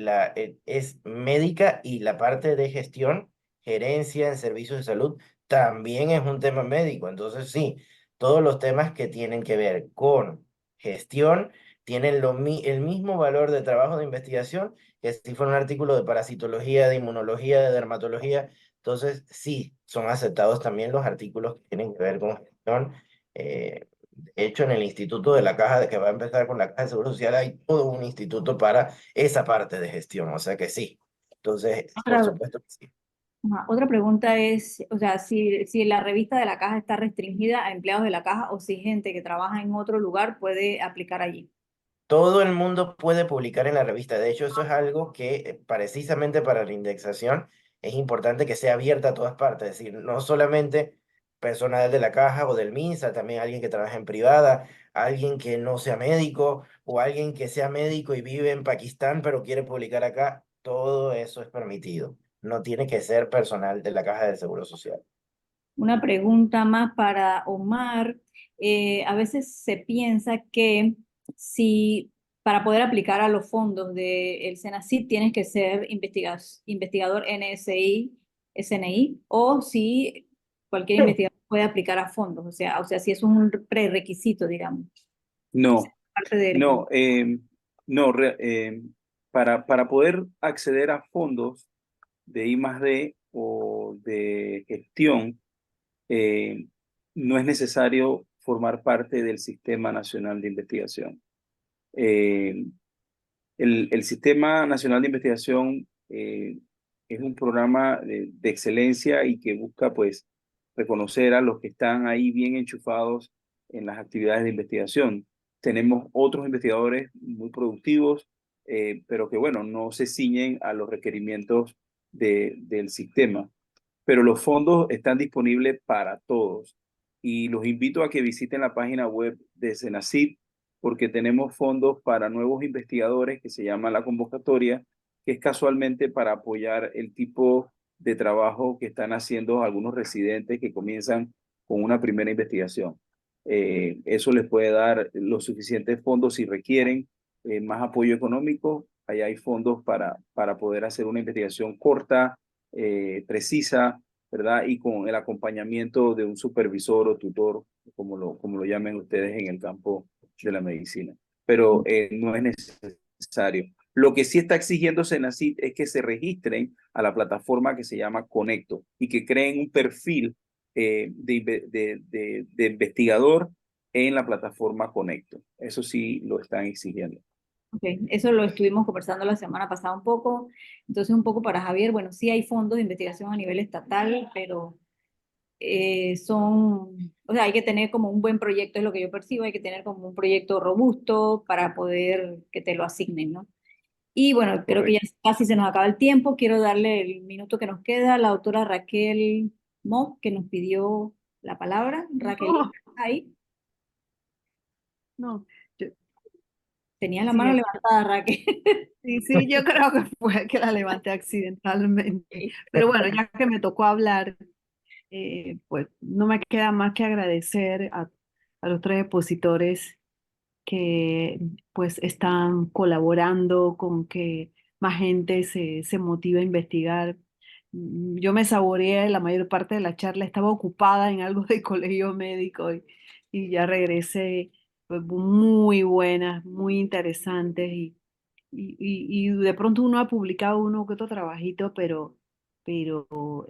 es médica y la parte de gestión, gerencia en servicios de salud, también es un tema médico. Entonces sí, todos los temas que tienen que ver con gestión tienen el mismo valor de trabajo de investigación que si fuera un artículo de parasitología, de inmunología, de dermatología. Entonces, sí, son aceptados también los artículos que tienen que ver con gestión. De hecho, en el instituto de la caja, que va a empezar con la caja de Seguro Social, hay todo un instituto para esa parte de gestión, o sea que sí. Entonces, por Otra, supuesto que sí. otra pregunta es, o sea, si la revista de la caja está restringida a empleados de la caja o si gente que trabaja en otro lugar puede aplicar allí. Todo el mundo puede publicar en la revista. De hecho, eso es algo que precisamente para la indexación es importante que sea abierta a todas partes. Es decir, no solamente personal de la caja o del MINSA, también alguien que trabaja en privada, alguien que no sea médico o alguien que sea médico y vive en Pakistán pero quiere publicar acá. Todo eso es permitido. No tiene que ser personal de la caja del Seguro Social. Una pregunta más para Omar. A veces se piensa que si para poder aplicar a los fondos del Senacid tienes que ser investigador NSI, SNI, o si cualquier investigador puede aplicar a fondos, o sea, si es un prerequisito, digamos. Es No, parte del... no, no, para poder acceder a fondos de I+D o de gestión, eh, no es necesario formar parte del Sistema Nacional de Investigación. El Sistema Nacional de Investigación eh, es un programa de excelencia y que busca pues reconocer a los que están ahí bien enchufados en las actividades de investigación. Tenemos otros investigadores muy productivos, pero que bueno, no se ciñen a los requerimientos del sistema. Pero los fondos están disponibles para todos y los invito a que visiten la página web de Senacid porque tenemos fondos para nuevos investigadores que se llama la convocatoria, que es casualmente para apoyar el tipo de trabajo que están haciendo algunos residentes que comienzan con una primera investigación. Eso les puede dar los suficientes fondos si requieren más apoyo económico. Allá hay fondos para poder hacer una investigación corta, precisa, ¿verdad? Y con el acompañamiento de un supervisor o tutor, como lo llamen ustedes en el campo de la medicina. Pero no es necesario. Lo que sí está exigiendo Senacid es que se registren a la plataforma que se llama Conecto y que creen un perfil de investigador en la plataforma Conecto. Eso sí lo están exigiendo. Okay. Eso lo estuvimos conversando la semana pasada un poco. Entonces, un poco para Javier, bueno, sí hay fondos de investigación a nivel estatal, pero o sea, hay que tener como un buen proyecto, es lo que yo percibo, hay que tener como un proyecto robusto para poder que te lo asignen, ¿no? Y bueno, creo que ya Correcto. casi se nos acaba el tiempo. Quiero darle el minuto que nos queda a la autora Raquel Mock, que nos pidió la palabra. Raquel, No, ahí. no. yo- Tenía la sí, mano levantada, Raquel. sí, yo creo que fue que la levanté accidentalmente. Ok. Pero bueno, ya que me tocó hablar, pues no me queda más que agradecer a los tres expositores que pues están colaborando con que más gente se motive a investigar. Yo me saboreé la mayor parte de la charla, estaba ocupada en algo de colegio médico y ya regresé, pues, muy buenas, muy interesantes y de pronto uno ha publicado uno que otro trabajito, pero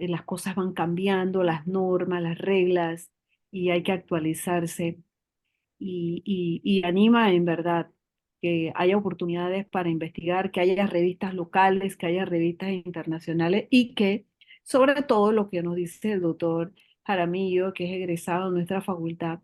las cosas van cambiando, las normas, las reglas y hay que actualizarse y anima en verdad que haya oportunidades para investigar, que haya revistas locales, que haya revistas internacionales y que, sobre todo, lo que nos dice el doctor Jaramillo, que es egresado de nuestra facultad,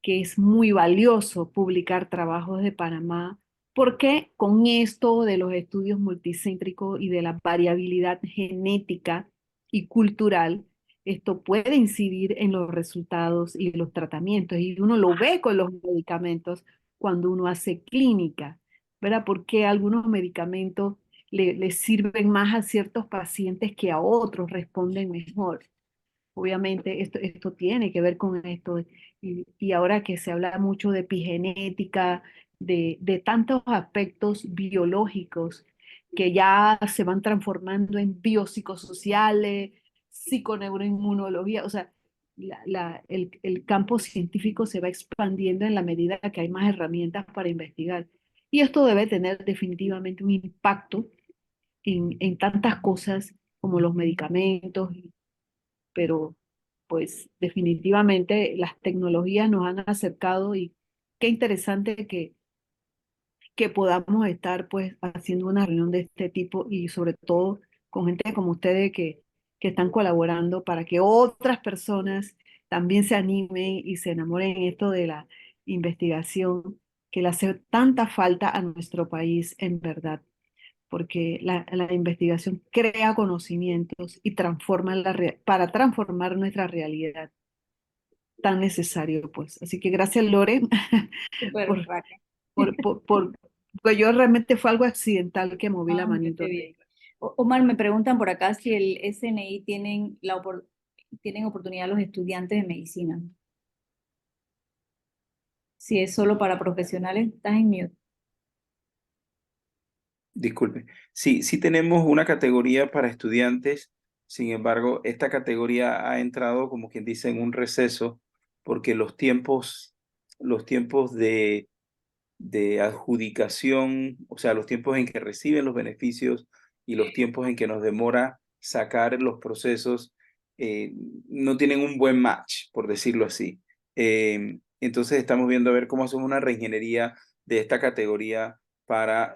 que es muy valioso publicar trabajos de Panamá, porque con esto de los estudios multicéntricos y de la variabilidad genética y cultural, esto puede incidir en los resultados y los tratamientos. Y uno lo ve con los medicamentos cuando uno hace clínica, ¿verdad? Porque algunos medicamentos le sirven más a ciertos pacientes que a otros responden mejor. Obviamente esto tiene que ver con esto. Y ahora que se habla mucho de epigenética, de tantos aspectos biológicos que ya se van transformando en biopsicosociales, psiconeuroinmunología, o sea, el campo científico se va expandiendo en la medida que hay más herramientas para investigar. Y esto debe tener definitivamente un impacto en tantas cosas como los medicamentos, pero pues definitivamente las tecnologías nos han acercado y qué interesante que podamos estar pues haciendo una reunión de este tipo y sobre todo con gente como ustedes que están colaborando para que otras personas también se animen y se enamoren en esto de la investigación que le hace tanta falta a nuestro país en verdad porque la investigación crea conocimientos y transforma para transformar nuestra realidad tan necesario, pues. Así que gracias, Lore, Súper, por, Raquel. pues yo realmente fue algo accidental que moví la Ah, manito. qué bien. Omar, me preguntan por acá si el SNI tienen oportunidad los estudiantes de medicina. Si es solo para profesionales, estás en mute. Disculpe. Sí, sí tenemos una categoría para estudiantes. Sin embargo, esta categoría ha entrado, como quien dice, en un receso porque los tiempos de adjudicación, o sea, los tiempos en que reciben los beneficios y los tiempos en que nos demora sacar los procesos, eh, no tienen un buen match, por decirlo así. Entonces estamos viendo a ver cómo hacemos una reingeniería de esta categoría para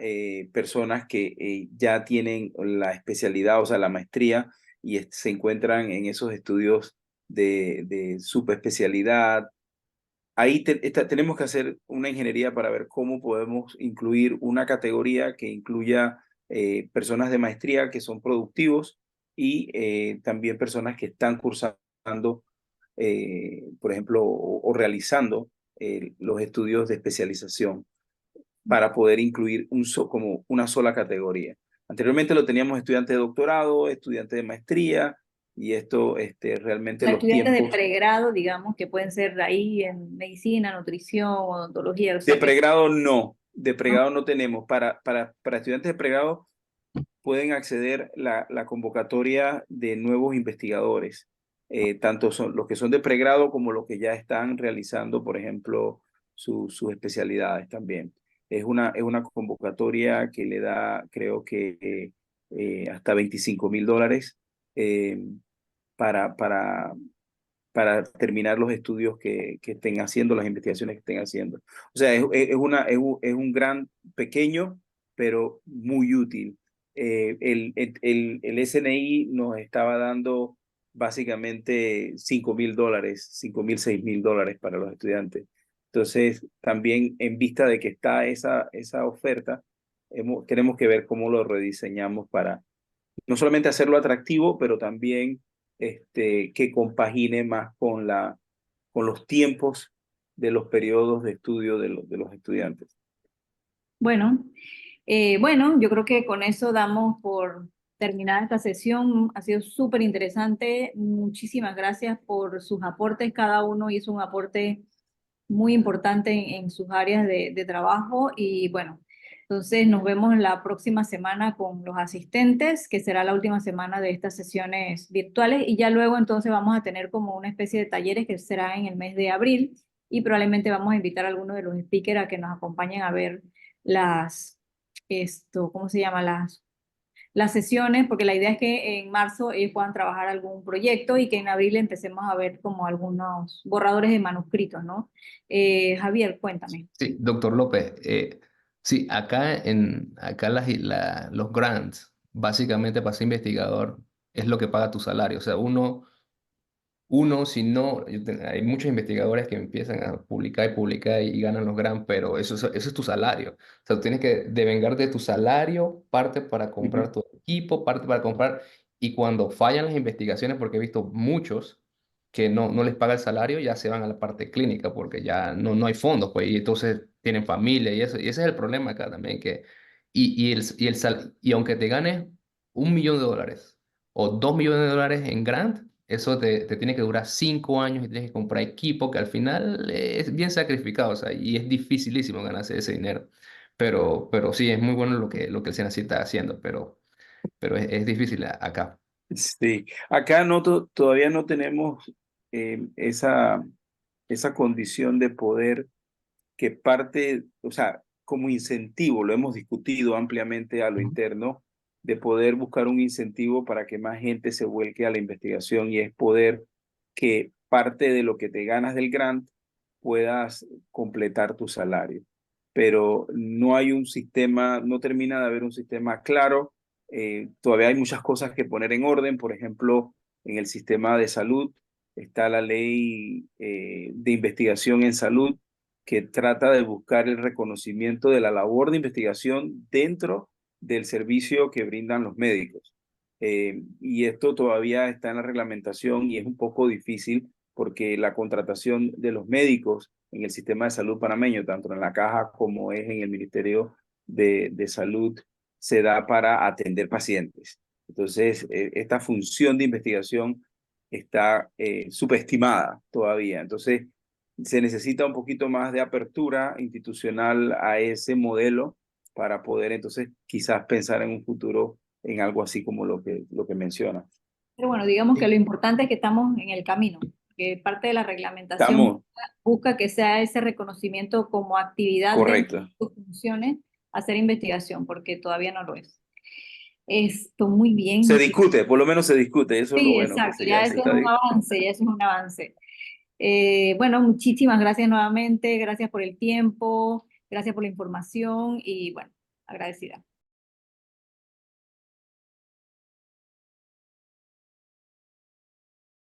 personas que ya tienen la especialidad, o sea, la maestría, y se encuentran en esos estudios de subespecialidad. Ahí tenemos que hacer una ingeniería para ver cómo podemos incluir una categoría que incluya personas de maestría que son productivos y también personas que están cursando, por ejemplo, o realizando los estudios de especialización para poder incluir como una sola categoría. Anteriormente lo teníamos estudiantes de doctorado, estudiantes de maestría, y esto realmente Los los estudiantes de tiempos. pregrado, digamos, que pueden ser ahí en medicina, nutrición, odontología, o De sea que pregrado no, de ¿no? pregrado no tenemos. Para estudiantes de pregrado pueden acceder la convocatoria de nuevos investigadores, tanto son los que son de pregrado como los que ya están realizando, por ejemplo, sus especialidades también. Es una convocatoria que le da, creo que hasta $25,000 para, para, para terminar los estudios que estén haciendo, las investigaciones que estén haciendo. O sea, es un gran, pequeño, pero muy útil. El SNI nos estaba dando básicamente $5,000, $5,000, $6,000 para los estudiantes. Entonces, también en vista de que está esa oferta, tenemos que ver cómo lo rediseñamos para no solamente hacerlo atractivo, pero también que compagine más con los tiempos de los periodos de estudio de los estudiantes. Bueno, yo creo que con eso damos por terminada esta sesión. Ha sido súper interesante. Muchísimas gracias por sus aportes. Cada uno hizo un aporte muy importante en sus áreas de trabajo. Y bueno, entonces nos vemos la próxima semana con los asistentes, que será la última semana de estas sesiones virtuales. Y ya luego entonces vamos a tener como una especie de talleres que será en el mes de abril. Y probablemente vamos a invitar a algunos de los speakers a que nos acompañen a ver ¿cómo se llama? Las sesiones, porque la idea es que en marzo ellos puedan trabajar algún proyecto y que en abril empecemos a ver como algunos borradores de manuscritos, ¿no? Javier, cuéntame. Sí, doctor López, sí, acá los grants, básicamente para ser investigador, es lo que paga tu salario. O sea, si no, hay muchos investigadores que empiezan a publicar y publicar y ganan los grants, pero eso es tu salario. O sea, tú tienes que devengar de tu salario, parte para comprar tu equipo, parte para comprar, y cuando fallan las investigaciones, porque he visto muchos que no les paga el salario, ya se van a la parte clínica porque ya no hay fondos, pues, y entonces tienen familia y eso, y ese es el problema acá también, y aunque te ganes $1 millón o $2 millones en grant, eso te tiene que durar 5 años y tienes que comprar equipo, que al final es bien sacrificado, o sea, y es dificilísimo ganarse ese dinero. Pero sí, es muy bueno lo que el SENACI está haciendo, pero es difícil acá. Sí, acá todavía no tenemos esa condición de poder que parte, o sea, como incentivo, lo hemos discutido ampliamente a lo Ujú. interno, de poder buscar un incentivo para que más gente se vuelque a la investigación, y es poder que parte de lo que te ganas del grant puedas completar tu salario. Pero no hay un sistema, no termina de haber un sistema claro. Todavía hay muchas cosas que poner en orden. Por ejemplo, en el sistema de salud está la ley de investigación en salud, que trata de buscar el reconocimiento de la labor de investigación dentro del servicio que brindan los médicos. Y esto todavía está en la reglamentación y es un poco difícil porque la contratación de los médicos en el sistema de salud panameño, tanto en la caja como es en el Ministerio de Salud, se da para atender pacientes. Entonces, esta función de investigación está subestimada todavía. Entonces, se necesita un poquito más de apertura institucional a ese modelo para poder entonces quizás pensar en un futuro en algo así como lo que menciona. Pero bueno, digamos que Sí. lo importante es que estamos en el camino, que parte de la reglamentación Estamos busca que sea ese reconocimiento como actividad dentro de correctos. sus funciones, hacer investigación, porque todavía no lo es. Esto muy bien, Se muchísimas. discute, por lo menos se discute, eso es lo Sí, bueno, que exacto, ya ya se eso es está. un avance, ya eso es un avance. Bueno, muchísimas gracias nuevamente, gracias por el tiempo, gracias por la información y bueno, agradecida.